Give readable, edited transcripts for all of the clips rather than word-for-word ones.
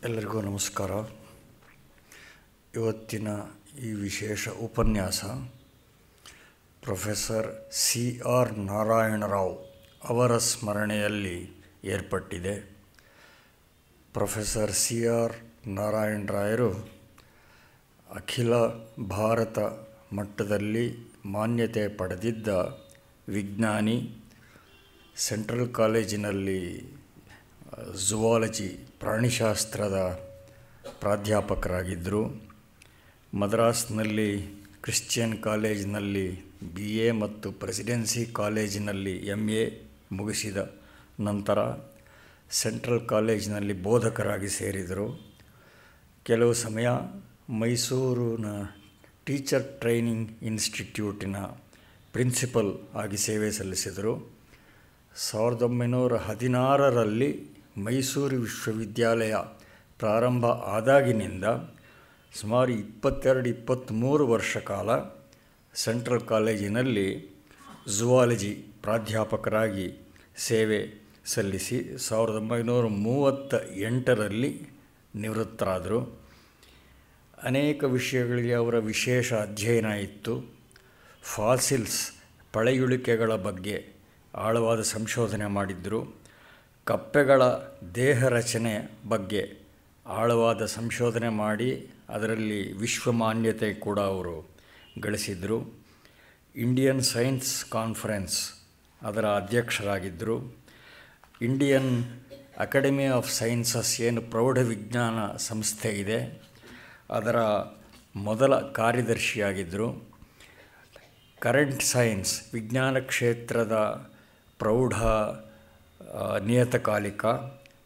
ಎಲ್ಲರಿಗೂ ನಮಸ್ಕಾರ. ಇವತ್ತಿನ ಈ ವಿಶೇಷ ಉಪನ್ಯಾಸ ಪ್ರೊಫೆಸರ್ CR ನಾರಾಯಣರಾವ್ ಅವರ ಸ್ಮರಣೆಯಲ್ಲಿ ಏರ್ಪಟ್ಟಿದೆ. ಪ್ರೊಫೆಸರ್ CR ನಾರಾಯಣರಾಯರು ಅಖಿಲ ಭಾರತ ಮಟ್ಟದಲ್ಲಿ ಮಾನ್ಯತೆ ಪಡೆದಿದ್ದ ವಿಜ್ಞಾನಿ. ಸೆಂಟ್ರಲ್ ಕಾಲೇಜಿನಲ್ಲಿ ಝುವಾಲಜಿ ಪ್ರಾಣಿಶಾಸ್ತ್ರದ ಪ್ರಾಧ್ಯಾಪಕರಾಗಿದ್ದರು. ಮದ್ರಾಸ್ನಲ್ಲಿ ಕ್ರಿಶ್ಚಿಯನ್ ಕಾಲೇಜಿನಲ್ಲಿ BA ಮತ್ತು ಪ್ರೆಸಿಡೆನ್ಸಿ ಕಾಲೇಜಿನಲ್ಲಿ MA ಮುಗಿಸಿದ ನಂತರ ಸೆಂಟ್ರಲ್ ಕಾಲೇಜಿನಲ್ಲಿ ಬೋಧಕರಾಗಿ ಸೇರಿದರು. ಕೆಲವು ಸಮಯ ಮೈಸೂರಿನ ಟೀಚರ್ ಟ್ರೈನಿಂಗ್ ಇನ್ಸ್ಟಿಟ್ಯೂಟಿನ ಪ್ರಿನ್ಸಿಪಲ್ ಆಗಿ ಸೇವೆ ಸಲ್ಲಿಸಿದರು. 1916ರಲ್ಲಿ ಮೈಸೂರು ವಿಶ್ವವಿದ್ಯಾಲಯ ಪ್ರಾರಂಭ ಆದಾಗಿನಿಂದ ಸುಮಾರು 22-23 ವರ್ಷ ಕಾಲ ಸೆಂಟ್ರಲ್ ಕಾಲೇಜಿನಲ್ಲಿ ಝುವಾಲಜಿ ಪ್ರಾಧ್ಯಾಪಕರಾಗಿ ಸೇವೆ ಸಲ್ಲಿಸಿ 1938ರಲ್ಲಿ ನಿವೃತ್ತರಾದರು. ಅನೇಕ ವಿಷಯಗಳಿಗೆ ಅವರ ವಿಶೇಷ ಅಧ್ಯಯನ ಇತ್ತು. ಫಾಸಿಲ್ಸ್ ಪಳೆಯುಳಿಕೆಗಳ ಬಗ್ಗೆ ಆಳವಾದ ಸಂಶೋಧನೆ ಮಾಡಿದ್ದರು. ಕಪ್ಪೆಗಳ ದೇಹ ರಚನೆ ಬಗ್ಗೆ ಆಳವಾದ ಸಂಶೋಧನೆ ಮಾಡಿ ಅದರಲ್ಲಿ ವಿಶ್ವಮಾನ್ಯತೆ ಕೂಡ ಅವರು ಗಳಿಸಿದರು. ಇಂಡಿಯನ್ ಸೈನ್ಸ್ ಕಾನ್ಫರೆನ್ಸ್ ಅದರ ಅಧ್ಯಕ್ಷರಾಗಿದ್ದರು. ಇಂಡಿಯನ್ ಅಕಾಡೆಮಿ ಆಫ್ ಸೈನ್ಸಸ್ ಏನು ಪ್ರೌಢ ವಿಜ್ಞಾನ ಸಂಸ್ಥೆ ಇದೆ ಅದರ ಮೊದಲ ಕಾರ್ಯದರ್ಶಿಯಾಗಿದ್ದರು. ಕರೆಂಟ್ ಸೈನ್ಸ್ ವಿಜ್ಞಾನ ಕ್ಷೇತ್ರದ ಪ್ರೌಢ ನಿಯತಕಾಲಿಕ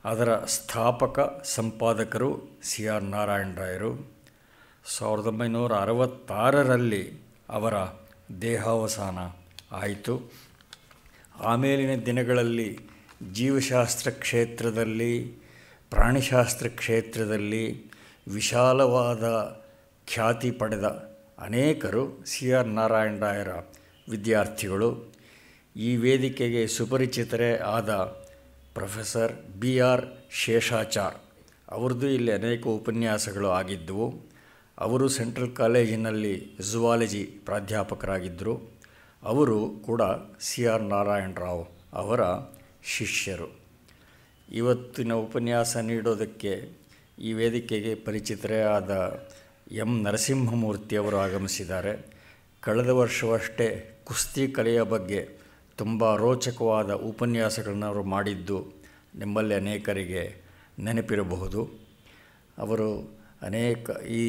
ಅದರ ಸ್ಥಾಪಕ ಸಂಪಾದಕರು CR ನಾರಾಯಣರಾಯರು. 1966ರಲ್ಲಿ ಅವರ ದೇಹಾವಸಾನ ಆಯಿತು. ಆಮೇಲಿನ ದಿನಗಳಲ್ಲಿ ಜೀವಶಾಸ್ತ್ರ ಕ್ಷೇತ್ರದಲ್ಲಿ ಪ್ರಾಣಿಶಾಸ್ತ್ರ ಕ್ಷೇತ್ರದಲ್ಲಿ ವಿಶಾಲವಾದ ಖ್ಯಾತಿ ಪಡೆದ ಅನೇಕರು CR ನಾರಾಯಣರಾಯರ ವಿದ್ಯಾರ್ಥಿಗಳು. ಈ ವೇದಿಕೆಗೆ ಸುಪರಿಚಿತರೇ ಆದ ಪ್ರೊಫೆಸರ್ BR ಶೇಷಾಚಾರ್ ಅವ್ರದ್ದು ಇಲ್ಲಿ ಅನೇಕ ಉಪನ್ಯಾಸಗಳು ಆಗಿದ್ದವು. ಅವರು ಸೆಂಟ್ರಲ್ ಕಾಲೇಜಿನಲ್ಲಿ ಝುವಾಲಜಿ ಪ್ರಾಧ್ಯಾಪಕರಾಗಿದ್ದರು. ಅವರು ಕೂಡ CR ನಾರಾಯಣರಾವ್ ಅವರ ಶಿಷ್ಯರು. ಇವತ್ತಿನ ಉಪನ್ಯಾಸ ನೀಡೋದಕ್ಕೆ ಈ ವೇದಿಕೆಗೆ ಪರಿಚಿತರೇ ಆದ M ನರಸಿಂಹಮೂರ್ತಿಯವರು ಆಗಮಿಸಿದ್ದಾರೆ. ಕಳೆದ ವರ್ಷವಷ್ಟೇ ಕುಸ್ತಿ ಕಲೆಯ ಬಗ್ಗೆ ತುಂಬ ರೋಚಕವಾದ ಉಪನ್ಯಾಸಗಳನ್ನು ಅವರು ಮಾಡಿದ್ದು ನಿಮ್ಮಲ್ಲಿ ಅನೇಕರಿಗೆ ನೆನಪಿರಬಹುದು. ಅವರು ಅನೇಕ ಈ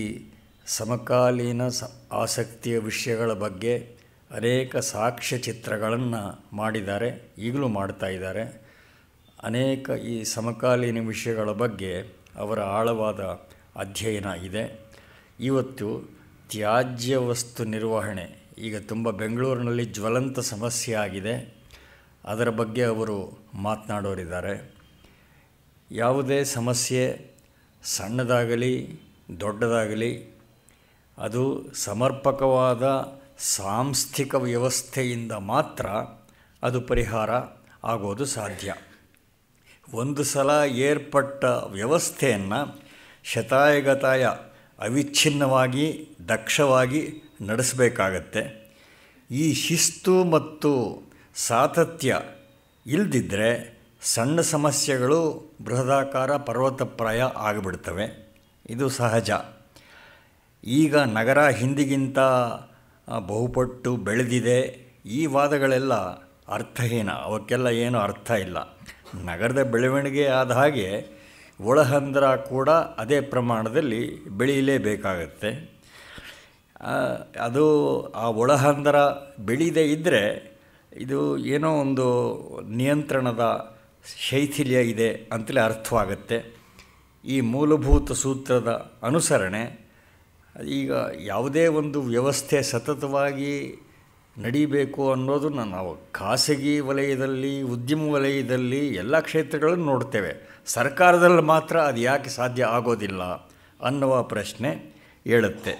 ಸಮಕಾಲೀನ ಆಸಕ್ತಿಯ ವಿಷಯಗಳ ಬಗ್ಗೆ ಅನೇಕ ಸಾಕ್ಷ್ಯಚಿತ್ರಗಳನ್ನು ಮಾಡಿದ್ದಾರೆ, ಈಗಲೂ ಮಾಡ್ತಾ ಇದ್ದಾರೆ. ಅನೇಕ ಈ ಸಮಕಾಲೀನ ವಿಷಯಗಳ ಬಗ್ಗೆ ಅವರ ಆಳವಾದ ಅಧ್ಯಯನ ಇದೆ. ಇವತ್ತು ತ್ಯಾಜ್ಯ ವಸ್ತು ನಿರ್ವಹಣೆ ಈಗ ತುಂಬ ಬೆಂಗಳೂರಿನಲ್ಲಿ ಜ್ವಲಂತ ಸಮಸ್ಯೆ ಆಗಿದೆ. ಅದರ ಬಗ್ಗೆ ಅವರು ಮಾತನಾಡೋರಿದ್ದಾರೆ. ಯಾವುದೇ ಸಮಸ್ಯೆ ಸಣ್ಣದಾಗಲಿ ದೊಡ್ಡದಾಗಲಿ ಅದು ಸಮರ್ಪಕವಾದ ಸಾಂಸ್ಥಿಕ ವ್ಯವಸ್ಥೆಯಿಂದ ಮಾತ್ರ ಅದು ಪರಿಹಾರ ಆಗೋದು ಸಾಧ್ಯ. ಒಂದು ಸಲ ಏರ್ಪಟ್ಟ ವ್ಯವಸ್ಥೆಯನ್ನು ಶತಾಯಗತಾಯ ಅವಿಚ್ಛಿನ್ನವಾಗಿ ದಕ್ಷವಾಗಿ ನಡೆಸಬೇಕಾಗತ್ತೆ. ಈ ಶಿಸ್ತು ಮತ್ತು ಸಾತತ್ಯ ಇಲ್ಲದಿದ್ದರೆ ಸಣ್ಣ ಸಮಸ್ಯೆಗಳು ಬೃಹದಾಕಾರ ಪರ್ವತಪ್ರಾಯ ಆಗಿಬಿಡ್ತವೆ. ಇದು ಸಹಜ. ಈಗ ನಗರ ಹಿಂದಿಗಿಂತ ಬಹುಪಟ್ಟು ಬೆಳೆದಿದೆ. ಈ ವಾದಗಳೆಲ್ಲ ಅರ್ಥಹೀನ, ಅವಕ್ಕೆಲ್ಲ ಏನೂ ಅರ್ಥ ಇಲ್ಲ. ನಗರದ ಬೆಳವಣಿಗೆ ಆದ ಹಾಗೆ ಒಳಹಂದರ ಕೂಡ ಅದೇ ಪ್ರಮಾಣದಲ್ಲಿ ಬೆಳೀಲೇಬೇಕಾಗತ್ತೆ. ಅದು ಆ ಒಳಹಂದರ ಬೆಳೀದೇ ಇದ್ದರೆ ಇದು ಏನೋ ಒಂದು ನಿಯಂತ್ರಣದ ಶೈಥಿಲ್ಯ ಇದೆ ಅಂತಲೇ ಅರ್ಥವಾಗುತ್ತೆ. ಈ ಮೂಲಭೂತ ಸೂತ್ರದ ಅನುಸರಣೆ ಈಗ ಯಾವುದೇ ಒಂದು ವ್ಯವಸ್ಥೆ ಸತತವಾಗಿ ನಡೀಬೇಕು ಅನ್ನೋದನ್ನು ನಾವು ಖಾಸಗಿ ವಲಯದಲ್ಲಿ ಉದ್ಯಮ ವಲಯದಲ್ಲಿ ಎಲ್ಲ ಕ್ಷೇತ್ರಗಳನ್ನು ನೋಡ್ತೇವೆ. ಸರ್ಕಾರದಲ್ಲಿ ಮಾತ್ರ ಅದು ಯಾಕೆ ಸಾಧ್ಯ ಆಗೋದಿಲ್ಲ ಅನ್ನುವ ಪ್ರಶ್ನೆ ಏಳುತ್ತೆ.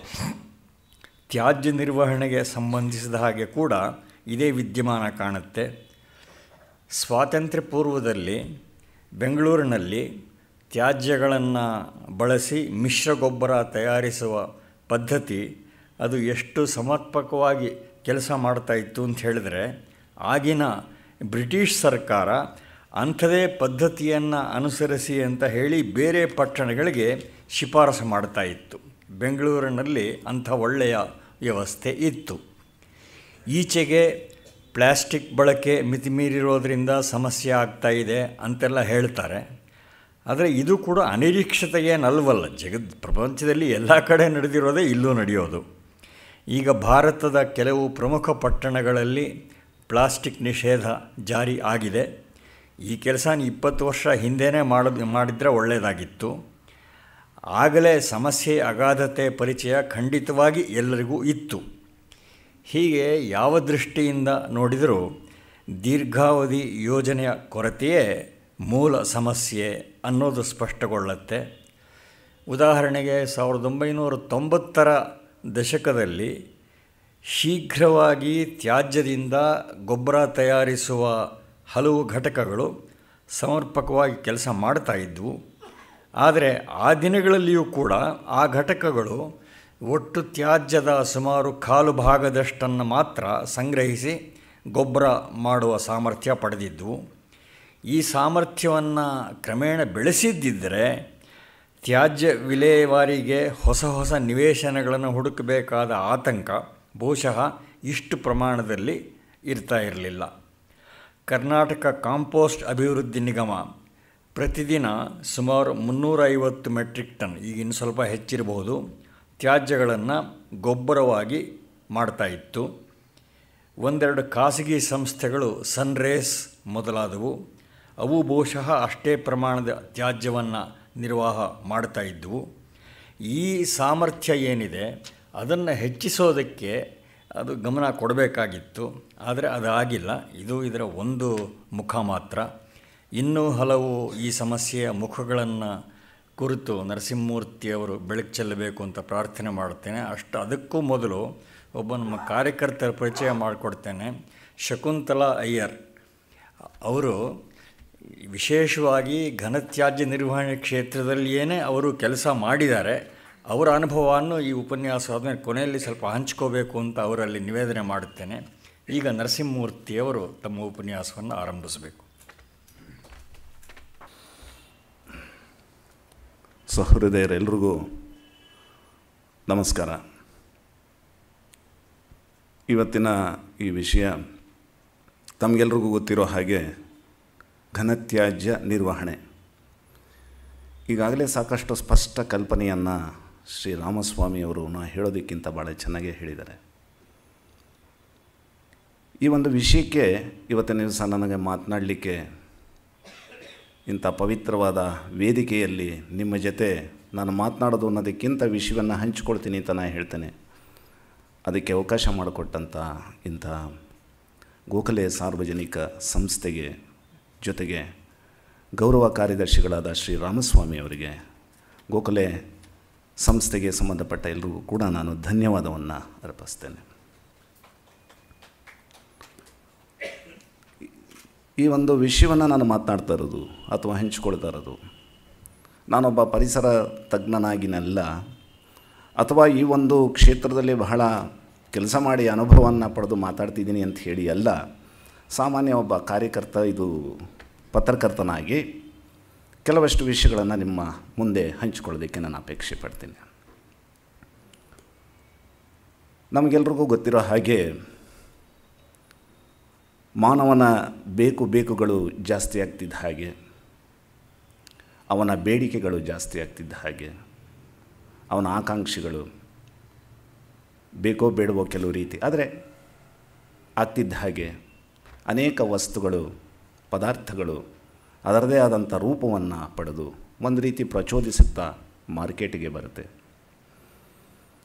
ತ್ಯಾಜ್ಯ ನಿರ್ವಹಣೆಗೆ ಸಂಬಂಧಿಸಿದ ಹಾಗೆ ಕೂಡ ಇದೇ ವಿದ್ಯಮಾನ ಕಾಣುತ್ತೆ. ಸ್ವಾತಂತ್ರ್ಯ ಪೂರ್ವದಲ್ಲಿ ಬೆಂಗಳೂರಿನಲ್ಲಿ ತ್ಯಾಜ್ಯಗಳನ್ನು ಬಳಸಿ ಮಿಶ್ರ ಗೊಬ್ಬರ ತಯಾರಿಸುವ ಪದ್ಧತಿ ಅದು ಎಷ್ಟು ಸಮರ್ಪಕವಾಗಿ ಕೆಲಸ ಮಾಡ್ತಾಯಿತ್ತು ಅಂತ ಹೇಳಿದ್ರೆ, ಆಗಿನ ಬ್ರಿಟಿಷ್ ಸರ್ಕಾರ ಅಂಥದೇ ಪದ್ಧತಿಯನ್ನು ಅನುಸರಿಸಿ ಅಂತ ಹೇಳಿ ಬೇರೆ ಪಟ್ಟಣಗಳಿಗೆ ಶಿಫಾರಸು ಮಾಡ್ತಾಯಿತ್ತು. ಬೆಂಗಳೂರಿನಲ್ಲಿ ಅಂಥ ಒಳ್ಳೆಯ ವ್ಯವಸ್ಥೆ ಇತ್ತು. ಈಚೆಗೆ ಪ್ಲ್ಯಾಸ್ಟಿಕ್ ಬಳಕೆ ಮಿತಿಮೀರಿರೋದ್ರಿಂದ ಸಮಸ್ಯೆ ಆಗ್ತಾಯಿದೆ ಅಂತೆಲ್ಲ ಹೇಳ್ತಾರೆ. ಆದರೆ ಇದು ಕೂಡ ಅನಿರೀಕ್ಷತೆಯೇನಲ್ವಲ್ಲ. ಪ್ರಪಂಚದಲ್ಲಿ ಎಲ್ಲ ಕಡೆ ನಡೆದಿರೋದೇ ಇಲ್ಲೂ ನಡೆಯೋದು. ಈಗ ಭಾರತದ ಕೆಲವು ಪ್ರಮುಖ ಪಟ್ಟಣಗಳಲ್ಲಿ ಪ್ಲಾಸ್ಟಿಕ್ ನಿಷೇಧ ಜಾರಿ ಆಗಿದೆ. ಈ ಕೆಲಸ 20 ವರ್ಷ ಹಿಂದೆಯೇ ಮಾಡಿದರೆ ಒಳ್ಳೆಯದಾಗಿತ್ತು. ಆಗಲೇ ಸಮಸ್ಯೆ ಅಗಾಧತೆ ಪರಿಚಯ ಖಂಡಿತವಾಗಿ ಎಲ್ಲರಿಗೂ ಇತ್ತು. ಹೀಗೆ ಯಾವ ದೃಷ್ಟಿಯಿಂದ ನೋಡಿದರೂ ದೀರ್ಘಾವಧಿ ಯೋಜನೆಯ ಕೊರತೆಯೇ ಮೂಲ ಸಮಸ್ಯೆ ಅನ್ನೋದು ಸ್ಪಷ್ಟಗೊಳ್ಳುತ್ತೆ. ಉದಾಹರಣೆಗೆ 1990ರ ದಶಕದಲ್ಲಿ ಶೀಘ್ರವಾಗಿ ತ್ಯಾಜ್ಯದಿಂದ ಗೊಬ್ಬರ ತಯಾರಿಸುವ ಹಲವು ಘಟಕಗಳು ಸಮರ್ಪಕವಾಗಿ ಕೆಲಸ ಮಾಡ್ತಾಯಿದ್ವು. ಆದರೆ ಆ ದಿನಗಳಲ್ಲಿಯೂ ಕೂಡ ಆ ಘಟಕಗಳು ಒಟ್ಟು ತ್ಯಾಜ್ಯದ ಸುಮಾರು 1/4 ಭಾಗದಷ್ಟನ್ನು ಮಾತ್ರ ಸಂಗ್ರಹಿಸಿ ಗೊಬ್ಬರ ಮಾಡುವ ಸಾಮರ್ಥ್ಯ ಪಡೆದಿದ್ವು. ಈ ಸಾಮರ್ಥ್ಯವನ್ನು ಕ್ರಮೇಣ ಬೆಳೆಸಿದ್ದಿದ್ದರೆ ತ್ಯಾಜ್ಯ ವಿಲೇವಾರಿಗೆ ಹೊಸ ನಿವೇಶನಗಳನ್ನು ಹುಡುಕಬೇಕಾದ ಆತಂಕ ಬಹುಶಃ ಇಷ್ಟು ಪ್ರಮಾಣದಲ್ಲಿ ಇರ್ತಾ ಇರಲಿಲ್ಲ. ಕರ್ನಾಟಕ ಕಾಂಪೋಸ್ಟ್ ಅಭಿವೃದ್ಧಿ ನಿಗಮ ಪ್ರತಿದಿನ ಸುಮಾರು 350 ಮೆಟ್ರಿಕ್ ಟನ್, ಈಗಿನ ಸ್ವಲ್ಪ ಹೆಚ್ಚಿರಬಹುದು, ತ್ಯಾಜ್ಯಗಳನ್ನು ಗೊಬ್ಬರವಾಗಿ ಮಾಡ್ತಾಯಿತ್ತು. ಒಂದೆರಡು ಖಾಸಗಿ ಸಂಸ್ಥೆಗಳು ಸನ್ರೇಸ್ ಮೊದಲಾದವು, ಅವು ಬಹುಶಃ ಅಷ್ಟೇ ಪ್ರಮಾಣದ ತ್ಯಾಜ್ಯವನ್ನು ನಿರ್ವಾಹ ಮಾಡ್ತಾಯಿದ್ವು. ಈ ಸಾಮರ್ಥ್ಯ ಏನಿದೆ ಅದನ್ನು ಹೆಚ್ಚಿಸೋದಕ್ಕೆ ಅದು ಗಮನ ಕೊಡಬೇಕಾಗಿತ್ತು. ಆದರೆ ಅದಾಗಿಲ್ಲ. ಇದು ಇದರ ಒಂದು ಮುಖ ಮಾತ್ರ. ಇನ್ನೂ ಹಲವು ಈ ಸಮಸ್ಯೆಯ ಮುಖಗಳನ್ನು ಕುರಿತು ನರಸಿಂಹಮೂರ್ತಿಯವರು ಬೆಳಕು ಚೆಲ್ಲಬೇಕು ಅಂತ ಪ್ರಾರ್ಥನೆ ಮಾಡುತ್ತೇನೆ. ಅದಕ್ಕೂ ಮೊದಲು ಒಬ್ಬ ನಮ್ಮ ಕಾರ್ಯಕರ್ತರ ಪರಿಚಯ ಮಾಡಿಕೊಡ್ತೇನೆ. ಶಕುಂತಲಾ ಅಯ್ಯರ್ ಅವರು ವಿಶೇಷವಾಗಿ ಘನತ್ಯಾಜ್ಯ ನಿರ್ವಹಣೆ ಕ್ಷೇತ್ರದಲ್ಲಿಯೇ ಅವರು ಕೆಲಸ ಮಾಡಿದ್ದಾರೆ. ಅವರ ಅನುಭವವನ್ನು ಈ ಉಪನ್ಯಾಸದ ಕೊನೆಯಲ್ಲಿ ಸ್ವಲ್ಪ ಹಂಚ್ಕೋಬೇಕು ಅಂತ ಅವರಲ್ಲಿ ನಿವೇದನೆ ಮಾಡುತ್ತೇನೆ. ಈಗ ನರಸಿಂಹಮೂರ್ತಿಯವರು ತಮ್ಮ ಉಪನ್ಯಾಸವನ್ನು ಆರಂಭಿಸಬೇಕು. ಸಹೃದಯರೆಲ್ಲರಿಗೂ ನಮಸ್ಕಾರ. ಇವತ್ತಿನ ಈ ವಿಷಯ ತಮಗೆಲ್ರಿಗೂ ಗೊತ್ತಿರೋ ಹಾಗೆ ಘನತ್ಯಾಜ್ಯ ನಿರ್ವಹಣೆ. ಈಗಾಗಲೇ ಸಾಕಷ್ಟು ಸ್ಪಷ್ಟ ಕಲ್ಪನೆಯನ್ನು ಶ್ರೀ ರಾಮಸ್ವಾಮಿಯವರು ಹೇಳೋದಕ್ಕಿಂತ ಭಾಳ ಚೆನ್ನಾಗೇ ಹೇಳಿದ್ದಾರೆ. ಈ ಒಂದು ವಿಷಯಕ್ಕೆ ಇವತ್ತಿನ ದಿವಸ ನನಗೆ ಮಾತನಾಡಲಿಕ್ಕೆ ಇಂಥ ಪವಿತ್ರವಾದ ವೇದಿಕೆಯಲ್ಲಿ ನಿಮ್ಮ ಜೊತೆ ನಾನು ಮಾತನಾಡೋದು ಅನ್ನೋದಕ್ಕಿಂತ ವಿಷಯವನ್ನು ಹಂಚಿಕೊಳ್ತೀನಿ ಅಂತ ನಾನು ಹೇಳ್ತೇನೆ. ಅದಕ್ಕೆ ಅವಕಾಶ ಮಾಡಿಕೊಟ್ಟಂಥ ಇಂಥ ಗೋಖಲೆ ಸಾರ್ವಜನಿಕ ಸಂಸ್ಥೆಗೆ, ಜೊತೆಗೆ ಗೌರವ ಕಾರ್ಯದರ್ಶಿಗಳಾದ ಶ್ರೀ ರಾಮಸ್ವಾಮಿ ಅವರಿಗೆ, ಗೋಖಲೆ ಸಂಸ್ಥೆಗೆ ಸಂಬಂಧಪಟ್ಟ ಎಲ್ಲರಿಗೂ ಕೂಡ ನಾನು ಧನ್ಯವಾದವನ್ನು ಅರ್ಪಿಸ್ತೇನೆ. ಈ ಒಂದು ವಿಷಯವನ್ನು ನಾನು ಮಾತನಾಡ್ತಾ ಇರೋದು ಅಥವಾ ಹಂಚಿಕೊಳ್ತಾ ಇರೋದು ನಾನೊಬ್ಬ ಪರಿಸರ ತಜ್ಞನಾಗಿನಲ್ಲ, ಅಥವಾ ಈ ಒಂದು ಕ್ಷೇತ್ರದಲ್ಲಿ ಬಹಳ ಕೆಲಸ ಮಾಡಿ ಅನುಭವವನ್ನು ಪಡೆದು ಮಾತಾಡ್ತಿದ್ದೀನಿ ಅಂತ ಹೇಳಿ ಅಲ್ಲ. ಸಾಮಾನ್ಯ ಒಬ್ಬ ಕಾರ್ಯಕರ್ತ, ಇದು ಪತ್ರಕರ್ತನಾಗಿ ಕೆಲವಷ್ಟು ವಿಷಯಗಳನ್ನು ನಿಮ್ಮ ಮುಂದೆ ಹಂಚಿಕೊಳ್ಳೋದಕ್ಕೆ ನಾನು ಅಪೇಕ್ಷೆ ಪಡ್ತೀನಿ. ನಮಗೆಲ್ರಿಗೂ ಗೊತ್ತಿರೋ ಹಾಗೆ ಮಾನವನ ಬೇಕುಗಳು ಜಾಸ್ತಿ ಆಗ್ತಿದ್ದ ಹಾಗೆ, ಅವನ ಬೇಡಿಕೆಗಳು ಜಾಸ್ತಿ ಆಗ್ತಿದ್ದ ಹಾಗೆ, ಅವನ ಆಕಾಂಕ್ಷೆಗಳು ಬೇಕೋ ಬೇಡವೋ ಕೆಲವು ರೀತಿ ಆದರೆ ಆಗ್ತಿದ್ದ ಹಾಗೆ ಅನೇಕ ವಸ್ತುಗಳು, ಪದಾರ್ಥಗಳು ಅದರದೇ ಆದಂಥ ರೂಪವನ್ನು ಪಡೆದು ಒಂದು ರೀತಿ ಪ್ರಚೋದಿಸುತ್ತಾ ಮಾರ್ಕೆಟಿಗೆ ಬರುತ್ತೆ.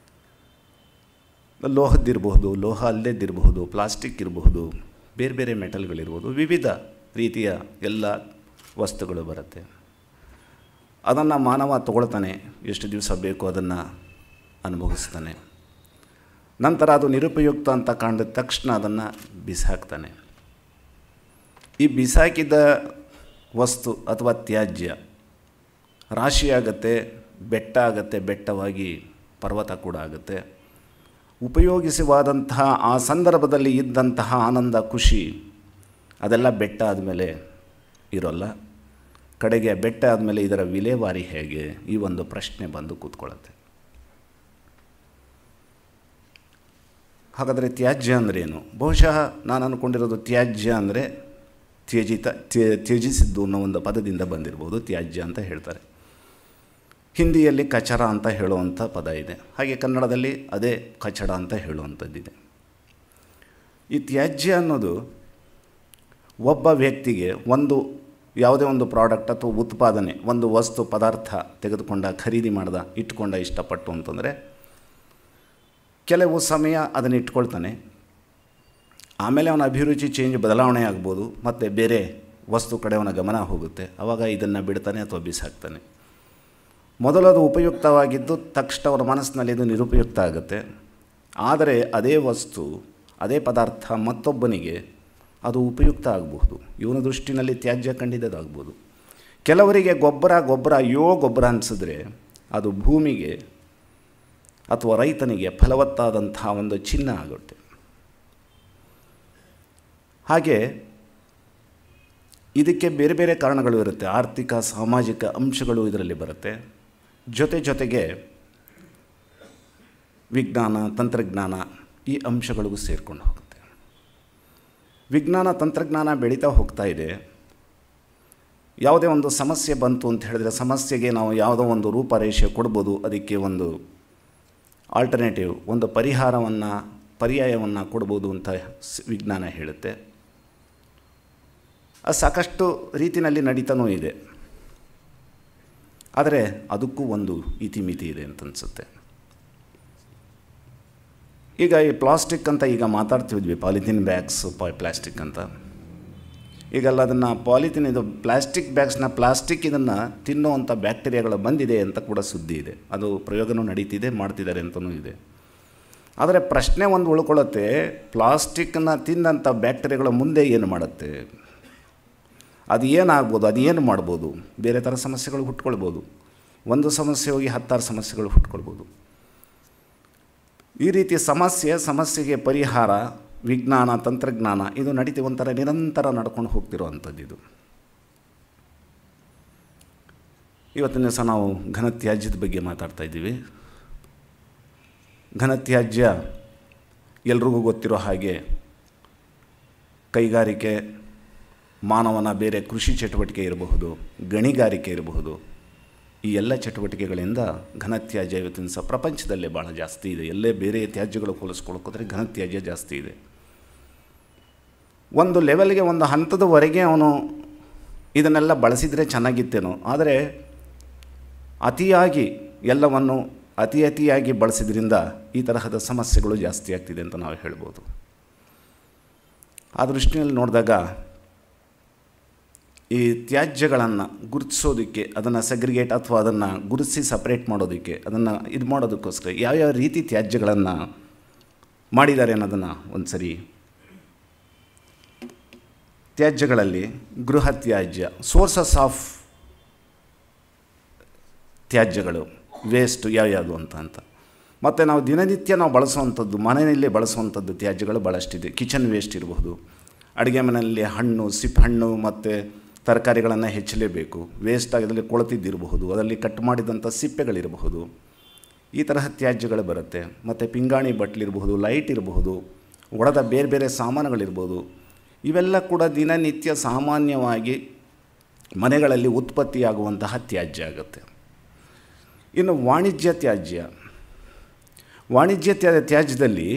ಲೋಹದ್ದಿರಬಹುದು, ಲೋಹ ಅಲ್ಲೇದಿರಬಹುದು, ಪ್ಲಾಸ್ಟಿಕ್ ಇರಬಹುದು, ಬೇರೆ ಬೇರೆ ಮೆಟಲ್ಗಳಿರ್ಬೋದು, ವಿವಿಧ ರೀತಿಯ ಎಲ್ಲ ವಸ್ತುಗಳು ಬರುತ್ತೆ. ಅದನ್ನು ಮಾನವ ತಗೊಳ್ತಾನೆ, ಎಷ್ಟು ದಿವಸ ಬೇಕು ಅದನ್ನು ಅನುಭವಿಸ್ತಾನೆ. ನಂತರ ಅದು ನಿರುಪಯುಕ್ತ ಅಂತ ಕಂಡ ತಕ್ಷಣ ಅದನ್ನು ಬಿಸಾಕ್ತಾನೆ. ಈ ಬಿಸಾಕಿದ ವಸ್ತು ಅಥವಾ ತ್ಯಾಜ್ಯ ರಾಶಿ ಆಗುತ್ತೆ, ಬೆಟ್ಟ ಆಗುತ್ತೆ, ಬೆಟ್ಟವಾಗಿ ಪರ್ವತ ಕೂಡ ಆಗುತ್ತೆ. ಉಪಯೋಗಿಸುವಾದಂತಹ ಆ ಸಂದರ್ಭದಲ್ಲಿ ಇದ್ದಂತಹ ಆನಂದ, ಖುಷಿ ಅದೆಲ್ಲ ಬೆಟ್ಟ ಆದಮೇಲೆ ಇರೋಲ್ಲ. ಕಡೆಗೆ ಬೆಟ್ಟ ಆದಮೇಲೆ ಇದರ ವಿಲೇವಾರಿ ಹೇಗೆ, ಈ ಒಂದು ಪ್ರಶ್ನೆ ಬಂದು ಕೂತ್ಕೊಳ್ಳುತ್ತೆ. ಹಾಗಾದರೆ ತ್ಯಾಜ್ಯ ಅಂದ್ರೇನು? ಬಹುಶಃ ನಾನು ಅಂದ್ಕೊಂಡಿರೋದು ತ್ಯಾಜ್ಯ ಅಂದರೆ ತ್ಯಜಿಸಿದ್ದು ಅನ್ನೋ ಒಂದು ಪದದಿಂದ ಬಂದಿರ್ಬೋದು, ತ್ಯಾಜ್ಯ ಅಂತ ಹೇಳ್ತಾರೆ. ಹಿಂದಿಯಲ್ಲಿ ಕಚರ ಅಂತ ಹೇಳುವಂಥ ಪದ ಇದೆ, ಹಾಗೆ ಕನ್ನಡದಲ್ಲಿ ಅದೇ ಕಚಡ ಅಂತ ಹೇಳುವಂಥದ್ದಿದೆ. ಈ ತ್ಯಾಜ್ಯ ಅನ್ನೋದು ಒಬ್ಬ ವ್ಯಕ್ತಿಗೆ ಯಾವುದೇ ಒಂದು ಪ್ರಾಡಕ್ಟ್ ಅಥವಾ ಉತ್ಪಾದನೆ, ಒಂದು ವಸ್ತು ಪದಾರ್ಥ ತೆಗೆದುಕೊಂಡ, ಖರೀದಿ ಮಾಡ್ದ, ಇಟ್ಕೊಂಡ ಇಷ್ಟಪಟ್ಟು ಅಂತಂದರೆ ಕೆಲವು ಸಮಯ ಅದನ್ನು ಇಟ್ಕೊಳ್ತಾನೆ. ಆಮೇಲೆ ಅವನ ಅಭಿರುಚಿ ಬದಲಾವಣೆ ಆಗ್ಬೋದು, ಮತ್ತು ಬೇರೆ ವಸ್ತು ಕಡೆ ಅವನ ಗಮನ ಹೋಗುತ್ತೆ. ಆವಾಗ ಇದನ್ನು ಬಿಡ್ತಾನೆ ಅಥವಾ ಬಿಸಾಕ್ತಾನೆ. ಮೊದಲದು ಉಪಯುಕ್ತವಾಗಿದ್ದು ತಕ್ಷಣ ಅವನ ಮನಸ್ಸಿನಲ್ಲಿ ಇದು ನಿರುಪಯುಕ್ತ ಆಗುತ್ತೆ. ಆದರೆ ಅದೇ ವಸ್ತು, ಅದೇ ಪದಾರ್ಥ ಮತ್ತೊಬ್ಬನಿಗೆ ಅದು ಉಪಯುಕ್ತ ಆಗಬಹುದು. ಇವನ ದೃಷ್ಟಿನಲ್ಲಿ ತ್ಯಾಜ್ಯ ಕಂಡಿದ್ದದಾಗ್ಬೋದು. ಕೆಲವರಿಗೆ ಗೊಬ್ಬರ ಅನಿಸಿದ್ರೆ ಅದು ಭೂಮಿಗೆ ಅಥವಾ ರೈತನಿಗೆ ಫಲವತ್ತಾದಂಥ ಒಂದು ಚಿನ್ನ ಆಗುತ್ತೆ. ಹಾಗೆ ಇದಕ್ಕೆ ಬೇರೆ ಬೇರೆ ಕಾರಣಗಳು ಇರುತ್ತೆ. ಆರ್ಥಿಕ, ಸಾಮಾಜಿಕ ಅಂಶಗಳು ಇದರಲ್ಲಿ ಬರುತ್ತೆ. ಜೊತೆಗೆ ವಿಜ್ಞಾನ, ತಂತ್ರಜ್ಞಾನ ಈ ಅಂಶಗಳಿಗೂ ಸೇರಿಕೊಂಡು ಹೋಗುತ್ತೆ. ವಿಜ್ಞಾನ, ತಂತ್ರಜ್ಞಾನ ಬೆಳೀತಾ ಹೋಗ್ತಾ ಇದೆ. ಯಾವುದೇ ಒಂದು ಸಮಸ್ಯೆ ಬಂತು ಅಂತ ಹೇಳಿದ್ರೆ ಸಮಸ್ಯೆಗೆ ನಾವು ಯಾವುದೋ ಒಂದು ರೂಪರೇಷೆ ಕೊಡ್ಬೋದು, ಅದಕ್ಕೆ ಒಂದು ಆಲ್ಟರ್ನೇಟಿವ್, ಒಂದು ಪರ್ಯಾಯವನ್ನು ಕೊಡ್ಬೋದು ಅಂತ ವಿಜ್ಞಾನ ಹೇಳುತ್ತೆ. ಅದು ಸಾಕಷ್ಟು ರೀತಿಯಲ್ಲಿ ನಡೀತಾನೂ ಇದೆ. ಆದರೆ ಅದಕ್ಕೂ ಒಂದು ಇತಿಮಿತಿ ಇದೆ ಅಂತ ಅನಿಸುತ್ತೆ. ಈಗ ಈ ಪ್ಲಾಸ್ಟಿಕ್ ಅಂತ ಈಗ ಮಾತಾಡ್ತಿದ್ವಿ, ಪಾಲಿಥೀನ್ ಬ್ಯಾಗ್ಸ್, ಪ್ಲಾಸ್ಟಿಕ್ ಅಂತ. ಈಗೆಲ್ಲ ಅದನ್ನು ಇದು ಪ್ಲಾಸ್ಟಿಕ್ ಬ್ಯಾಗ್ಸ್ನ ಇದನ್ನು ತಿನ್ನುವಂಥ ಬ್ಯಾಕ್ಟೀರಿಯಾಗಳು ಬಂದಿದೆ ಅಂತ ಕೂಡ ಸುದ್ದಿ ಇದೆ. ಅದು ಪ್ರಯೋಗನೂ ನಡೀತಿದೆ, ಮಾಡ್ತಿದ್ದಾರೆ ಅಂತಲೂ ಇದೆ. ಆದರೆ ಪ್ರಶ್ನೆ ಒಂದು ಉಳ್ಕೊಳ್ಳುತ್ತೆ, ಪ್ಲಾಸ್ಟಿಕ್ಕನ್ನು ತಿಂದಂಥ ಬ್ಯಾಕ್ಟೀರಿಯಾಗಳು ಮುಂದೆ ಏನು ಮಾಡುತ್ತೆ? ಅದು ಏನಾಗ್ಬೋದು, ಅದು ಏನು ಮಾಡ್ಬೋದು? ಬೇರೆ ಥರ ಸಮಸ್ಯೆಗಳು ಹುಟ್ಕೊಳ್ಬೋದು. ಒಂದು ಸಮಸ್ಯೆ ಹೋಗಿ 10 ಸಮಸ್ಯೆಗಳು ಹುಟ್ಕೊಳ್ಬೋದು. ಈ ರೀತಿ ಸಮಸ್ಯೆಗೆ ಪರಿಹಾರ, ವಿಜ್ಞಾನ, ತಂತ್ರಜ್ಞಾನ ಇದು ಒಂಥರ ನಿರಂತರ ನಡ್ಕೊಂಡು ಹೋಗ್ತಿರೋವಂಥದ್ದು ಇದು. ಇವತ್ತಿನ ದಿವಸ ನಾವು ಘನತ್ಯಾಜ್ಯದ ಬಗ್ಗೆ ಮಾತಾಡ್ತಾ ಇದ್ದೀವಿ. ಘನತ್ಯಾಜ್ಯ ಎಲ್ರಿಗೂ ಗೊತ್ತಿರೋ ಹಾಗೆ ಕೈಗಾರಿಕೆ, ಮಾನವನ ಬೇರೆ ಕೃಷಿ ಚಟುವಟಿಕೆ ಇರಬಹುದು, ಗಣಿಗಾರಿಕೆ ಇರಬಹುದು, ಈ ಎಲ್ಲ ಚಟುವಟಿಕೆಗಳಿಂದ ಘನತ್ಯಾಜ್ಯ ಇವತ್ತಿನ ದಿವಸ ಪ್ರಪಂಚದಲ್ಲೇ ಭಾಳ ಜಾಸ್ತಿ ಇದೆ. ಎಲ್ಲೇ ಬೇರೆ ತ್ಯಾಜ್ಯಗಳು ಹೋಲಿಸ್ಕೊಳ್ಳೋಕೋದ್ರೆ ಘನತ್ಯಾಜ್ಯ ಜಾಸ್ತಿ ಇದೆ. ಒಂದು ಲೆವೆಲ್ಗೆ, ಒಂದು ಹಂತದವರೆಗೆ ಅವನು ಇದನ್ನೆಲ್ಲ ಬಳಸಿದರೆ ಚೆನ್ನಾಗಿತ್ತೇನೋ. ಆದರೆ ಅತಿಯಾಗಿ ಎಲ್ಲವನ್ನು ಅತಿಯಾಗಿ ಬಳಸಿದ್ರಿಂದ ಈ ತರಹದ ಸಮಸ್ಯೆಗಳು ಜಾಸ್ತಿ ಆಗ್ತಿದೆ ಅಂತ ನಾವು ಹೇಳ್ಬೋದು. ಆ ದೃಷ್ಟಿಯಲ್ಲಿ ನೋಡಿದಾಗ ಈ ತ್ಯಾಜ್ಯಗಳನ್ನು ಗುರುತಿಸೋದಕ್ಕೆ, ಅದನ್ನು ಸೆಗ್ರಿಗೇಟ್ ಅಥವಾ ಅದನ್ನು ಗುರುತಿಸಿ ಸಪ್ರೇಟ್ ಮಾಡೋದಕ್ಕೆ, ಅದನ್ನು ಮಾಡೋದಕ್ಕೋಸ್ಕರ ಯಾವ್ಯಾವ ರೀತಿ ತ್ಯಾಜ್ಯಗಳನ್ನು ಮಾಡಿದ್ದಾರೆ ಅನ್ನೋದನ್ನು ಒಂದು ಸರಿ. ತ್ಯಾಜ್ಯಗಳಲ್ಲಿ ಗೃಹ ತ್ಯಾಜ್ಯ, ಸೋರ್ಸಸ್ ಆಫ್ ತ್ಯಾಜ್ಯಗಳು, ವೇಸ್ಟು ಯಾವ್ಯಾವುದು ಅಂತ. ಮತ್ತು ನಾವು ದಿನನಿತ್ಯ ಬಳಸುವಂಥದ್ದು, ಮನೆಯಲ್ಲಿ ಬಳಸುವಂಥದ್ದು ತ್ಯಾಜ್ಯಗಳು ಭಾಳಷ್ಟಿದೆ. ಕಿಚನ್ ವೇಸ್ಟ್ ಇರಬಹುದು, ಅಡುಗೆ ಮನೆಯಲ್ಲಿ ಹಣ್ಣು, ಹಣ್ಣು ಮತ್ತು ತರಕಾರಿಗಳನ್ನು ಹೆಚ್ಚಲೇಬೇಕು. ವೇಸ್ಟ್ ಆಗಿದ್ದಲ್ಲಿ ಕೊಳತಿದ್ದಿರಬಹುದು, ಅದರಲ್ಲಿ ಕಟ್ ಮಾಡಿದಂಥ ಸಿಪ್ಪೆಗಳಿರಬಹುದು, ಈ ತರಹ ತ್ಯಾಜ್ಯಗಳು ಬರುತ್ತೆ. ಮತ್ತು ಪಿಂಗಾಣಿ ಬಟ್ಲಿರಬಹುದು, ಲೈಟ್ ಇರಬಹುದು, ಒಡೆದ ಬೇರೆ ಬೇರೆ ಸಾಮಾನುಗಳಿರ್ಬೋದು. ಇವೆಲ್ಲ ಕೂಡ ದಿನನಿತ್ಯ ಸಾಮಾನ್ಯವಾಗಿ ಮನೆಗಳಲ್ಲಿ ಉತ್ಪತ್ತಿಯಾಗುವಂತಹ ತ್ಯಾಜ್ಯ ಆಗುತ್ತೆ. ಇನ್ನು ವಾಣಿಜ್ಯ ತ್ಯಾಜ್ಯದಲ್ಲಿ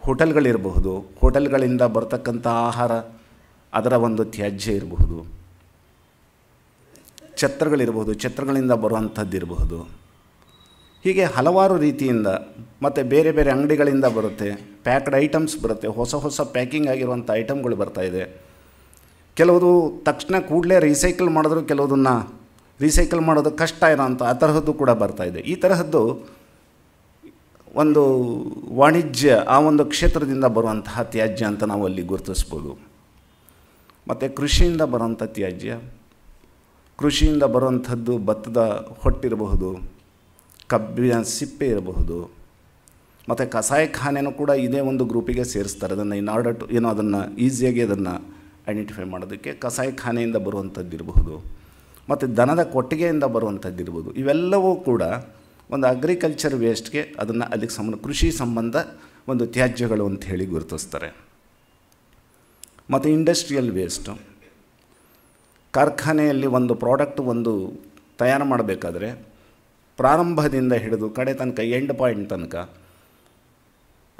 ಹೋಟೆಲ್ಗಳಿರಬಹುದು, ಹೋಟೆಲ್ಗಳಿಂದ ಬರ್ತಕ್ಕಂಥ ಆಹಾರ ಅದರ ಒಂದು ತ್ಯಾಜ್ಯ ಇರಬಹುದು, ಛತ್ರಗಳಿರಬಹುದು, ಛತ್ರಗಳಿಂದ ಬರುವಂಥದ್ದಿರಬಹುದು. ಹೀಗೆ ಹಲವಾರು ರೀತಿಯಿಂದ, ಮತ್ತು ಬೇರೆ ಬೇರೆ ಅಂಗಡಿಗಳಿಂದ ಬರುತ್ತೆ, ಪ್ಯಾಕ್ಡ್ ಐಟಮ್ಸ್ ಬರುತ್ತೆ, ಹೊಸ ಪ್ಯಾಕಿಂಗ್ ಆಗಿರುವಂಥ ಐಟಮ್ಗಳು ಬರ್ತಾಯಿದೆ. ಕೆಲವುದು ತಕ್ಷಣ ಕೂಡಲೇ ರೀಸೈಕಲ್ ಮಾಡಿದ್ರು, ಕೆಲವುದನ್ನು ರೀಸೈಕಲ್ ಮಾಡೋದು ಕಷ್ಟ ಇರೋಂಥ ಆ ತರಹದ್ದು ಕೂಡ ಬರ್ತಾಯಿದೆ. ಈ ತರಹದ್ದು ಒಂದು ವಾಣಿಜ್ಯ, ಆ ಒಂದು ಕ್ಷೇತ್ರದಿಂದ ಬರುವಂತಹ ತ್ಯಾಜ್ಯ ಅಂತ ನಾವು ಅಲ್ಲಿ ಗುರುತಿಸ್ಬೋದು. ಮತ್ತು ಕೃಷಿಯಿಂದ ಬರುವಂಥ ತ್ಯಾಜ್ಯ, ಕೃಷಿಯಿಂದ ಬರುವಂಥದ್ದು ಭತ್ತದ ಹೊಟ್ಟಿರಬಹುದು, ಕಬ್ಬಿನ ಸಿಪ್ಪೆ ಇರಬಹುದು, ಮತ್ತು ಕಸಾಯಖಾನೆಯೂ ಕೂಡ ಇದೇ ಒಂದು ಗ್ರೂಪಿಗೆ ಸೇರಿಸ್ತಾರೆ. ಅದನ್ನು ಇನ್ ಆರ್ಡರ್ ಟು ಅದನ್ನು ಈಸಿಯಾಗಿ ಅದನ್ನು ಐಡೆಂಟಿಫೈ ಮಾಡೋದಕ್ಕೆ ಕಸಾಯಖಾನೆಯಿಂದ ಬರುವಂಥದ್ದು ಇರಬಹುದು, ಮತ್ತು ದನದ ಕೊಟ್ಟಿಗೆಯಿಂದ ಬರುವಂಥದ್ದು ಇರ್ಬೋದು. ಇವೆಲ್ಲವೂ ಕೂಡ ಒಂದು ಅಗ್ರಿಕಲ್ಚರ್ ವೇಸ್ಟ್ಗೆ ಅದನ್ನು ಅದಕ್ಕೆ ಕೃಷಿ ಸಂಬಂಧ ಒಂದು ತ್ಯಾಜ್ಯಗಳು ಅಂತ ಹೇಳಿ ಗುರುತಿಸ್ತಾರೆ. ಮತ್ತು ಇಂಡಸ್ಟ್ರಿಯಲ್ ವೇಸ್ಟು, ಕಾರ್ಖಾನೆಯಲ್ಲಿ ಒಂದು ಪ್ರಾಡಕ್ಟ್ ತಯಾರು ಮಾಡಬೇಕಾದ್ರೆ ಪ್ರಾರಂಭದಿಂದ ಹಿಡಿದು ಕಡೆ ತನಕ ಎಂಡ್ ಪಾಯಿಂಟ್ ತನಕ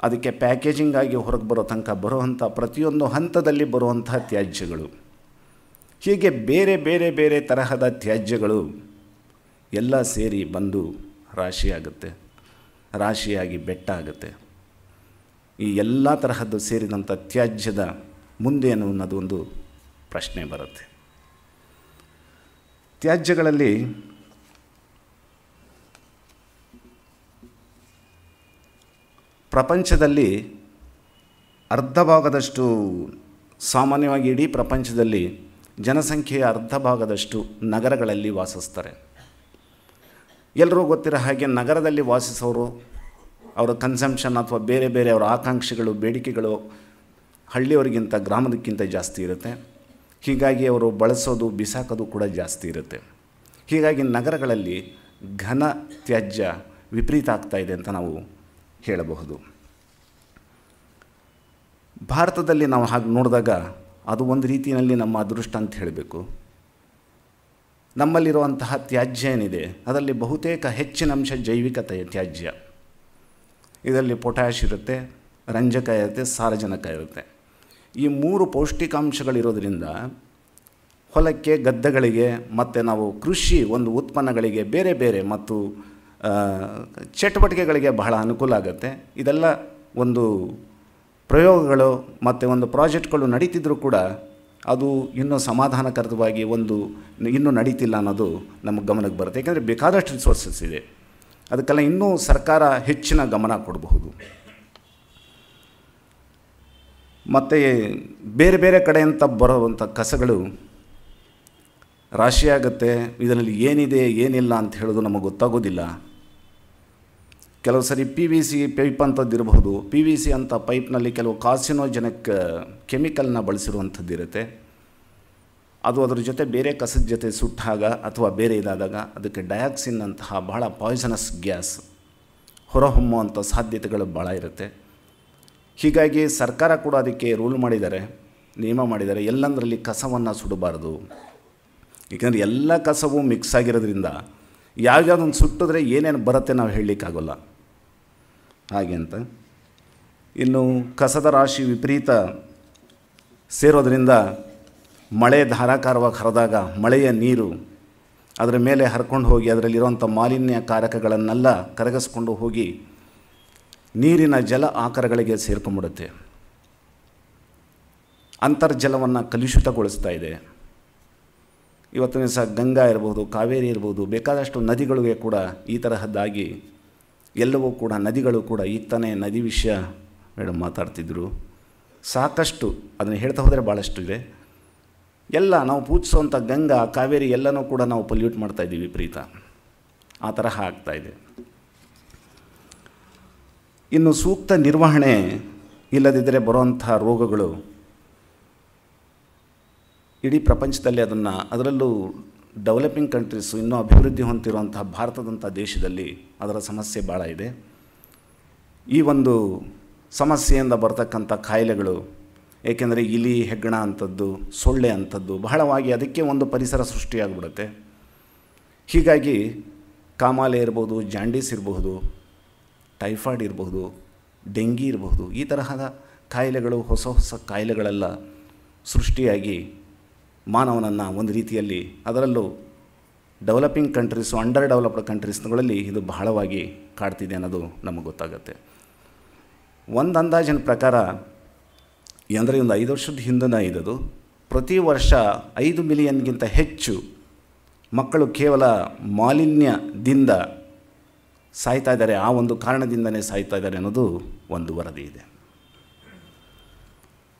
ಅದಕ್ಕೆ ಪ್ಯಾಕೇಜಿಂಗ್ ಆಗಿ ಹೊರಗೆ ಬರೋ ತನಕ ಬರುವಂಥ ಪ್ರತಿಯೊಂದು ಹಂತದಲ್ಲಿ ಬರುವಂಥ ತ್ಯಾಜ್ಯಗಳು, ಹೀಗೆ ಬೇರೆ ಬೇರೆ ಬೇರೆ ತರಹದ ತ್ಯಾಜ್ಯಗಳು ಎಲ್ಲ ಸೇರಿ ಬಂದು ರಾಶಿಯಾಗಿ ಬೆಟ್ಟ ಆಗುತ್ತೆ. ಈ ಎಲ್ಲ ತರಹದ್ದು ಸೇರಿದಂಥ ತ್ಯಾಜ್ಯದ ಮುಂದೇನು ಅನ್ನೋದು ಒಂದು ಪ್ರಶ್ನೆ ಬರುತ್ತೆ. ತ್ಯಾಜ್ಯಗಳಲ್ಲಿ ಪ್ರಪಂಚದಲ್ಲಿ ಅರ್ಧ ಭಾಗದಷ್ಟು, ಸಾಮಾನ್ಯವಾಗಿ ಇಡೀ ಪ್ರಪಂಚದಲ್ಲಿ ಜನಸಂಖ್ಯೆಯ ಅರ್ಧ ಭಾಗದಷ್ಟು ನಗರಗಳಲ್ಲಿ ವಾಸಿಸ್ತಾರೆ. ಎಲ್ಲರೂ ಗೊತ್ತಿರೋ ಹಾಗೆ ನಗರದಲ್ಲಿ ವಾಸಿಸೋರು ಅವರ ಕನ್ಸಂಪ್ಷನ್ ಅಥವಾ ಬೇರೆ ಬೇರೆ ಅವರ ಆಕಾಂಕ್ಷೆಗಳು, ಬೇಡಿಕೆಗಳು ಹಳ್ಳಿಯವರಿಗಿಂತ ಗ್ರಾಮದಕ್ಕಿಂತ ಜಾಸ್ತಿ ಇರುತ್ತೆ. ಹೀಗಾಗಿ ಅವರು ಬಳಸೋದು ಬಿಸಾಕೋದು ಕೂಡ ಜಾಸ್ತಿ ಇರುತ್ತೆ. ಹೀಗಾಗಿ ನಗರಗಳಲ್ಲಿ ಘನ ತ್ಯಾಜ್ಯ ವಿಪರೀತ ಆಗ್ತಾಯಿದೆ ಅಂತ ನಾವು ಹೇಳಬಹುದು. ಭಾರತದಲ್ಲಿ ನಾವು ಹಾಗೆ ನೋಡಿದಾಗ ಅದು ಒಂದು ರೀತಿಯಲ್ಲಿ ನಮ್ಮ ಅದೃಷ್ಟ ಅಂತ ಹೇಳಬೇಕು. ನಮ್ಮಲ್ಲಿರುವಂತಹ ತ್ಯಾಜ್ಯ ಏನಿದೆ ಅದರಲ್ಲಿ ಬಹುತೇಕ ಹೆಚ್ಚಿನ ಅಂಶ ಜೈವಿಕ ತ್ಯಾಜ್ಯ. ಇದರಲ್ಲಿ ಪೊಟ್ಯಾಷ್ ಇರುತ್ತೆ, ರಂಜಕ ಇರುತ್ತೆ, ಸಾರಜನಕ ಇರುತ್ತೆ. ಈ 3 ಪೌಷ್ಟಿಕಾಂಶಗಳಿರೋದ್ರಿಂದ ಹೊಲಕ್ಕೆ, ಗದ್ದೆಗಳಿಗೆ ಮತ್ತು ನಾವು ಕೃಷಿ ಒಂದು ಉತ್ಪನ್ನಗಳಿಗೆ ಬೇರೆ ಬೇರೆ ಮತ್ತು ಚಟುವಟಿಕೆಗಳಿಗೆ ಬಹಳ ಅನುಕೂಲ ಆಗುತ್ತೆ. ಇದೆಲ್ಲ ಒಂದು ಪ್ರಯೋಗಗಳು ಮತ್ತು ಒಂದು ಪ್ರಾಜೆಕ್ಟ್ಗಳು ನಡೀತಿದ್ರೂ ಕೂಡ ಅದು ಇನ್ನೂ ಸಮಾಧಾನಕರವಾಗಿ ಇನ್ನೂ ನಡೀತಿಲ್ಲ ಅನ್ನೋದು ನಮಗೆ ಗಮನಕ್ಕೆ ಬರುತ್ತೆ. ಏಕೆಂದರೆ ಬೇಕಾದಷ್ಟು ರಿಸೋರ್ಸಸ್ ಇದೆ, ಅದಕ್ಕೆಲ್ಲ ಇನ್ನೂ ಸರ್ಕಾರ ಹೆಚ್ಚಿನ ಗಮನ ಕೊಡಬಹುದು. ಮತ್ತು ಬೇರೆ ಬೇರೆ ಕಡೆಯಿಂದ ಬರುವಂಥ ಕಸಗಳು ರಾಶಿಯಾಗುತ್ತೆ. ಇದರಲ್ಲಿ ಏನಿದೆ ಏನಿಲ್ಲ ಅಂತ ಹೇಳೋದು ನಮಗೆ ಗೊತ್ತಾಗೋದಿಲ್ಲ. ಕೆಲವು ಸರಿ PVC ಪೈಪ್ ಅಂಥದ್ದು ಇರಬಹುದು. PVC ಅಂತ ಪೈಪ್ನಲ್ಲಿ ಕೆಲವು ಕಾರ್ಸಿನೋಜೆನಿಕ್ ಕೆಮಿಕಲ್ನ ಬಳಸಿರುವಂಥದ್ದು ಇರುತ್ತೆ. ಅದು ಅದರ ಜೊತೆ ಬೇರೆ ಕಸದ ಜೊತೆ ಸುಟ್ಟಾಗ ಅಥವಾ ಬೇರೆ ಇದಾದಾಗ ಅದಕ್ಕೆ ಡಯಾಕ್ಸಿನ್ ಅಂತಹ ಬಹಳ ಪಾಯ್ಸನಸ್ ಗ್ಯಾಸ್ ಹೊರಹೊಮ್ಮುವಂಥ ಸಾಧ್ಯತೆಗಳು ಭಾಳ ಇರುತ್ತೆ. ಹೀಗಾಗಿ ಸರ್ಕಾರ ಕೂಡ ಅದಕ್ಕೆ ನಿಯಮ ಮಾಡಿದ್ದಾರೆ, ಎಲ್ಲಂದರಲ್ಲಿ ಕಸವನ್ನು ಸುಡಬಾರ್ದು. ಏಕೆಂದರೆ ಎಲ್ಲ ಕಸವು ಮಿಕ್ಸ್ ಆಗಿರೋದ್ರಿಂದ ಯಾವುದೊಂದು ಸುಟ್ಟಿದ್ರೆ ಏನೇನು ಬರುತ್ತೆ ನಾವು ಹೇಳಲಿಕ್ಕಾಗೋಲ್ಲ. ಹಾಗೆ ಅಂತ ಇನ್ನು ಕಸದ ರಾಶಿ ವಿಪರೀತ ಸೇರೋದ್ರಿಂದ ಮಳೆ ಧಾರಾಕಾರವಾಗಿ ಹರಿದಾಗ ಮಳೆಯ ನೀರು ಅದರ ಮೇಲೆ ಹರ್ಕೊಂಡು ಹೋಗಿ ಅದರಲ್ಲಿರುವಂಥ ಮಾಲಿನ್ಯ ಕಾರಕಗಳನ್ನೆಲ್ಲ ಕರಗಿಸ್ಕೊಂಡು ಹೋಗಿ ನೀರಿನ ಜಲ ಆಕರಗಳಿಗೆ ಸೇರ್ಕೊಂಡ್ಬಿಡುತ್ತೆ. ಅಂತರ್ಜಲವನ್ನು ಕಲುಷಿತಗೊಳಿಸ್ತಾ ಇದೆ. ಇವತ್ತಿನ ದಿವಸ ಗಂಗಾ ಇರ್ಬೋದು, ಕಾವೇರಿ ಇರ್ಬೋದು, ಬೇಕಾದಷ್ಟು ನದಿಗಳಿಗೆ ಕೂಡ ಈ ತರಹದ್ದಾಗಿ ಎಲ್ಲವೂ ಕೂಡ ನದಿಗಳು ಕೂಡ ಈಗ ತಾನೇ ನದಿ ವಿಷಯ ಮೇಡಮ್ ಮಾತಾಡ್ತಿದ್ರು. ಸಾಕಷ್ಟು ಅದನ್ನು ಹೇಳ್ತಾ ಹೋದರೆ ಭಾಳಷ್ಟು ಇದೆ. ಎಲ್ಲ ನಾವು ಪೂಜಿಸುವಂಥ ಗಂಗಾ, ಕಾವೇರಿ ಎಲ್ಲನೂ ಕೂಡ ನಾವು ಪೊಲ್ಯೂಟ್ ಮಾಡ್ತಾಯಿದ್ದೀವಿ ವಿಪರೀತ. ಆ ತರಹ ಆಗ್ತಾಯಿದೆ. ಇನ್ನು ಸೂಕ್ತ ನಿರ್ವಹಣೆ ಇಲ್ಲದಿದ್ದರೆ ಬರುವಂಥ ರೋಗಗಳು ಇಡೀ ಪ್ರಪಂಚದಲ್ಲಿ ಅದರಲ್ಲೂ ಡೆವಲಪಿಂಗ್ ಕಂಟ್ರೀಸು, ಇನ್ನೂ ಅಭಿವೃದ್ಧಿ ಹೊಂದಿರುವಂಥ ಭಾರತದಂಥ ದೇಶದಲ್ಲಿ ಅದರ ಸಮಸ್ಯೆ ಭಾಳ ಇದೆ. ಈ ಒಂದು ಸಮಸ್ಯೆಯಿಂದ ಬರ್ತಕ್ಕಂಥ ಕಾಯಿಲೆಗಳು, ಏಕೆಂದರೆ ಇಲಿ, ಹೆಗ್ಗಣ ಅಂಥದ್ದು, ಸೊಳ್ಳೆ ಅಂಥದ್ದು ಬಹಳವಾಗಿ ಅದಕ್ಕೆ ಒಂದು ಪರಿಸರ ಸೃಷ್ಟಿಯಾಗ್ಬಿಡುತ್ತೆ. ಹೀಗಾಗಿ ಕಾಮಾಲೆ ಇರ್ಬೋದು, ಜಾಂಡೀಸ್ ಇರಬಹುದು, ಟೈಫಾಯ್ಡ್ ಇರಬಹುದು, ಡೆಂಗಿ ಇರಬಹುದು, ಈ ತರಹದ ಕಾಯಿಲೆಗಳು, ಹೊಸ ಹೊಸ ಕಾಯಿಲೆಗಳೆಲ್ಲ ಸೃಷ್ಟಿಯಾಗಿ ಮಾನವನನ್ನು ಒಂದು ರೀತಿಯಲ್ಲಿ, ಅದರಲ್ಲೂ ಡೆವಲಪಿಂಗ್ ಕಂಟ್ರೀಸು, ಅಂಡರ್ ಡೆವಲಪ್ಡ್ ಕಂಟ್ರೀಸ್ಗಳಲ್ಲಿ ಇದು ಬಹಳವಾಗಿ ಕಾಡ್ತಿದೆ ಅನ್ನೋದು ನಮಗೆ ಗೊತ್ತಾಗುತ್ತೆ. ಒಂದು ಅಂದಾಜಿನ ಪ್ರಕಾರ ಅಂದರೆ ಒಂದು 5 ವರ್ಷದ ಹಿಂದನೇ ಇದ್ದದು, ಪ್ರತಿ ವರ್ಷ 5 ಮಿಲಿಯನ್ಗಿಂತ ಹೆಚ್ಚು ಮಕ್ಕಳು ಕೇವಲ ಮಾಲಿನ್ಯದಿಂದ ಸಾಯ್ತಾ ಇದ್ದಾರೆ. ಆ ಒಂದು ಕಾರಣದಿಂದನೇ ಸಾಯ್ತಾ ಇದ್ದಾರೆ ಅನ್ನೋದು ಒಂದು ವರದಿ ಇದೆ.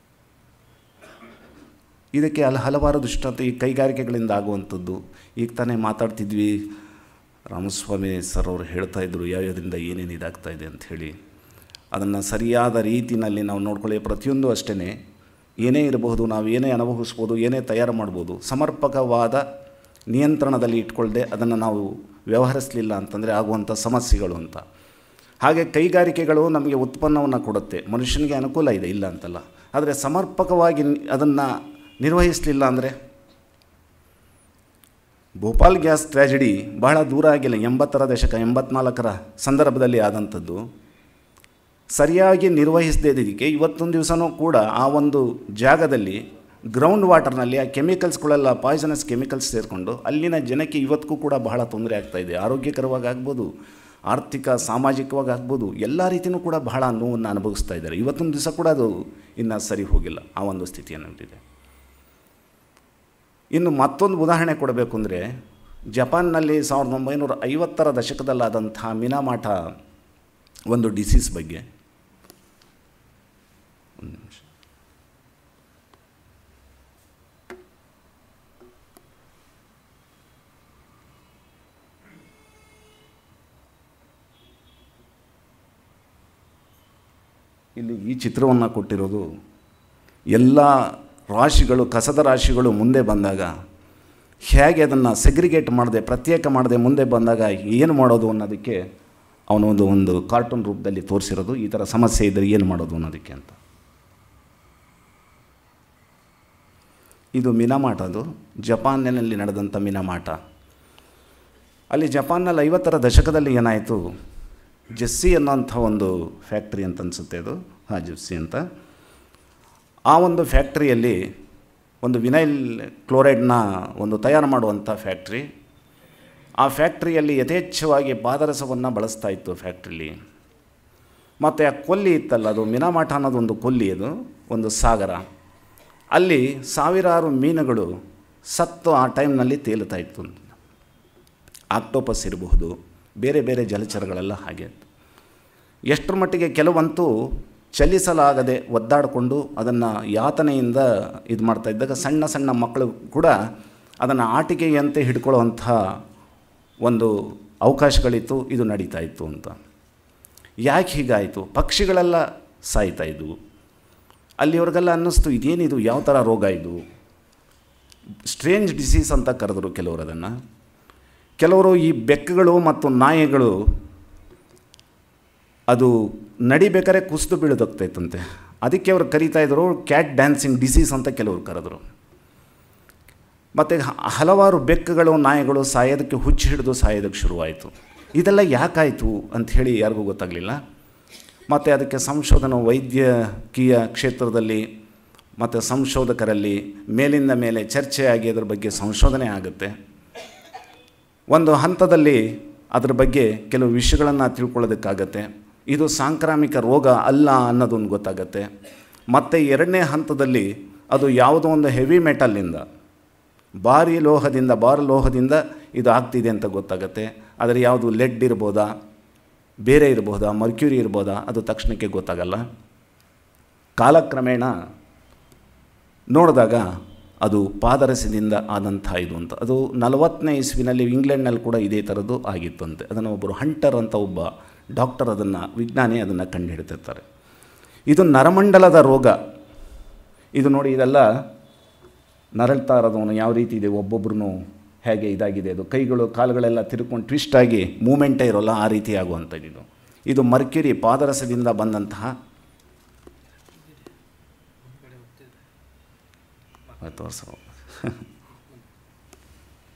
ಇದಕ್ಕೆ ಹಲವಾರು ದೃಷ್ಟಾಂತ ಈ ಕೈಗಾರಿಕೆಗಳಿಂದ ಆಗುವಂಥದ್ದು. ಈಗ ತಾನೇ ಮಾತಾಡ್ತಿದ್ವಿ, ರಾಮಸ್ವಾಮಿ ಸರ್ ಅವರು ಹೇಳ್ತಾಯಿದ್ರು ಯಾವ್ಯಾವುದರಿಂದ ಏನೇನು ಇದಾಗ್ತಾಯಿದೆ ಅಂಥೇಳಿ. ಅದನ್ನು ಸರಿಯಾದ ರೀತಿಯಲ್ಲಿ ನಾವು ನೋಡ್ಕೊಳ್ಳಿ. ಪ್ರತಿಯೊಂದು ಅಷ್ಟೇ, ಏನೇ ಇರಬಹುದು, ನಾವು ಏನೇ ಅನುಭವಿಸ್ಬೋದು, ಏನೇ ತಯಾರು ಮಾಡ್ಬೋದು, ಸಮರ್ಪಕವಾದ ನಿಯಂತ್ರಣದಲ್ಲಿ ಇಟ್ಕೊಳ್ಳದೆ ಅದನ್ನು ನಾವು ವ್ಯವಹರಿಸಲಿಲ್ಲ ಅಂತಂದರೆ ಆಗುವಂಥ ಸಮಸ್ಯೆಗಳು ಅಂತ. ಹಾಗೆ ಕೈಗಾರಿಕೆಗಳು ನಮಗೆ ಉತ್ಪನ್ನವನ್ನು ಕೊಡುತ್ತೆ, ಮನುಷ್ಯನಿಗೆ ಅನುಕೂಲ ಇದೆ, ಇಲ್ಲ ಅಂತಲ್ಲ. ಆದರೆ ಸಮರ್ಪಕವಾಗಿ ಅದನ್ನು ನಿರ್ವಹಿಸಲಿಲ್ಲ ಅಂದರೆ, ಭೋಪಾಲ್ ಗ್ಯಾಸ್ ಟ್ರ್ಯಾಜಿಡಿ ಬಹಳ ದೂರ ಆಗಿಲ್ಲ, 80ರ ದಶಕ 84ರ ಸಂದರ್ಭದಲ್ಲಿ ಆದಂಥದ್ದು. ಸರಿಯಾಗಿ ನಿರ್ವಹಿಸದಿದ್ದಕ್ಕೆ ಇವತ್ತೊಂದು ದಿವಸನೂ ಕೂಡ ಆ ಒಂದು ಜಾಗದಲ್ಲಿ ಗ್ರೌಂಡ್ ವಾಟರ್ನಲ್ಲಿ ಆ ಕೆಮಿಕಲ್ಸ್ಗಳೆಲ್ಲ ಪಾಯ್ಸನಸ್ ಕೆಮಿಕಲ್ಸ್ ಸೇರಿಕೊಂಡು ಅಲ್ಲಿನ ಜನಕ್ಕೆ ಇವತ್ತಿಗೂ ಕೂಡ ಬಹಳ ತೊಂದರೆ ಆಗ್ತಾಯಿದೆ. ಆರೋಗ್ಯಕರವಾಗಿ ಆಗ್ಬೋದು, ಆರ್ಥಿಕ ಸಾಮಾಜಿಕವಾಗಿ ಆಗ್ಬೋದು, ಎಲ್ಲ ರೀತಿಯೂ ಕೂಡ ಬಹಳ ನೋವನ್ನು ಅನುಭವಿಸ್ತಾ ಇದ್ದಾರೆ. ಇವತ್ತೊಂದು ದಿವಸ ಕೂಡ ಅದು ಇನ್ನೂ ಸರಿ ಹೋಗಿಲ್ಲ, ಆ ಒಂದು ಸ್ಥಿತಿಯನ್ನುಂಟಿದೆ. ಇನ್ನು ಮತ್ತೊಂದು ಉದಾಹರಣೆ ಕೊಡಬೇಕು ಅಂದರೆ, ಜಪಾನ್ನಲ್ಲಿ 1950ರ ದಶಕದಲ್ಲಾದಂಥ ಮಿನಾಮಾಟ ಒಂದು ಡಿಸೀಸ್ ಬಗ್ಗೆ. ಒಂದು ನಿಮಿಷ. ಇಲ್ಲಿ ಈ ಚಿತ್ರವನ್ನು ಕೊಟ್ಟಿರೋದು ಎಲ್ಲ ರಾಶಿಗಳು, ಕಸದ ರಾಶಿಗಳು ಮುಂದೆ ಬಂದಾಗ ಹೇಗೆ ಅದನ್ನು ಸೆಗ್ರಿಗೇಟ್ ಮಾಡದೆ, ಪ್ರತ್ಯೇಕ ಮಾಡದೆ ಮುಂದೆ ಬಂದಾಗ ಏನು ಮಾಡೋದು ಅನ್ನೋದಕ್ಕೆ ಅವನೊಂದು ಒಂದು ಕಾರ್ಟೂನ್ ರೂಪದಲ್ಲಿ ತೋರಿಸಿರೋದು. ಈ ಥರ ಸಮಸ್ಯೆ ಇದ್ದರೆ ಏನು ಮಾಡೋದು ಅನ್ನೋದಕ್ಕೆ ಅಂತ. ಇದು ಮಿನಾಮಾಟ, ಅದು ಜಪಾನ್ನಲ್ಲಿ ನಡೆದಂಥ ಮಿನಾಮಾಟ. ಅಲ್ಲಿ ಜಪಾನ್ನಲ್ಲಿ 50ರ ದಶಕದಲ್ಲಿ ಏನಾಯಿತು, ಜೆಸ್ಸಿ ಅನ್ನೋಂಥ ಒಂದು ಫ್ಯಾಕ್ಟ್ರಿ ಅಂತ ಅನಿಸುತ್ತೆ ಅದು, ಜೆಸ್ಸಿ ಅಂತ. ಆ ಒಂದು ಫ್ಯಾಕ್ಟ್ರಿಯಲ್ಲಿ ಒಂದು ವಿನೈಲ್ ಕ್ಲೋರೈಡ್ನ ಒಂದು ತಯಾರು ಮಾಡುವಂಥ ಫ್ಯಾಕ್ಟ್ರಿ. ಆ ಫ್ಯಾಕ್ಟ್ರಿಯಲ್ಲಿ ಯಥೇಚ್ಛವಾಗಿ ಪಾದರಸವನ್ನು ಬಳಸ್ತಾ ಇತ್ತು ಫ್ಯಾಕ್ಟ್ರಿಲಿ. ಮತ್ತು ಆ ಕೊಲ್ಲಿ ಇತ್ತಲ್ಲ, ಅದು ಮಿನಾಮಾಟ ಅನ್ನೋದೊಂದು ಕೊಲ್ಲಿ, ಅದು ಒಂದು ಸಾಗರ. ಅಲ್ಲಿ ಸಾವಿರಾರು ಮೀನುಗಳು ಸತ್ತು ಆ ಟೈಮ್ನಲ್ಲಿ ತೇಲ್ತಾ ಇತ್ತು. ಆಕ್ಟೋಪಸ್ ಇರಬಹುದು, ಬೇರೆ ಬೇರೆ ಜಲಚರಗಳೆಲ್ಲ ಹಾಗೆ. ಎಷ್ಟರ ಮಟ್ಟಿಗೆ ಕೆಲವಂತೂ ಚಲಿಸಲಾಗದೆ ಒದ್ದಾಡಿಕೊಂಡು ಅದನ್ನು ಯಾತನೆಯಿಂದ ಇದು ಮಾಡ್ತಾ ಇದ್ದಾಗ ಸಣ್ಣ ಸಣ್ಣ ಮಕ್ಕಳು ಕೂಡ ಅದನ್ನು ಆಟಿಕೆಯಂತೆ ಹಿಡ್ಕೊಳ್ಳುವಂಥ ಒಂದು ಅವಕಾಶಗಳಿತ್ತು, ಇದು ನಡೀತಾ ಇತ್ತು ಅಂತ. ಯಾಕೆ ಹೀಗಾಯಿತು? ಪಕ್ಷಿಗಳೆಲ್ಲ ಸಾಯ್ತಾ ಇದ್ವು. ಅಲ್ಲಿವ್ರಿಗೆಲ್ಲ ಅನ್ನಿಸ್ತು, ಇದೇನಿದು, ಯಾವ ಥರ ರೋಗ ಇದು, ಸ್ಟ್ರೇಂಜ್ ಡಿಸೀಸ್ ಅಂತ ಕರೆದರು ಕೆಲವರು ಅದನ್ನು. ಕೆಲವರು ಈ ಬೆಕ್ಕುಗಳು ಮತ್ತು ನಾಯಿಗಳು ಅದು ನಡಿಬೇಕಾದ್ರೆ ಕುಸಿದು ಬೀಳೋದಾಗ್ತಾಯಿತ್ತಂತೆ. ಅದಕ್ಕೆ ಅವ್ರು ಕರೀತಾಯಿದ್ರು ಕ್ಯಾಟ್ ಡ್ಯಾನ್ಸಿಂಗ್ ಡಿಸೀಸ್ ಅಂತ ಕೆಲವರು ಕರೆದರು. ಮತ್ತು ಹಲವಾರು ಬೆಕ್ಕುಗಳು, ನಾಯಿಗಳು ಸಾಯೋದಕ್ಕೆ ಹುಚ್ಚು ಹಿಡಿದು ಸಾಯೋದಕ್ಕೆ ಶುರುವಾಯಿತು. ಇದೆಲ್ಲ ಯಾಕಾಯಿತು ಅಂಥೇಳಿ ಯಾರಿಗೂ ಗೊತ್ತಾಗಲಿಲ್ಲ. ಮತ್ತು ಅದಕ್ಕೆ ಸಂಶೋಧನಾ ವೈದ್ಯಕೀಯ ಕ್ಷೇತ್ರದಲ್ಲಿ ಮತ್ತು ಸಂಶೋಧಕರಲ್ಲಿ ಮೇಲಿಂದ ಮೇಲೆ ಚರ್ಚೆಯಾಗಿ ಅದರ ಬಗ್ಗೆ ಸಂಶೋಧನೆ ಆಗುತ್ತೆ. ಒಂದು ಹಂತದಲ್ಲಿ ಅದರ ಬಗ್ಗೆ ಕೆಲವು ವಿಷಯಗಳನ್ನು ತಿಳ್ಕೊಳ್ಳೋದಕ್ಕಾಗತ್ತೆ. ಇದು ಸಾಂಕ್ರಾಮಿಕ ರೋಗ ಅಲ್ಲ ಅನ್ನೋದೊಂದು ಗೊತ್ತಾಗತ್ತೆ. ಮತ್ತು ಎರಡನೇ ಹಂತದಲ್ಲಿ ಅದು ಯಾವುದೋ ಒಂದು ಹೆವಿ ಮೆಟಲ್ಲಿಂದ, ಭಾರ ಲೋಹದಿಂದ ಇದು ಆಗ್ತಿದೆ ಅಂತ ಗೊತ್ತಾಗತ್ತೆ. ಆದರೆ ಯಾವುದು ಲೆಡ್ ಇರ್ಬೋದಾ, ಬೇರೆ ಇರ್ಬೋದಾ, ಮರ್ಕ್ಯೂರಿ ಇರ್ಬೋದಾ, ಅದು ತಕ್ಷಣಕ್ಕೆ ಗೊತ್ತಾಗಲ್ಲ. ಕಾಲಕ್ರಮೇಣ ನೋಡಿದಾಗ ಅದು ಪಾದರಸದಿಂದ ಆದಂಥ ಇದು ಅಂತ. ಅದು 40ನೇ ಇಸ್ವಿನಲ್ಲಿ ಇಂಗ್ಲೆಂಡ್ನಲ್ಲಿ ಕೂಡ ಇದೇ ಥರದ್ದು ಆಗಿತ್ತಂತೆ. ಅದನ್ನು ಒಬ್ಬರು ಹಂಟರ್ ಅಂತ ಒಬ್ಬ ಡಾಕ್ಟರ್, ವಿಜ್ಞಾನಿ ಅದನ್ನು ಕಂಡುಹಿಡ್ತಿರ್ತಾರೆ. ಇದು ನರಮಂಡಲದ ರೋಗ. ಇದು ನೋಡಿ, ಇದೆಲ್ಲ ನರಳ್ತಾ ಇರೋದವನು ಯಾವ ರೀತಿ ಇದೆ, ಒಬ್ಬೊಬ್ರು ಹೇಗೆ ಇದಾಗಿದೆ, ಅದು ಕೈಗಳು ಕಾಲುಗಳೆಲ್ಲ ತಿರ್ಕೊಂಡು ಟ್ವಿಸ್ಟಾಗಿ ಮೂಮೆಂಟೇ ಇರೋಲ್ಲ, ಆ ರೀತಿ ಆಗುವಂಥದ್ದು. ಇದು ಮರ್ಕ್ಯುರಿ ಪಾದರಸದಿಂದ ಬಂದಂತಹ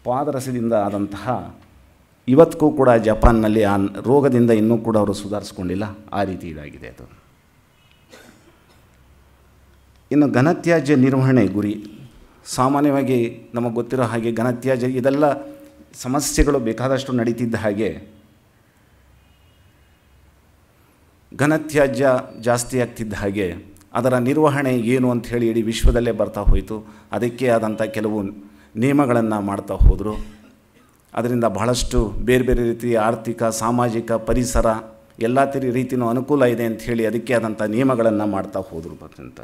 ಪಾದರಸದಿಂದ ಆದಂತಹ, ಇವತ್ತಿಗೂ ಕೂಡ ಜಪಾನ್ನಲ್ಲಿ ಆ ರೋಗದಿಂದ ಇನ್ನೂ ಕೂಡ ಅವರು ಸುಧಾರಿಸ್ಕೊಂಡಿಲ್ಲ, ಆ ರೀತಿ ಇದಾಗಿದೆ ಅದು. ಇನ್ನು ಘನತ್ಯಾಜ್ಯ ನಿರ್ವಹಣೆ ಗುರಿ. ಸಾಮಾನ್ಯವಾಗಿ ನಮಗೆ ಗೊತ್ತಿರೋ ಹಾಗೆ ಘನತ್ಯಾಜ್ಯ ಇದೆಲ್ಲ ಸಮಸ್ಯೆಗಳು ಬೇಕಾದಷ್ಟು ನಡೀತಿದ್ದ ಹಾಗೆ ಘನತ್ಯಾಜ್ಯ ಜಾಸ್ತಿ ಆಗ್ತಿದ್ದ ಹಾಗೆ ಅದರ ನಿರ್ವಹಣೆ ಏನು ಅಂಥೇಳಿ ಇಡೀ ವಿಶ್ವದಲ್ಲೇ ಬರ್ತಾ ಹೋಯಿತು. ಅದಕ್ಕೆ ಆದಂಥ ಕೆಲವು ನಿಯಮಗಳನ್ನು ಮಾಡ್ತಾ ಹೋದರು. ಅದರಿಂದ ಬಹಳಷ್ಟು ಬೇರೆ ಬೇರೆ ರೀತಿಯ ಆರ್ಥಿಕ, ಸಾಮಾಜಿಕ, ಪರಿಸರ ಎಲ್ಲ ರೀತಿಯೂ ಅನುಕೂಲ ಇದೆ ಅಂಥೇಳಿ ಅದಕ್ಕೆ ಆದಂಥ ನಿಯಮಗಳನ್ನು ಮಾಡ್ತಾ ಹೋದರು. ಅಂತ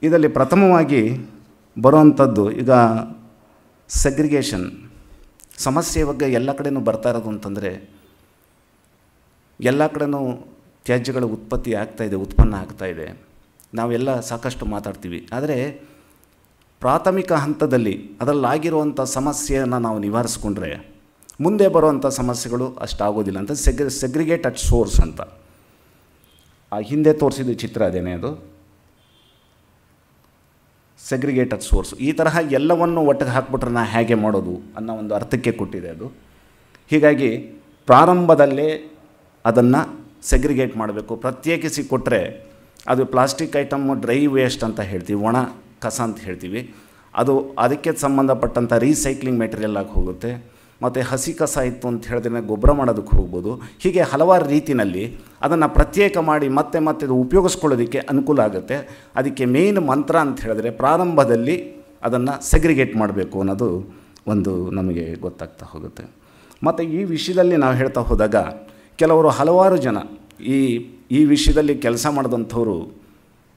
ಇದರಲ್ಲಿ ಪ್ರಥಮವಾಗಿ ಬರುವಂಥದ್ದು ಈಗ ಸೆಗ್ರಿಗೇಷನ್ ಸಮಸ್ಯೆ ಬಗ್ಗೆ ಎಲ್ಲ ಕಡೆಯೂ ಬರ್ತಾ ಇರೋದು ಅಂತಂದರೆ, ಎಲ್ಲ ಕಡೆಯೂ ತ್ಯಾಜ್ಯಗಳ ಉತ್ಪನ್ನ ಆಗ್ತಾಯಿದೆ. ನಾವೆಲ್ಲ ಸಾಕಷ್ಟು ಮಾತಾಡ್ತೀವಿ, ಆದರೆ ಪ್ರಾಥಮಿಕ ಹಂತದಲ್ಲಿ ಅದರಲ್ಲಾಗಿರುವಂಥ ಸಮಸ್ಯೆಯನ್ನು ನಾವು ನಿವಾರಿಸ್ಕೊಂಡ್ರೆ ಮುಂದೆ ಬರುವಂಥ ಸಮಸ್ಯೆಗಳು ಅಷ್ಟಾಗೋದಿಲ್ಲ ಅಂತ ಸೆಗ್ರಿಗೇಟ್ ಅಟ್ ಸೋರ್ಸ್ ಅಂತ. ಆ ಹಿಂದೆ ತೋರಿಸಿದ ಚಿತ್ರ ಅದೇನೇ, ಅದು ಸೆಗ್ರಿಗೇಟ್ ಅಟ್ ಸೋರ್ಸ್. ಈ ತರಹ ಎಲ್ಲವನ್ನು ಒಟ್ಟಿಗೆ ಹಾಕ್ಬಿಟ್ರೆ ನಾ ಹೇಗೆ ಮಾಡೋದು ಅನ್ನೋ ಒಂದು ಅರ್ಥಕ್ಕೆ ಕೊಟ್ಟಿದೆ ಅದು. ಹೀಗಾಗಿ ಪ್ರಾರಂಭದಲ್ಲೇ ಅದನ್ನು ಸೆಗ್ರಿಗೇಟ್ ಮಾಡಬೇಕು. ಪ್ರತ್ಯೇಕಿಸಿ ಕೊಟ್ಟರೆ ಅದು ಪ್ಲಾಸ್ಟಿಕ್ ಐಟಮ್ ಡ್ರೈ ವೇಸ್ಟ್ ಅಂತ ಹೇಳ್ತೀವಿ, ಒಣ ಕಸ ಅಂತ ಹೇಳ್ತೀವಿ. ಅದು ಅದಕ್ಕೆ ಸಂಬಂಧಪಟ್ಟಂಥ ರೀಸೈಕ್ಲಿಂಗ್ ಮೆಟೀರಿಯಲ್ ಆಗಿ ಹೋಗುತ್ತೆ. ಮತ್ತು ಹಸಿ ಕಸ ಇತ್ತು ಅಂತ ಹೇಳಿದ್ರೆ ಗೊಬ್ಬರ ಮಾಡೋದಕ್ಕೆ ಹೋಗ್ಬೋದು. ಹೀಗೆ ಹಲವಾರು ರೀತಿಯಲ್ಲಿ ಅದನ್ನು ಪ್ರತ್ಯೇಕ ಮಾಡಿ ಮತ್ತೆ ಅದು ಉಪಯೋಗಿಸ್ಕೊಳ್ಳೋದಕ್ಕೆ ಅನುಕೂಲ ಆಗುತ್ತೆ. ಅದಕ್ಕೆ ಮೇನ್ ಮಂತ್ರ ಅಂತ ಹೇಳಿದ್ರೆ ಪ್ರಾರಂಭದಲ್ಲಿ ಅದನ್ನು ಸೆಗ್ರಿಗೇಟ್ ಮಾಡಬೇಕು ಅನ್ನೋದು ಒಂದು ನಮಗೆ ಗೊತ್ತಾಗ್ತಾ ಹೋಗುತ್ತೆ. ಮತ್ತು ಈ ವಿಷಯದಲ್ಲಿ ನಾವು ಹೇಳ್ತಾ ಹೋದಾಗ ಕೆಲವರು ಹಲವಾರು ಜನ ಈ ವಿಷಯದಲ್ಲಿ ಕೆಲಸ ಮಾಡಿದಂಥವರು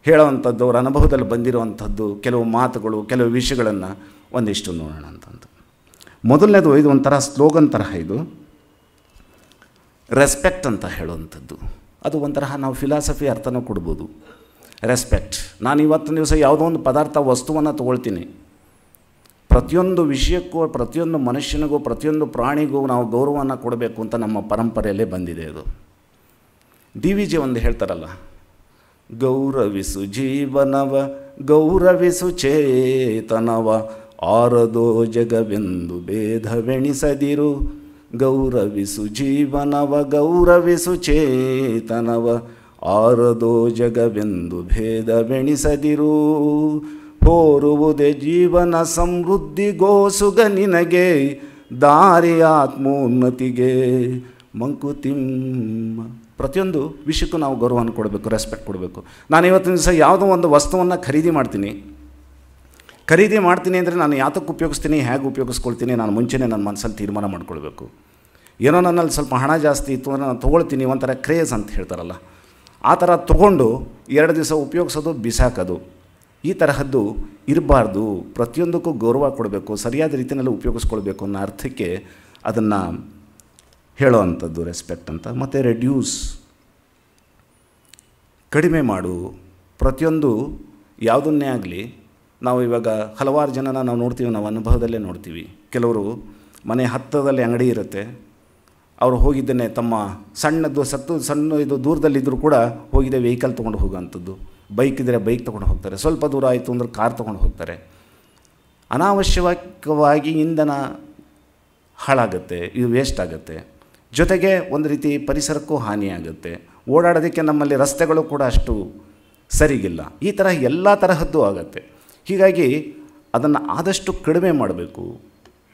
ಹೇಳೋವಂಥದ್ದು, ಅವ್ರ ಅನುಭವದಲ್ಲಿ ಬಂದಿರುವಂಥದ್ದು ಕೆಲವು ಮಾತುಗಳು, ಕೆಲವು ವಿಷಯಗಳನ್ನು ಒಂದಿಷ್ಟು ನೋಡೋಣ ಅಂತಂದು. ಮೊದಲನೇದು, ಇದು ಒಂಥರ ಸ್ಲೋಗನ್ ತರಹ, ಇದು ರೆಸ್ಪೆಕ್ಟ್ ಅಂತ ಹೇಳುವಂಥದ್ದು. ಅದು ಒಂಥರ ನಾವು ಫಿಲಾಸಫಿ ಅರ್ಥನೂ ಕೊಡ್ಬೋದು. ರೆಸ್ಪೆಕ್ಟ್, ನಾನು ಇವತ್ತಿನ ದಿವಸ ಯಾವುದೋ ಒಂದು ಪದಾರ್ಥ ವಸ್ತುವನ್ನು ತೊಗೊಳ್ತೀನಿ, ಪ್ರತಿಯೊಂದು ವಿಷಯಕ್ಕೂ, ಪ್ರತಿಯೊಂದು ಮನುಷ್ಯನಿಗೂ, ಪ್ರತಿಯೊಂದು ಪ್ರಾಣಿಗೂ ನಾವು ಗೌರವವನ್ನು ಕೊಡಬೇಕು ಅಂತ ನಮ್ಮ ಪರಂಪರೆಯಲ್ಲೇ ಬಂದಿದೆ. ಅದು DVG ಒಂದು ಹೇಳ್ತಾರಲ್ಲ, ಗೌರವಿಸು ಜೀವನವ ಗೌರವಿಸು ಚೇತನವ ಆರದೋ ಜಗವೆಂದು ಭೇದವೆಣಿಸದಿರು. ಗೌರವಿಸು ಜೀವನವ ಗೌರವಿಸು ಚೇತನವ ಆರದೋ ಜಗವೆಂದು ಭೇದವೆಣಿಸದಿರು. ಹೋರುವುದೇ ಜೀವನ ಸಮೃದ್ಧಿಗೋಸುಗ ನಿನಗೆ ದಾರಿ ಆತ್ಮೋನ್ನತಿಗೆ ಮಂಕುತಿಮ್ಮ. ಪ್ರತಿಯೊಂದು ವಿಷಯಕ್ಕೂ ನಾವು ಗೌರವವನ್ನು ಕೊಡಬೇಕು, ರೆಸ್ಪೆಕ್ಟ್ ಕೊಡಬೇಕು. ನಾನು ಇವತ್ತಿನ ದಿವಸ ಯಾವುದೋ ಒಂದು ವಸ್ತುವನ್ನು ಖರೀದಿ ಮಾಡ್ತೀನಿ ಅಂದರೆ ನಾನು ಯಾತಕ್ಕೆ ಉಪಯೋಗಿಸ್ತೀನಿ, ಹೇಗೆ ಉಪಯೋಗಿಸ್ಕೊಳ್ತೀನಿ, ನಾನು ಮುಂಚೆನೇ ನನ್ನ ಮನಸ್ಸಲ್ಲಿ ತೀರ್ಮಾನ ಮಾಡ್ಕೊಳ್ಬೇಕು. ಏನೋ ನನ್ನಲ್ಲಿ ಸ್ವಲ್ಪ ಹಣ ಜಾಸ್ತಿ ಇತ್ತು ಅಂದರೆ ನಾನು ತೊಗೊಳ್ತೀನಿ, ಒಂಥರ ಕ್ರೇಜ್ ಅಂತ ಹೇಳ್ತಾರಲ್ಲ, ಆ ಥರ ತೊಗೊಂಡು 2 ದಿವಸ ಉಪಯೋಗಿಸೋದು, ಬಿಸಾಕೋದು, ಈ ತರಹದ್ದು ಇರಬಾರ್ದು. ಪ್ರತಿಯೊಂದಕ್ಕೂ ಗೌರವ ಕೊಡಬೇಕು, ಸರಿಯಾದ ರೀತಿಯಲ್ಲಿ ಉಪಯೋಗಿಸ್ಕೊಳ್ಬೇಕು ಅನ್ನೋ ಅರ್ಥಕ್ಕೆ ಅದನ್ನು ಹೇಳೋ ಅಂಥದ್ದು ರೆಸ್ಪೆಕ್ಟ್ ಅಂತ. ಮತ್ತು ರೆಡ್ಯೂಸ್, ಕಡಿಮೆ ಮಾಡು. ಪ್ರತಿಯೊಂದು ಯಾವುದನ್ನೇ ಆಗಲಿ, ನಾವು ಇವಾಗ ಹಲವಾರು ಜನನ ನಾವು ನೋಡ್ತೀವಿ, ನಾವು ಅನುಭವದಲ್ಲೇ ನೋಡ್ತೀವಿ. ಕೆಲವರು ಮನೆ ಹತ್ತಿರದಲ್ಲಿ ಅಂಗಡಿ ಇರುತ್ತೆ, ಅವರು ಹೋಗಿದ್ದೇನೆ ತಮ್ಮ ಸಣ್ಣ ಇದು ದೂರದಲ್ಲಿದ್ದರೂ ಕೂಡ ಹೋಗಿದೆ ವೆಹಿಕಲ್ ತೊಗೊಂಡು ಹೋಗೋವಂಥದ್ದು. ಬೈಕ್ ಇದ್ದರೆ ಬೈಕ್ ತೊಗೊಂಡು ಹೋಗ್ತಾರೆ, ಸ್ವಲ್ಪ ದೂರ ಆಯಿತು ಅಂದ್ರೆ ಕಾರ್ ತೊಗೊಂಡು ಹೋಗ್ತಾರೆ. ಅನಾವಶ್ಯಕವಾಗಿ ಇಂಧನ ಹಾಳಾಗುತ್ತೆ, ಇದು ವೇಸ್ಟ್ ಆಗುತ್ತೆ. ಜೊತೆಗೆ ಒಂದು ರೀತಿ ಪರಿಸರಕ್ಕೂ ಹಾನಿಯಾಗುತ್ತೆ. ಓಡಾಡೋದಕ್ಕೆ ನಮ್ಮಲ್ಲಿ ರಸ್ತೆಗಳು ಕೂಡ ಅಷ್ಟು ಸರಿಗಿಲ್ಲ. ಈ ಥರ ಎಲ್ಲ ತರಹದ್ದು ಆಗುತ್ತೆ. ಹೀಗಾಗಿ ಅದನ್ನು ಆದಷ್ಟು ಕಡಿಮೆ ಮಾಡಬೇಕು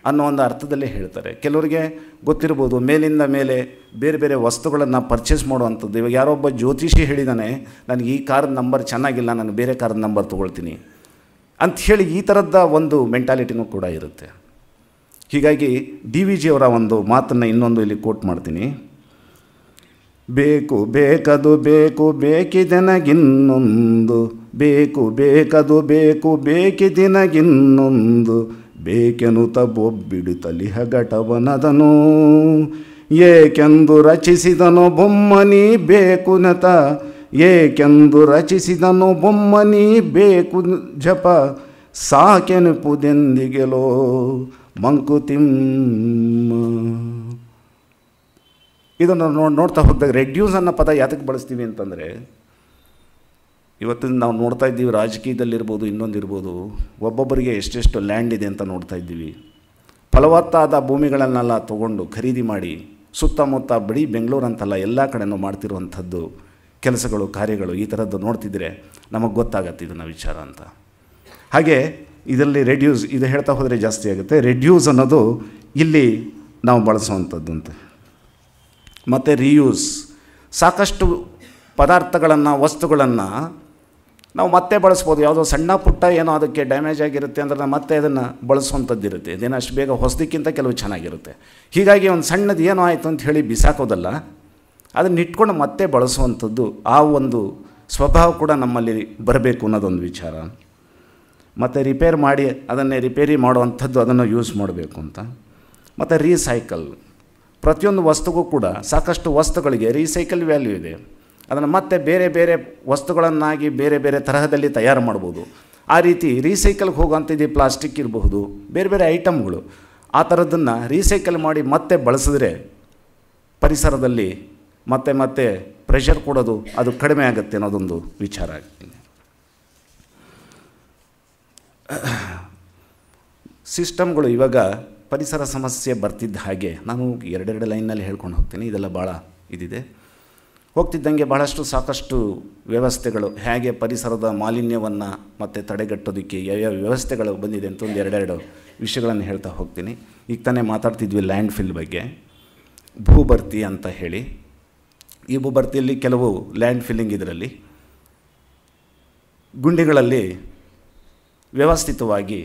ಅನ್ನೋ ಒಂದು ಅರ್ಥದಲ್ಲೇ ಹೇಳ್ತಾರೆ. ಕೆಲವರಿಗೆ ಗೊತ್ತಿರ್ಬೋದು, ಮೇಲಿಂದ ಮೇಲೆ ಬೇರೆ ಬೇರೆ ವಸ್ತುಗಳನ್ನು ಪರ್ಚೇಸ್ ಮಾಡುವಂಥದ್ದು. ಇವಾಗ ಯಾರೊಬ್ಬ ಜ್ಯೋತಿಷಿ ಹೇಳಿದಾನೆ, ನನಗೆ ಈ ಕಾರದ ನಂಬರ್ ಚೆನ್ನಾಗಿಲ್ಲ, ನಾನು ಬೇರೆ ಕಾರದ ನಂಬರ್ ತೊಗೊಳ್ತೀನಿ ಅಂಥೇಳಿ ಈ ಥರದ ಒಂದು ಮೆಂಟಾಲಿಟಿನೂ ಕೂಡ ಇರುತ್ತೆ. ಹೀಗಾಗಿ DVG ಅವರ ಒಂದು ಮಾತನ್ನು ಇನ್ನೊಂದು ಇಲ್ಲಿ ಕೋಟ್ ಮಾಡ್ತೀನಿ. ಬೇಕು ಬೇಕದು ಬೇಕು ಬೇಕಿದೆನಗಿನ್ನೊಂದು, ಬೇಕು ಬೇಕದು ಬೇಕು ಬೇಕಿದಿನಗಿನ್ನೊಂದು, ಬೇಕೆನುತ ಬೊಬ್ಬಿಡುತ್ತಲಿ ಹಗಟವನದನು. ಏಕೆಂದು ರಚಿಸಿದನು ಬೊಮ್ಮನಿ ಬೇಕುನತ, ಏಕೆಂದು ರಚಿಸಿದನು ಬೊಮ್ಮನಿ ಬೇಕು ಜಪ, ಸಾಕೆನುಪುದೆಂದಿಗೆಲೋ ಮಂಕುತಿಮ್ಮ. ಇದನ್ನು ನೋಡ್ತಾ ಹೋದಾಗ ರೆಡ್ಯೂಸ್ ಅನ್ನೋ ಪದ ಯಾತಕ್ಕೆ ಬಳಸ್ತೀವಿ ಅಂತಂದರೆ, ಇವತ್ತಿನ ನಾವು ನೋಡ್ತಾ ಇದ್ದೀವಿ, ರಾಜಕೀಯದಲ್ಲಿರ್ಬೋದು, ಇನ್ನೊಂದಿರ್ಬೋದು, ಒಬ್ಬೊಬ್ಬರಿಗೆ ಎಷ್ಟೆಷ್ಟು ಲ್ಯಾಂಡ್ ಇದೆ ಅಂತ ನೋಡ್ತಾ ಇದ್ದೀವಿ. ಫಲವತ್ತಾದ ಭೂಮಿಗಳನ್ನೆಲ್ಲ ತೊಗೊಂಡು ಖರೀದಿ ಮಾಡಿ ಸುತ್ತಮುತ್ತ ಬರೀ ಬೆಂಗಳೂರು ಅಂತಲ್ಲ ಎಲ್ಲ ಕಡೆಯೂ ಮಾಡ್ತಿರುವಂಥದ್ದು ಕೆಲಸಗಳು, ಕಾರ್ಯಗಳು, ಈ ಥರದ್ದು ನೋಡ್ತಿದ್ರೆ ನಮಗೆ ಗೊತ್ತಾಗತ್ತೆ ಇದನ್ನು ವಿಚಾರ ಅಂತ. ಹಾಗೆ ಇದರಲ್ಲಿ ರೆಡ್ಯೂಸ್, ಇದು ಹೇಳ್ತಾ ಹೋದರೆ ಜಾಸ್ತಿ ಆಗುತ್ತೆ. ರೆಡ್ಯೂಸ್ ಅನ್ನೋದು ಇಲ್ಲಿ ನಾವು ಬಳಸುವಂಥದ್ದು ಅಂತ. ಮತ್ತು ರೀಯೂಸ್, ಸಾಕಷ್ಟು ಪದಾರ್ಥಗಳನ್ನು, ವಸ್ತುಗಳನ್ನು ನಾವು ಮತ್ತೆ ಬಳಸ್ಬೋದು. ಯಾವುದೋ ಸಣ್ಣ ಪುಟ್ಟ ಏನೋ ಅದಕ್ಕೆ ಡ್ಯಾಮೇಜ್ ಆಗಿರುತ್ತೆ ಅಂದರೆ ಮತ್ತೆ ಅದನ್ನು ಬಳಸುವಂಥದ್ದು ಇರುತ್ತೆ. ಇದೇನು ಅಷ್ಟು ಬೇಗ ಹೊಸದಕ್ಕಿಂತ ಕೆಲವು ಚೆನ್ನಾಗಿರುತ್ತೆ. ಹೀಗಾಗಿ ಒಂದು ಸಣ್ಣದು ಏನೋ ಆಯಿತು ಅಂತ ಹೇಳಿ ಬಿಸಾಕೋದಲ್ಲ, ಅದನ್ನು ಇಟ್ಕೊಂಡು ಮತ್ತೆ ಬಳಸುವಂಥದ್ದು, ಆ ಒಂದು ಸ್ವಭಾವ ಕೂಡ ನಮ್ಮಲ್ಲಿ ಬರಬೇಕು ಅನ್ನೋದೊಂದು ವಿಚಾರ. ಮತ್ತು ರಿಪೇರ್ ಮಾಡಿ ಅದನ್ನೇ ರಿಪೇರಿ ಮಾಡುವಂಥದ್ದು ಅದನ್ನು ಯೂಸ್ ಮಾಡಬೇಕು ಅಂತ. ಮತ್ತು ರೀಸೈಕಲ್, ಪ್ರತಿಯೊಂದು ವಸ್ತುಗೂ ಕೂಡ ಸಾಕಷ್ಟು ವಸ್ತುಗಳಿಗೆ ರೀಸೈಕಲ್ ವ್ಯಾಲ್ಯೂ ಇದೆ. ಅದನ್ನು ಮತ್ತೆ ಬೇರೆ ಬೇರೆ ವಸ್ತುಗಳನ್ನಾಗಿ ಬೇರೆ ಬೇರೆ ತರಹದಲ್ಲಿ ತಯಾರು ಮಾಡ್ಬೋದು. ಆ ರೀತಿ ರೀಸೈಕಲ್ಗೆ ಹೋಗುವಂಥದ್ದು ಪ್ಲಾಸ್ಟಿಕ್ ಇರಬಹುದು, ಬೇರೆ ಬೇರೆ ಐಟಮ್ಗಳು, ಆ ಥರದ್ದನ್ನು ರೀಸೈಕಲ್ ಮಾಡಿ ಮತ್ತೆ ಬಳಸಿದ್ರೆ ಪರಿಸರದಲ್ಲಿ ಮತ್ತೆ ಮತ್ತೆ ಪ್ರೆಷರ್ ಕೊಡೋದು ಅದು ಕಡಿಮೆ ಆಗುತ್ತೆ ಅನ್ನೋದೊಂದು ವಿಚಾರ ಆಗ್ತೀನಿ. ಸಿಸ್ಟಮ್ಗಳು ಇವಾಗ ಪರಿಸರ ಸಮಸ್ಯೆ ಬರ್ತಿದ್ದ ಹಾಗೆ ನಾನು ಎರಡೆರಡು ಲೈನಲ್ಲಿ ಹೇಳ್ಕೊಂಡು ಹೋಗ್ತೀನಿ, ಇದೆಲ್ಲ ಭಾಳ ಇದಿದೆ. ಹೋಗ್ತಿದ್ದಂಗೆ ಭಾಳಷ್ಟು ಸಾಕಷ್ಟು ವ್ಯವಸ್ಥೆಗಳು ಹೇಗೆ ಪರಿಸರದ ಮಾಲಿನ್ಯವನ್ನು ಮತ್ತು ತಡೆಗಟ್ಟೋದಕ್ಕೆ ಯಾವ್ಯಾವ ವ್ಯವಸ್ಥೆಗಳು ಬಂದಿದೆ ಅಂತ ಒಂದು ಎರಡೆರಡು ವಿಷಯಗಳನ್ನು ಹೇಳ್ತಾ ಹೋಗ್ತೀನಿ. ಈಗ ತಾನೇ ಮಾತಾಡ್ತಿದ್ವಿ ಲ್ಯಾಂಡ್ ಫಿಲ್ ಬಗ್ಗೆ, ಭೂಭರ್ತಿ ಅಂತ ಹೇಳಿ. ಈ ಭೂಭರ್ತಿಯಲ್ಲಿ ಕೆಲವು ಲ್ಯಾಂಡ್ ಫಿಲ್ಲಿಂಗ್ ಇದರಲ್ಲಿ ಗುಂಡಿಗಳಲ್ಲಿ ವ್ಯವಸ್ಥಿತವಾಗಿ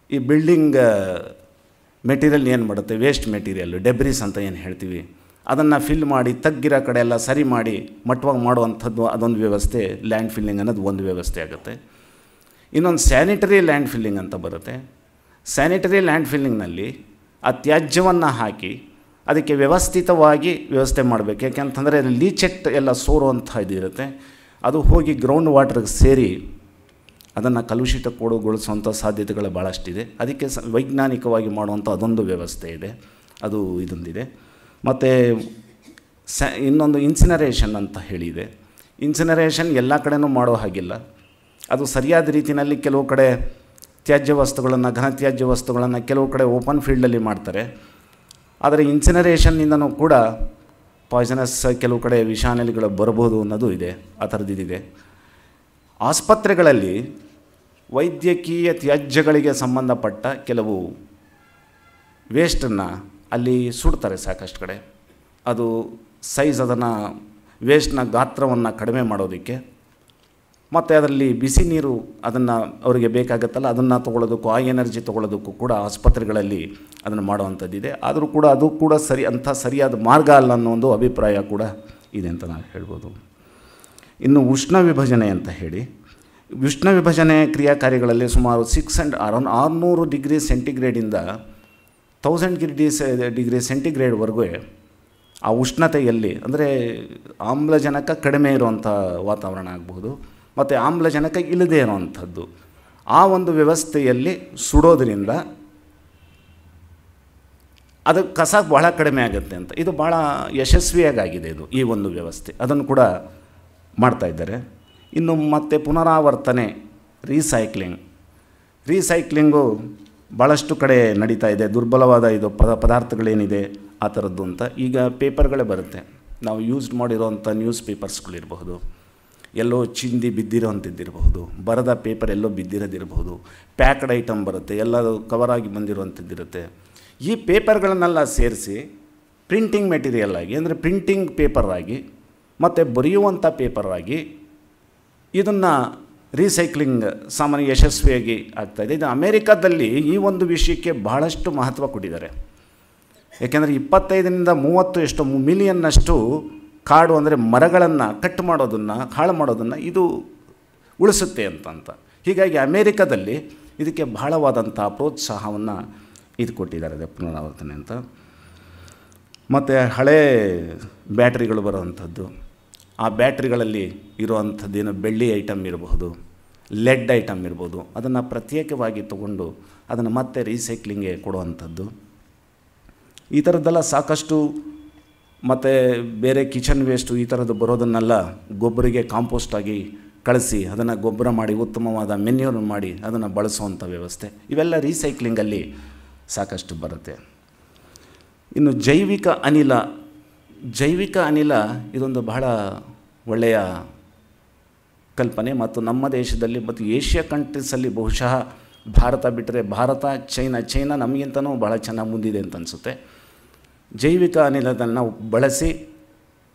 ಈ ಬಿಲ್ಡಿಂಗ್ ಮೆಟೀರಿಯಲ್ ಏನು ಮಾಡುತ್ತೆ, ವೇಸ್ಟ್ ಮೆಟೀರಿಯಲ್ಲು ಡೆಬ್ರಿಸ್ ಅಂತ ಏನು ಹೇಳ್ತೀವಿ, ಅದನ್ನು ಫಿಲ್ ಮಾಡಿ ತಗ್ಗಿರೋ ಕಡೆ ಎಲ್ಲ ಸರಿ ಮಾಡಿ ಮಟ್ಟವಾಗಿ ಮಾಡುವಂಥದ್ದು ಅದೊಂದು ವ್ಯವಸ್ಥೆ. ಲ್ಯಾಂಡ್ ಫಿಲ್ಲಿಂಗ್ ಅನ್ನೋದು ಒಂದು ವ್ಯವಸ್ಥೆ ಆಗುತ್ತೆ. ಇನ್ನೊಂದು ಸ್ಯಾನಿಟರಿ ಲ್ಯಾಂಡ್ ಫಿಲ್ಲಿಂಗ್ ಅಂತ ಬರುತ್ತೆ. ಸ್ಯಾನಿಟರಿ ಲ್ಯಾಂಡ್ ಫಿಲ್ಲಿಂಗ್ನಲ್ಲಿ ಆ ತ್ಯಾಜ್ಯವನ್ನು ಹಾಕಿ ಅದಕ್ಕೆ ವ್ಯವಸ್ಥಿತವಾಗಿ ವ್ಯವಸ್ಥೆ ಮಾಡಬೇಕು. ಯಾಕೆಂತಂದರೆ ಲೀಚೆಟ್ ಎಲ್ಲ ಸೋರುವಂಥ ಇದಿರುತ್ತೆ, ಅದು ಹೋಗಿ ಗ್ರೌಂಡ್ ವಾಟರ್ಗೆ ಸೇರಿ ಅದನ್ನು ಕಲುಷಿತಗೊಳಿಸುವಂಥ ಸಾಧ್ಯತೆಗಳು ಭಾಳಷ್ಟಿದೆ. ಅದಕ್ಕೆ ವೈಜ್ಞಾನಿಕವಾಗಿ ಮಾಡುವಂಥ ಅದೊಂದು ವ್ಯವಸ್ಥೆ ಇದೆ, ಅದು ಇದೊಂದಿದೆ. ಮತ್ತು ಇನ್ನೊಂದು ಇನ್ಸಿನರೇಷನ್ ಅಂತ ಹೇಳಿದೆ. ಇನ್ಸಿನರೇಷನ್ ಎಲ್ಲ ಕಡೆನೂ ಮಾಡೋ ಹಾಗಿಲ್ಲ, ಅದು ಸರಿಯಾದ ರೀತಿಯಲ್ಲಿ ಕೆಲವು ಕಡೆ ತ್ಯಾಜ್ಯ ವಸ್ತುಗಳನ್ನು, ಘನತ್ಯಾಜ್ಯ ವಸ್ತುಗಳನ್ನು ಕೆಲವು ಕಡೆ ಓಪನ್ ಫೀಲ್ಡಲ್ಲಿ ಮಾಡ್ತಾರೆ. ಆದರೆ ಇನ್ಸಿನರೇಷನ್ನಿಂದನೂ ಕೂಡ ಪಾಯ್ಸನಸ್ ಕೆಲವು ಕಡೆ ವಿಷಾನಿಲಿಗಳು ಬರ್ಬೋದು ಅನ್ನೋದು ಇದೆ, ಆ ಥರದ್ದಿದೆ. ಆಸ್ಪತ್ರೆಗಳಲ್ಲಿ ವೈದ್ಯಕೀಯ ತ್ಯಾಜ್ಯಗಳಿಗೆ ಸಂಬಂಧಪಟ್ಟ ಕೆಲವು ವೇಸ್ಟನ್ನು ಅಲ್ಲಿ ಸುಡ್ತಾರೆ ಸಾಕಷ್ಟು ಕಡೆ. ಅದು ಸೈಜ್, ಅದನ್ನು ವೇಸ್ಟ್ನ ಗಾತ್ರವನ್ನು ಕಡಿಮೆ ಮಾಡೋದಕ್ಕೆ, ಮತ್ತು ಅದರಲ್ಲಿ ಬಿಸಿ ನೀರು ಅದನ್ನು ಅವರಿಗೆ ಬೇಕಾಗುತ್ತಲ್ಲ ಅದನ್ನು ತೊಗೊಳ್ಳೋದಕ್ಕೂ ಆ ಎನರ್ಜಿ ತೊಗೊಳ್ಳೋದಕ್ಕೂ ಕೂಡ ಆಸ್ಪತ್ರೆಗಳಲ್ಲಿ ಅದನ್ನು ಮಾಡುವಂಥದ್ದಿದೆ. ಆದರೂ ಕೂಡ ಅದು ಕೂಡ ಸರಿಯಾದ ಮಾರ್ಗ ಅಲ್ಲ ಅನ್ನೋ ಒಂದು ಅಭಿಪ್ರಾಯ ಕೂಡ ಇದೆ ಅಂತ ನಾವು ಹೇಳ್ಬೋದು. ಇನ್ನು ಉಷ್ಣ ವಿಭಜನೆ ಅಂತ ಹೇಳಿ, ಉಷ್ಣ ವಿಭಜನೆ ಕ್ರಿಯಾಕಾರಿಗಳಲ್ಲಿ ಸುಮಾರು 600 ಡಿಗ್ರಿ ಸೆಂಟಿಗ್ರೇಡಿಂದ 1000 ಡಿಗ್ರಿ ಸೆಂಟಿಗ್ರೇಡ್ವರೆಗೂ ಆ ಉಷ್ಣತೆಯಲ್ಲಿ, ಅಂದರೆ ಆಮ್ಲಜನಕ ಕಡಿಮೆ ಇರುವಂಥ ವಾತಾವರಣ ಆಗಬಹುದು ಮತ್ತು ಆಮ್ಲಜನಕ ಇಲ್ಲದೇ ಇರುವಂಥದ್ದು, ಆ ಒಂದು ವ್ಯವಸ್ಥೆಯಲ್ಲಿ ಸುಡೋದ್ರಿಂದ ಅದು ಕಸ ಬಹಳ ಕಡಿಮೆ ಆಗುತ್ತೆ ಅಂತ. ಇದು ಭಾಳ ಯಶಸ್ವಿಯಾಗಿದೆ ಇದು, ಈ ಒಂದು ವ್ಯವಸ್ಥೆ, ಅದನ್ನು ಕೂಡ ಮಾಡ್ತಾಯಿದ್ದಾರೆ. ಇನ್ನು ಮತ್ತು ಪುನರಾವರ್ತನೆ, ರೀಸೈಕ್ಲಿಂಗು ಭಾಳಷ್ಟು ಕಡೆ ನಡೀತಾ ಇದೆ. ದುರ್ಬಲವಾದ ಇದು ಪದಾರ್ಥಗಳೇನಿದೆ ಆ ಥರದ್ದು ಅಂತ ಈಗ ಪೇಪರ್ಗಳೇ ಬರುತ್ತೆ. ನಾವು ಯೂಸ್ ಮಾಡಿರೋವಂಥ ನ್ಯೂಸ್ ಪೇಪರ್ಸ್ಗಳಿರಬಹುದು, ಎಲ್ಲೋ ಚಿಂದಿ ಬಿದ್ದಿರೋವಂಥದ್ದಿರಬಹುದು, ಬರದ ಪೇಪರ್ ಎಲ್ಲೋ ಬಿದ್ದಿರೋದಿರಬಹುದು, ಪ್ಯಾಕ್ಡ್ ಐಟಮ್ ಬರುತ್ತೆ, ಎಲ್ಲದು ಕವರಾಗಿ ಬಂದಿರುವಂಥದ್ದಿರುತ್ತೆ. ಈ ಪೇಪರ್ಗಳನ್ನೆಲ್ಲ ಸೇರಿಸಿ ಪ್ರಿಂಟಿಂಗ್ ಮೆಟೀರಿಯಲ್ ಆಗಿ, ಅಂದರೆ ಪ್ರಿಂಟಿಂಗ್ ಪೇಪರ್ ಆಗಿ ಮತ್ತು ಬರೆಯುವಂಥ ಪೇಪರ್ ಆಗಿ ಇದನ್ನು ರೀಸೈಕ್ಲಿಂಗ್ ಸಾಮಾನ್ಯ ಯಶಸ್ವಿಯಾಗಿ ಆಗ್ತಾಯಿದೆ. ಇದು ಅಮೇರಿಕಾದಲ್ಲಿ ಈ ಒಂದು ವಿಷಯಕ್ಕೆ ಬಹಳಷ್ಟು ಮಹತ್ವ ಕೊಟ್ಟಿದ್ದಾರೆ. ಏಕೆಂದರೆ 25-30 ಮಿಲಿಯನ್ನಷ್ಟು ಕಾಡು, ಅಂದರೆ ಮರಗಳನ್ನು ಕಟ್ ಮಾಡೋದನ್ನು, ಹಾಳು ಮಾಡೋದನ್ನು ಇದು ಉಳಿಸುತ್ತೆ ಅಂತ. ಹೀಗಾಗಿ ಅಮೇರಿಕಾದಲ್ಲಿ ಇದಕ್ಕೆ ಬಹಳವಾದಂಥ ಪ್ರೋತ್ಸಾಹವನ್ನು ಇದು ಕೊಟ್ಟಿದ್ದಾರೆ, ಪುನರಾವರ್ತನೆ ಅಂತ. ಮತ್ತು ಹಳೇ ಬ್ಯಾಟ್ರಿಗಳು ಬರೋವಂಥದ್ದು, ಆ ಬ್ಯಾಟ್ರಿಗಳಲ್ಲಿ ಇರುವಂಥದ್ದೇನು ಬೆಳ್ಳಿ ಐಟಮ್ ಇರಬಹುದು, ಲೆಡ್ ಐಟಮ್ ಇರ್ಬೋದು, ಅದನ್ನು ಪ್ರತ್ಯೇಕವಾಗಿ ತಗೊಂಡು ಅದನ್ನು ಮತ್ತೆ ರೀಸೈಕ್ಲಿಂಗ್ಗೆ ಕೊಡುವಂಥದ್ದು. ಈ ಥರದ್ದೆಲ್ಲ ಸಾಕಷ್ಟು. ಮತ್ತು ಬೇರೆ ಕಿಚನ್ ವೇಸ್ಟು ಈ ಥರದ್ದು ಬರೋದನ್ನೆಲ್ಲ ಗೊಬ್ಬರಿಗೆ ಕಾಂಪೋಸ್ಟಾಗಿ ಕಳಿಸಿ ಅದನ್ನು ಗೊಬ್ಬರ ಮಾಡಿ ಉತ್ತಮವಾದ ಮೆನ್ಯೂರ್ ಮಾಡಿ ಅದನ್ನು ಬಳಸುವಂಥ ವ್ಯವಸ್ಥೆ, ಇವೆಲ್ಲ ರೀಸೈಕ್ಲಿಂಗಲ್ಲಿ ಸಾಕಷ್ಟು ಬರುತ್ತೆ. ಇನ್ನು ಜೈವಿಕ ಅನಿಲ ಇದೊಂದು ಬಹಳ ಒಳ್ಳೆಯ ಕಲ್ಪನೆ. ಮತ್ತು ನಮ್ಮ ದೇಶದಲ್ಲಿ ಮತ್ತು ಏಷ್ಯಾ ಕಂಟ್ರೀಸಲ್ಲಿ ಬಹುಶಃ ಭಾರತ ಬಿಟ್ಟರೆ ಚೈನಾ ನಮಗಿಂತನೂ ಭಾಳ ಚೆನ್ನಾಗಿ ಮುಂದಿದೆ ಅಂತ ಅನಿಸುತ್ತೆ. ಜೈವಿಕ ಅನಿಲವನ್ನು ಬಳಸಿ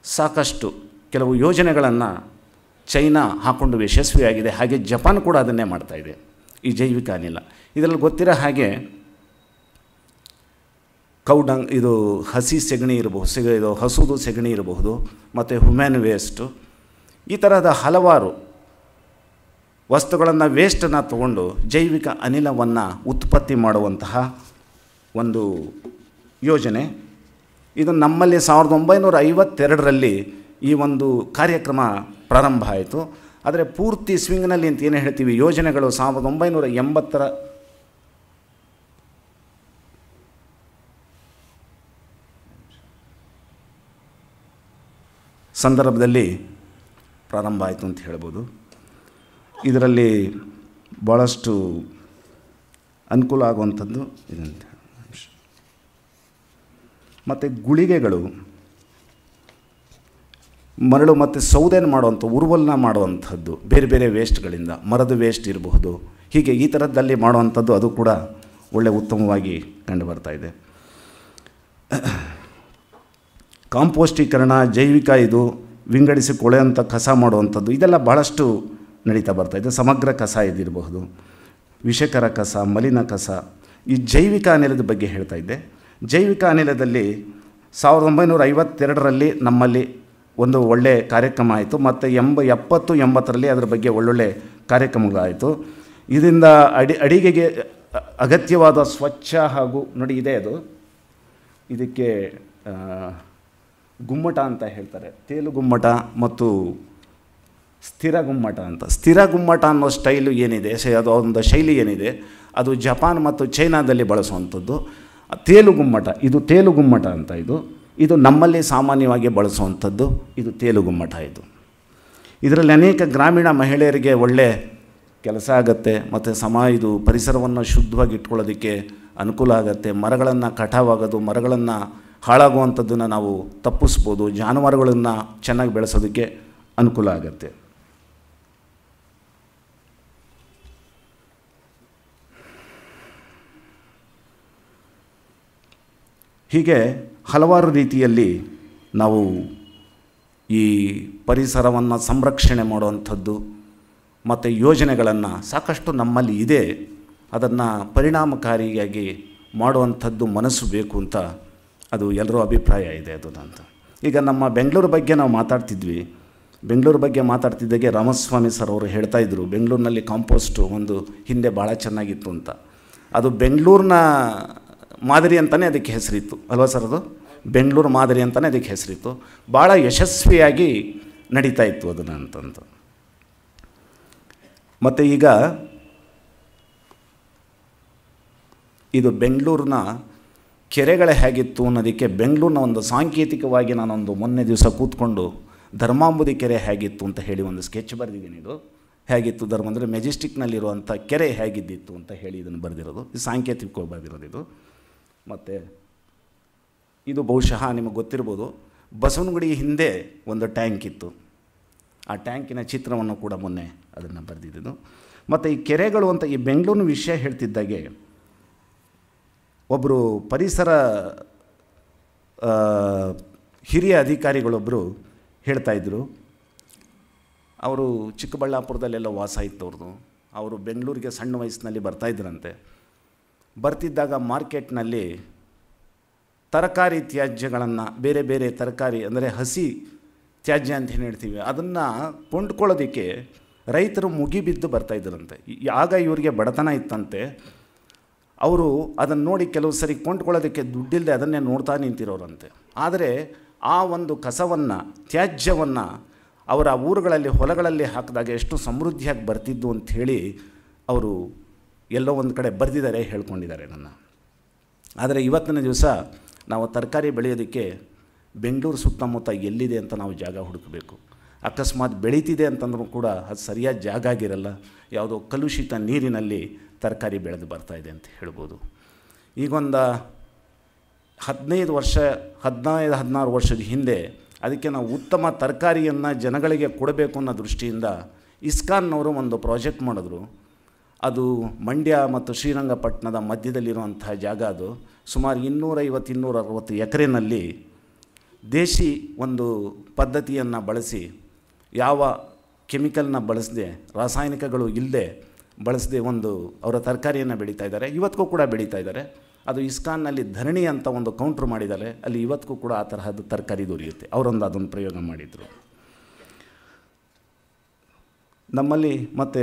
ಸಾಕಷ್ಟು ಕೆಲವು ಯೋಜನೆಗಳನ್ನು ಚೈನಾ ಹಾಕ್ಕೊಂಡು ಯಶಸ್ವಿಯಾಗಿದೆ. ಹಾಗೆ ಜಪಾನ್ ಕೂಡ ಅದನ್ನೇ ಮಾಡ್ತಾಯಿದೆ, ಈ ಜೈವಿಕ ಅನಿಲ. ಇದರಲ್ಲಿ ಗೊತ್ತಿರೋ ಹಾಗೆ ಇದು ಹಸಿ ಸೆಗಣಿ ಇರಬಹುದು, ಇದು ಹಸುದು ಸೆಗಣಿ ಇರಬಹುದು, ಮತ್ತು ಹ್ಯೂಮನ್ ವೇಸ್ಟು, ಈ ಥರದ ಹಲವಾರು ವಸ್ತುಗಳನ್ನು ವೇಸ್ಟನ್ನು ತಗೊಂಡು ಜೈವಿಕ ಅನಿಲವನ್ನು ಉತ್ಪತ್ತಿ ಮಾಡುವಂತಹ ಒಂದು ಯೋಜನೆ. ಇದು ನಮ್ಮಲ್ಲಿ 1952ರಲ್ಲಿ ಈ ಒಂದು ಕಾರ್ಯಕ್ರಮ ಪ್ರಾರಂಭ ಆಯಿತು. ಆದರೆ ಪೂರ್ತಿ ಸ್ವಿಂಗ್ನಲ್ಲಿ ಅಂತ ಏನು ಹೇಳ್ತೀವಿ, ಯೋಜನೆಗಳು 1980ರ ಸಂದರ್ಭದಲ್ಲಿ ಪ್ರಾರಂಭ ಆಯಿತು ಅಂತ ಹೇಳ್ಬೋದು. ಇದರಲ್ಲಿ ಭಾಳಷ್ಟು ಅನುಕೂಲ ಆಗುವಂಥದ್ದು ಇದಂತ. ಮತ್ತು ಗುಳಿಗೆಗಳು, ಮರಳು ಮತ್ತು ಸೌದೆನ ಮಾಡುವಂಥ ಉರುವಲ್ನ ಮಾಡುವಂಥದ್ದು ಬೇರೆ ಬೇರೆ ವೇಸ್ಟ್ಗಳಿಂದ, ಮರದ ವೇಸ್ಟ್ ಇರಬಹುದು, ಹೀಗೆ ಈ ಥರದ್ದಲ್ಲಿ ಮಾಡುವಂಥದ್ದು ಅದು ಕೂಡ ಒಳ್ಳೆಯ ಉತ್ತಮವಾಗಿ ಕಂಡುಬರ್ತಾಯಿದೆ. ಕಾಂಪೋಸ್ಟೀಕರಣ, ಜೈವಿಕ ಇದು ವಿಂಗಡಿಸಿ ಕೊಳೆಯುವಂಥ ಕಸ ಮಾಡುವಂಥದ್ದು ಇದೆಲ್ಲ ಭಾಳಷ್ಟು ನಡೀತಾ ಬರ್ತಾಯಿದೆ. ಸಮಗ್ರ ಕಸ ಇದಿರಬಹುದು, ವಿಷಕರ ಕಸ, ಮಲಿನ ಕಸ. ಈ ಜೈವಿಕ ಅನಿಲದ ಬಗ್ಗೆ ಹೇಳ್ತಾ ಇದ್ದೆ. ಜೈವಿಕ ಅನಿಲದಲ್ಲಿ 1952ರಲ್ಲಿ ನಮ್ಮಲ್ಲಿ ಒಂದು ಒಳ್ಳೆಯ ಕಾರ್ಯಕ್ರಮ ಆಯಿತು. ಮತ್ತು 70-80ರಲ್ಲಿ ಅದರ ಬಗ್ಗೆ ಒಳ್ಳೊಳ್ಳೆ ಕಾರ್ಯಕ್ರಮಗಳಾಯಿತು. ಇದರಿಂದ ಅಡಿಗೆಗೆ ಅಗತ್ಯವಾದ ಸ್ವಚ್ಛ ಹಾಗೂ ನೋಡಿ ಇದೆ, ಅದು ಇದಕ್ಕೆ ಗುಮ್ಮಟ ಅಂತ ಹೇಳ್ತಾರೆ, ತೇಲು ಗುಮ್ಮಟ ಮತ್ತು ಸ್ಥಿರ ಗುಮ್ಮಟ ಅಂತ. ಸ್ಥಿರ ಗುಮ್ಮಟ ಅನ್ನೋ ಸ್ಟೈಲು ಏನಿದೆ, ಅದು ಒಂದು ಶೈಲಿ ಏನಿದೆ, ಅದು ಜಪಾನ್ ಮತ್ತು ಚೈನಾದಲ್ಲಿ ಬಳಸುವಂಥದ್ದು. ತೇಲು ಗುಮ್ಮಟ, ಇದು ತೇಲು ಗುಮ್ಮಟ ಅಂತ. ಇದು ನಮ್ಮಲ್ಲಿ ಸಾಮಾನ್ಯವಾಗಿ ಬಳಸುವಂಥದ್ದು, ಇದು ತೇಲು ಗುಮ್ಮಟ. ಇದರಲ್ಲಿ ಅನೇಕ ಗ್ರಾಮೀಣ ಮಹಿಳೆಯರಿಗೆ ಒಳ್ಳೆ ಕೆಲಸ ಆಗುತ್ತೆ ಮತ್ತು ಇದು ಪರಿಸರವನ್ನು ಶುದ್ಧವಾಗಿ ಇಟ್ಕೊಳ್ಳೋದಕ್ಕೆ ಅನುಕೂಲ ಆಗುತ್ತೆ. ಮರಗಳನ್ನು ಕಟಾವಾಗೋದು, ಮರಗಳನ್ನು ಹಾಳಾಗುವಂಥದ್ದನ್ನು ನಾವು ತಪ್ಪಿಸ್ಬೋದು. ಜಾನುವಾರುಗಳನ್ನು ಚೆನ್ನಾಗಿ ಬೆಳೆಸೋದಕ್ಕೆ ಅನುಕೂಲ ಆಗುತ್ತೆ. ಹೀಗೆ ಹಲವಾರು ರೀತಿಯಲ್ಲಿ ನಾವು ಈ ಪರಿಸರವನ್ನು ಸಂರಕ್ಷಣೆ ಮಾಡುವಂಥದ್ದು ಮತ್ತು ಯೋಜನೆಗಳನ್ನು ಸಾಕಷ್ಟು ನಮ್ಮಲ್ಲಿ ಇದೆ. ಅದನ್ನು ಪರಿಣಾಮಕಾರಿಯಾಗಿ ಮಾಡುವಂಥದ್ದು ಮನಸ್ಸು ಬೇಕು ಅಂತ ಅದು ಎಲ್ಲರೂ ಅಭಿಪ್ರಾಯ ಇದೆ ಅದು ಅಂತ. ಈಗ ನಮ್ಮ ಬೆಂಗಳೂರು ಬಗ್ಗೆ ನಾವು ಮಾತಾಡ್ತಿದ್ವಿ. ಬೆಂಗಳೂರು ಬಗ್ಗೆ ಮಾತಾಡ್ತಿದ್ದಾಗೆ ರಾಮಸ್ವಾಮಿ ಸರ್ ಅವರು ಹೇಳ್ತಾಯಿದ್ರು, ಬೆಂಗಳೂರಿನಲ್ಲಿ ಕಾಂಪೋಸ್ಟು ಒಂದು ಹಿಂದೆ ಭಾಳ ಚೆನ್ನಾಗಿತ್ತು ಅಂತ. ಅದು ಬೆಂಗಳೂರಿನ ಮಾದರಿ ಅಂತಲೇ ಅದಕ್ಕೆ ಹೆಸರಿತ್ತು ಅಲ್ವಾ ಸರ್? ಅದು ಬೆಂಗಳೂರು ಮಾದರಿ ಅಂತಲೇ ಅದಕ್ಕೆ ಹೆಸರಿತ್ತು. ಭಾಳ ಯಶಸ್ವಿಯಾಗಿ ನಡೀತಾ ಇತ್ತು ಅದನ್ನು ಅಂತಂತ. ಮತ್ತು ಈಗ ಇದು ಬೆಂಗಳೂರಿನ ಕೆರೆಗಳೇ ಹೇಗಿತ್ತು ಅನ್ನೋದಕ್ಕೆ ಬೆಂಗಳೂರಿನ ಒಂದು ಸಾಂಕೇತಿಕವಾಗಿ ನಾನೊಂದು ಮೊನ್ನೆ ದಿವಸ ಕೂತ್ಕೊಂಡು ಧರ್ಮಾಂಬುದಿ ಕೆರೆ ಹೇಗಿತ್ತು ಅಂತ ಹೇಳಿ ಒಂದು ಸ್ಕೆಚ್ ಬರೆದಿದ್ದೀನಿ. ಇದು ಹೇಗಿತ್ತು ಧರ್ಮ ಅಂದರೆ ಮೆಜೆಸ್ಟಿಕ್ನಲ್ಲಿರುವಂಥ ಕೆರೆ ಹೇಗಿದ್ದಿತ್ತು ಅಂತ ಹೇಳಿ ಇದನ್ನು ಬರೆದಿರೋದು. ಇದು ಸಾಂಕೇತಿಕವಾಗಿ ಬರೆದಿರೋದು ಇದು. ಮತ್ತು ಇದು ಬಹುಶಃ ನಿಮಗೆ ಗೊತ್ತಿರ್ಬೋದು, ಬಸವನಗುಡಿ ಹಿಂದೆ ಒಂದು ಟ್ಯಾಂಕ್ ಇತ್ತು. ಆ ಟ್ಯಾಂಕಿನ ಚಿತ್ರವನ್ನು ಕೂಡ ಮೊನ್ನೆ ಅದನ್ನು ಬರೆದಿದ್ದು. ಮತ್ತು ಈ ಕೆರೆಗಳು ಅಂತ ಈ ಬೆಂಗಳೂರಿನ ವಿಷಯ ಹೇಳ್ತಿದ್ದಾಗೆ ಒಬ್ಬರು ಪರಿಸರ ಹಿರಿಯ ಅಧಿಕಾರಿಗಳೊಬ್ಬರು ಹೇಳ್ತಾಯಿದ್ರು. ಅವರು ಚಿಕ್ಕಬಳ್ಳಾಪುರದಲ್ಲೆಲ್ಲ ವಾಸ ಇತ್ತು ಅವ್ರದ್ದು. ಅವರು ಬೆಂಗಳೂರಿಗೆ ಸಣ್ಣ ವಯಸ್ಸಿನಲ್ಲಿ ಬರ್ತಾಯಿದ್ರಂತೆ. ಬರ್ತಿದ್ದಾಗ ಮಾರ್ಕೆಟ್ನಲ್ಲಿ ತರಕಾರಿ ತ್ಯಾಜ್ಯಗಳನ್ನು, ಬೇರೆ ಬೇರೆ ತರಕಾರಿ ಅಂದರೆ ಹಸಿ ತ್ಯಾಜ್ಯ ಅಂತ ಏನು ಹೇಳ್ತೀವಿ, ಅದನ್ನು ಕೊಂಡ್ಕೊಳ್ಳೋದಕ್ಕೆ ರೈತರು ಮುಗಿಬಿದ್ದು ಬರ್ತಾಯಿದ್ರಂತೆ. ಆಗ ಇವರಿಗೆ ಬಡತನ ಇತ್ತಂತೆ. ಅವರು ಅದನ್ನು ನೋಡಿ ಕೆಲವು ಸರಿ ಕೊಂಡ್ಕೊಳ್ಳೋದಕ್ಕೆ ದುಡ್ಡಿಲ್ಲದೆ ಅದನ್ನೇ ನೋಡ್ತಾ ನಿಂತಿರೋರಂತೆ. ಆದರೆ ಆ ಒಂದು ಕಸವನ್ನು, ತ್ಯಾಜ್ಯವನ್ನು ಅವರ ಊರುಗಳಲ್ಲಿ ಹೊಲಗಳಲ್ಲಿ ಹಾಕಿದಾಗ ಎಷ್ಟು ಸಮೃದ್ಧಿಯಾಗಿ ಬರ್ತಿದ್ದು ಅಂಥೇಳಿ ಅವರು ಎಲ್ಲೋ ಒಂದು ಕಡೆ ಬರೆದಿದ್ದಾರೆ, ಹೇಳ್ಕೊಂಡಿದ್ದಾರೆ ನನ್ನ. ಆದರೆ ಇವತ್ತಿನ ದಿವಸ ನಾವು ತರಕಾರಿ ಬೆಳೆಯೋದಕ್ಕೆ ಬೆಂಗಳೂರು ಸುತ್ತಮುತ್ತ ಎಲ್ಲಿದೆ ಅಂತ ನಾವು ಜಾಗ ಹುಡುಕಬೇಕು. ಅಕಸ್ಮಾತ್ ಬೆಳೀತಿದೆ ಅಂತಂದ್ರೂ ಕೂಡ ಅದು ಸರಿಯಾದ ಜಾಗ ಆಗಿರಲ್ಲ. ಯಾವುದೋ ಕಲುಷಿತ ನೀರಿನಲ್ಲಿ ತರಕಾರಿ ಬೆಳೆದು ಬರ್ತಾಯಿದೆ ಅಂತ ಹೇಳ್ಬೋದು. ಈಗೊಂದು 15 ವರ್ಷ 15-16 ವರ್ಷದ ಹಿಂದೆ ಅದಕ್ಕೆ ನಾವು ಉತ್ತಮ ತರಕಾರಿಯನ್ನು ಜನಗಳಿಗೆ ಕೊಡಬೇಕು ಅನ್ನೋ ದೃಷ್ಟಿಯಿಂದ ಇಸ್ಕಾನ್ನವರು ಒಂದು ಪ್ರಾಜೆಕ್ಟ್ ಮಾಡಿದ್ರು. ಅದು ಮಂಡ್ಯ ಮತ್ತು ಶ್ರೀರಂಗಪಟ್ಟಣದ ಮಧ್ಯದಲ್ಲಿರುವಂಥ ಜಾಗ. ಅದು ಸುಮಾರು 250-260 ಎಕರೆನಲ್ಲಿ ದೇಶಿ ಒಂದು ಪದ್ಧತಿಯನ್ನು ಬಳಸಿ, ಯಾವ ಕೆಮಿಕಲ್ನ ಬಳಸದೆ, ರಾಸಾಯನಿಕಗಳು ಇಲ್ಲದೆ ಬಳಸದೆ ಒಂದು ಅವರ ತರಕಾರಿಯನ್ನು ಬೆಳೀತಾ ಇದ್ದಾರೆ. ಇವತ್ತಿಗೂ ಕೂಡ ಬೆಳೀತಾ ಇದ್ದಾರೆ. ಅದು ಇಸ್ಕಾನ್ನಲ್ಲಿ ಧರಣಿ ಅಂತ ಒಂದು ಕೌಂಟ್ರ್ ಮಾಡಿದ್ದಾರೆ. ಅಲ್ಲಿ ಇವತ್ತಿಗೂ ಕೂಡ ಆ ತರಹದ ತರಕಾರಿ ದೊರೆಯುತ್ತೆ. ಅವರೊಂದು ಅದನ್ನು ಪ್ರಯೋಗ ಮಾಡಿದರು. ನಮ್ಮಲ್ಲಿ ಮತ್ತು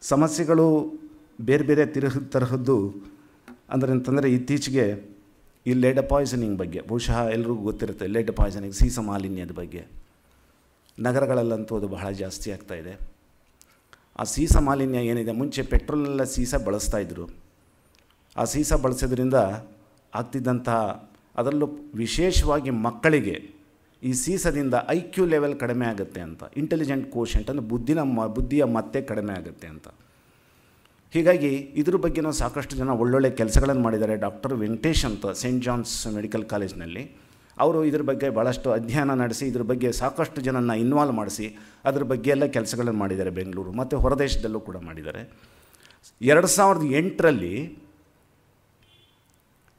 ಸಮಸ್ಯೆಗಳು ಬೇರೆ ಬೇರೆ ತರಹದ್ದು ಅಂತಂದರೆ ಇತ್ತೀಚೆಗೆ ಈ ಲೆಡ್ ಪಾಯ್ಸನಿಂಗ್ ಬಗ್ಗೆ ಬಹುಶಃ ಎಲ್ರಿಗೂ ಗೊತ್ತಿರುತ್ತೆ. ಲೆಡ್ ಪಾಯ್ಸನಿಂಗ್, ಸೀಸ ಮಾಲಿನ್ಯದ ಬಗ್ಗೆ ನಗರಗಳಲ್ಲಂತೂ ಅದು ಬಹಳ ಜಾಸ್ತಿ ಆಗ್ತಾಯಿದೆ. ಆ ಸೀಸ ಮಾಲಿನ್ಯ ಏನಿದೆ, ಮುಂಚೆ ಪೆಟ್ರೋಲ್ನೆಲ್ಲ ಸೀಸ ಬಳಸ್ತಾಯಿದ್ರು. ಆ ಸೀಸ ಬಳಸೋದ್ರಿಂದ ಆಗ್ತಿದ್ದಂತಹ, ಅದರಲ್ಲೂ ವಿಶೇಷವಾಗಿ ಮಕ್ಕಳಿಗೆ ಈ ಸೀಸದಿಂದ IQ ಲೆವೆಲ್ ಕಡಿಮೆ ಆಗುತ್ತೆ ಅಂತ, ಇಂಟೆಲಿಜೆಂಟ್ ಕೋಶೆಂಟ್ ಅಂದರೆ ಬುದ್ಧಿಯ ಮತ್ತೆ ಕಡಿಮೆ ಆಗುತ್ತೆ ಅಂತ. ಹೀಗಾಗಿ ಇದ್ರ ಬಗ್ಗೆನೂ ಸಾಕಷ್ಟು ಜನ ಒಳ್ಳೊಳ್ಳೆ ಕೆಲಸಗಳನ್ನು ಮಾಡಿದ್ದಾರೆ. ಡಾಕ್ಟರ್ ವೆಂಕಟೇಶ್ ಅಂತ ಸೆಂಟ್ ಜಾನ್ಸ್ ಮೆಡಿಕಲ್ ಕಾಲೇಜ್ನಲ್ಲಿ ಅವರು ಇದ್ರ ಬಗ್ಗೆ ಭಾಳಷ್ಟು ಅಧ್ಯಯನ ನಡೆಸಿ ಇದ್ರ ಬಗ್ಗೆ ಸಾಕಷ್ಟು ಜನನ ಇನ್ವಾಲ್ವ್ ಮಾಡಿಸಿ ಅದ್ರ ಬಗ್ಗೆ ಎಲ್ಲ ಕೆಲಸಗಳನ್ನು ಮಾಡಿದ್ದಾರೆ ಬೆಂಗಳೂರು ಮತ್ತು ಹೊರದೇಶದಲ್ಲೂ ಕೂಡ ಮಾಡಿದ್ದಾರೆ. 2008ರಲ್ಲಿ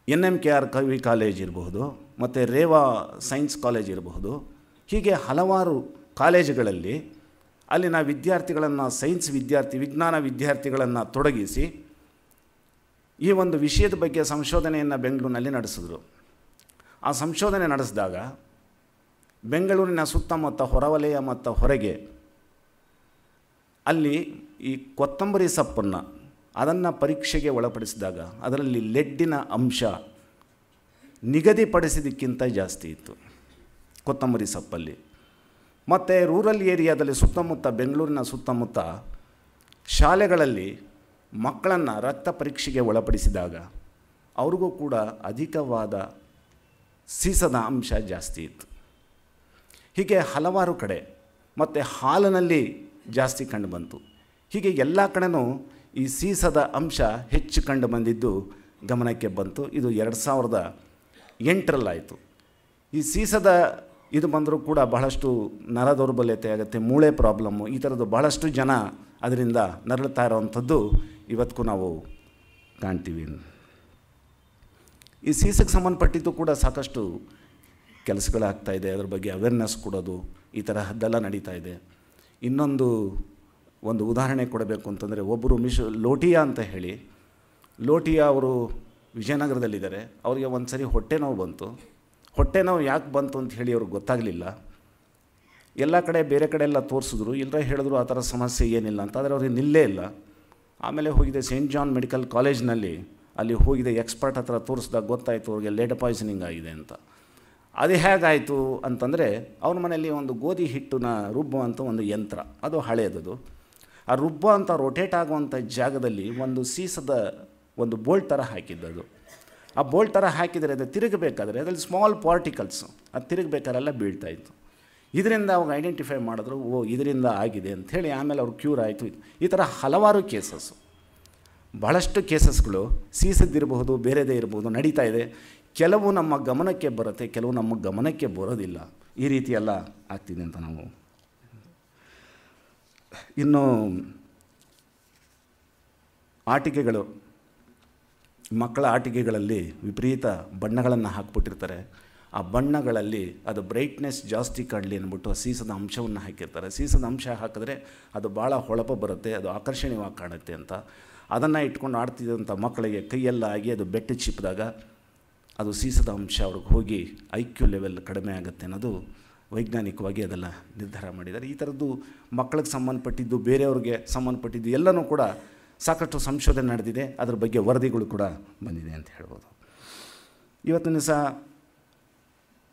NMKR ಕವಿ ಕಾಲೇಜ್ ಇರಬಹುದು ಮತ್ತು ರೇವಾ ಸೈನ್ಸ್ ಕಾಲೇಜ್ ಇರಬಹುದು, ಹೀಗೆ ಹಲವಾರು ಕಾಲೇಜುಗಳಲ್ಲಿ ಅಲ್ಲಿನ ವಿದ್ಯಾರ್ಥಿಗಳನ್ನು, ಸೈನ್ಸ್ ವಿಜ್ಞಾನ ವಿದ್ಯಾರ್ಥಿಗಳನ್ನು ತೊಡಗಿಸಿ ಈ ಒಂದು ವಿಷಯದ ಬಗ್ಗೆ ಸಂಶೋಧನೆಯನ್ನು ಬೆಂಗಳೂರಿನಲ್ಲಿ ನಡೆಸಿದ್ರು. ಆ ಸಂಶೋಧನೆ ನಡೆಸಿದಾಗ ಬೆಂಗಳೂರಿನ ಸುತ್ತಮುತ್ತ ಹೊರವಲಯ ಮತ್ತು ಹೊರಗೆ ಅಲ್ಲಿ ಈ ಕೊತ್ತಂಬರಿ ಸೊಪ್ಪನ್ನು ಅದನ್ನು ಪರೀಕ್ಷೆಗೆ ಒಳಪಡಿಸಿದಾಗ ಅದರಲ್ಲಿ ಲೆಡ್ಡಿನ ಅಂಶ ನಿಗದಿಪಡಿಸಿದ್ದಕ್ಕಿಂತ ಜಾಸ್ತಿ ಇತ್ತು ಕೊತ್ತಂಬರಿ ಸೊಪ್ಪಲ್ಲಿ. ಮತ್ತು ರೂರಲ್ ಏರಿಯಾದಲ್ಲಿ ಸುತ್ತಮುತ್ತ, ಬೆಂಗಳೂರಿನ ಸುತ್ತಮುತ್ತ ಶಾಲೆಗಳಲ್ಲಿ ಮಕ್ಕಳನ್ನು ರಕ್ತ ಪರೀಕ್ಷೆಗೆ ಒಳಪಡಿಸಿದಾಗ ಅವ್ರಿಗೂ ಕೂಡ ಅಧಿಕವಾದ ಸೀಸದ ಅಂಶ ಜಾಸ್ತಿ ಇತ್ತು. ಹೀಗೆ ಹಲವಾರು ಕಡೆ ಮತ್ತು ಹಾಲಿನಲ್ಲಿ ಜಾಸ್ತಿ ಕಂಡು ಬಂತು. ಹೀಗೆ ಎಲ್ಲ ಕಡೆನೂ ಈ ಸೀಸದ ಅಂಶ ಹೆಚ್ಚು ಕಂಡು ಬಂದಿದ್ದು ಗಮನಕ್ಕೆ ಬಂತು. ಇದು 2008ರಲ್ಲಾಯಿತು. ಈ ಸೀಸದ ಇದು ಬಂದರೂ ಕೂಡ ಬಹಳಷ್ಟು ನರ ದೌರ್ಬಲ್ಯತೆ ಆಗುತ್ತೆ, ಮೂಳೆ ಪ್ರಾಬ್ಲಮ್ಮು, ಈ ಥರದ್ದು ಭಾಳಷ್ಟು ಜನ ಅದರಿಂದ ನರಳುತ್ತಾ ಇರೋವಂಥದ್ದು ಇವತ್ತಿಗೂ ನಾವು ಕಾಣ್ತೀವಿ. ಈ ಸೀಸಕ್ಕೆ ಸಂಬಂಧಪಟ್ಟಿದ್ದು ಕೂಡ ಸಾಕಷ್ಟು ಕೆಲಸಗಳಾಗ್ತಾಯಿದೆ. ಅದ್ರ ಬಗ್ಗೆ ಅವೇರ್ನೆಸ್ ಕೊಡೋದು ಈ ತರಹದ್ದೆಲ್ಲ ನಡೀತಾ ಇದೆ. ಇನ್ನೊಂದು ಉದಾಹರಣೆ ಕೊಡಬೇಕು ಅಂತಂದರೆ, ಒಬ್ಬರು ಲೋಟಿಯಾ ಅಂತ ಹೇಳಿ, ಲೋಟಿಯಾ ಅವರು ವಿಜಯನಗರದಲ್ಲಿದ್ದಾರೆ. ಅವರಿಗೆ ಒಂದು ಸರಿ ಹೊಟ್ಟೆ ನೋವು ಬಂತು. ಹೊಟ್ಟೆ ನೋವು ಯಾಕೆ ಬಂತು ಅಂತ ಹೇಳಿ ಅವ್ರಿಗೆ ಗೊತ್ತಾಗಲಿಲ್ಲ. ಎಲ್ಲ ಕಡೆ ಬೇರೆ ಕಡೆ ಎಲ್ಲ ತೋರಿಸಿದ್ರು, ಎಲ್ಲರ ಹೇಳಿದ್ರು ಆ ಥರ ಸಮಸ್ಯೆ ಏನಿಲ್ಲ ಅಂತ. ಆದರೆ ಅವ್ರಿಗೆ ನಿಲ್ಲೇ ಇಲ್ಲ. ಆಮೇಲೆ ಹೋಗಿದೆ ಸೆಂಟ್ ಜಾನ್ ಮೆಡಿಕಲ್ ಕಾಲೇಜ್ನಲ್ಲಿ, ಅಲ್ಲಿ ಹೋಗಿದೆ ಎಕ್ಸ್ಪರ್ಟ್ ಹತ್ರ ತೋರಿಸಿದಾಗ ಗೊತ್ತಾಯಿತು ಅವ್ರಿಗೆ ಲೆಡ್ ಪಾಯ್ಸನಿಂಗ್ ಆಗಿದೆ ಅಂತ. ಅದು ಹೇಗಾಯಿತು ಅಂತಂದರೆ, ಅವ್ರ ಮನೆಯಲ್ಲಿ ಒಂದು ಗೋಧಿ ಹಿಟ್ಟನ್ನ ರುಬ್ಬುವಂಥ ಒಂದು ಯಂತ್ರ, ಅದು ಹಳೆಯದು. ಆ ರುಬ್ಬ ಅಂತ ರೊಟೇಟ್ ಆಗುವಂಥ ಜಾಗದಲ್ಲಿ ಒಂದು ಸೀಸದ ಒಂದು ಬೋಲ್ಟ್ ಥರ ಹಾಕಿದ್ದದು. ಆ ಬೋಲ್ಟ್ ಥರ ಹಾಕಿದರೆ ಅದು ತಿರುಗಬೇಕಾದ್ರೆ ಅದರಲ್ಲಿ ಸ್ಮಾಲ್ ಪಾರ್ಟಿಕಲ್ಸು ಅದು ತಿರುಗಬೇಕಾರೆಲ್ಲ ಬೀಳ್ತಾಯಿತ್ತು. ಇದರಿಂದ ಅವಾಗ ಐಡೆಂಟಿಫೈ ಮಾಡಿದ್ರು, ಇದರಿಂದ ಆಗಿದೆ ಅಂಥೇಳಿ. ಆಮೇಲೆ ಅವ್ರು ಕ್ಯೂರ್ ಆಯಿತು. ಈ ಥರ ಹಲವಾರು ಕೇಸಸ್ಸು, ಭಾಳಷ್ಟು ಕೇಸಸ್ಗಳು ಸೀಸದ್ದಿರಬಹುದು, ಬೇರೆದೇ ಇರಬಹುದು, ನಡೀತಾ ಇದೆ. ಕೆಲವು ನಮ್ಮ ಗಮನಕ್ಕೆ ಬರುತ್ತೆ, ಕೆಲವು ನಮ್ಮ ಗಮನಕ್ಕೆ ಬರೋದಿಲ್ಲ. ಈ ರೀತಿಯೆಲ್ಲ ಆಗ್ತಿದೆ ಅಂತ ನಾವು. ಇನ್ನು ಆಟಿಕೆಗಳು, ಮಕ್ಕಳ ಆಟಿಕೆಗಳಲ್ಲಿ ವಿಪರೀತ ಬಣ್ಣಗಳನ್ನು ಹಾಕ್ಬಿಟ್ಟಿರ್ತಾರೆ. ಆ ಬಣ್ಣಗಳಲ್ಲಿ ಅದು ಬ್ರೈಟ್ನೆಸ್ ಜಾಸ್ತಿ ಕಾಡಲಿ ಅಂದ್ಬಿಟ್ಟು ಆ ಸೀಸದ ಅಂಶವನ್ನು ಹಾಕಿರ್ತಾರೆ. ಸೀಸದ ಅಂಶ ಹಾಕಿದ್ರೆ ಅದು ಭಾಳ ಹೊಳಪ ಬರುತ್ತೆ, ಅದು ಆಕರ್ಷಣೀಯವಾಗಿ ಕಾಣುತ್ತೆ ಅಂತ. ಅದನ್ನು ಇಟ್ಕೊಂಡು ಆಡ್ತಿದ್ದಂಥ ಮಕ್ಕಳಿಗೆ ಕೈಯೆಲ್ಲ ಆಗಿ ಅದು ಬೆಟ್ಟು ಚಿಪ್ಪಿದಾಗ ಅದು ಸೀಸದ ಅಂಶ ಅವ್ರಿಗೆ ಹೋಗಿ IQ ಲೆವೆಲ್ ಕಡಿಮೆ ಆಗುತ್ತೆ ಅನ್ನೋದು ವೈಜ್ಞಾನಿಕವಾಗಿ ಅದೆಲ್ಲ ನಿರ್ಧಾರ ಮಾಡಿದ್ದಾರೆ. ಈ ಥರದ್ದು ಮಕ್ಕಳಿಗೆ ಸಂಬಂಧಪಟ್ಟಿದ್ದು, ಬೇರೆಯವ್ರಿಗೆ ಸಂಬಂಧಪಟ್ಟಿದ್ದು ಎಲ್ಲನೂ ಕೂಡ ಸಾಕಷ್ಟು ಸಂಶೋಧನೆ ನಡೆದಿದೆ. ಅದ್ರ ಬಗ್ಗೆ ವರದಿಗಳು ಕೂಡ ಬಂದಿದೆ ಅಂತ ಹೇಳ್ಬೋದು. ಇವತ್ತಿನ ದಿವಸ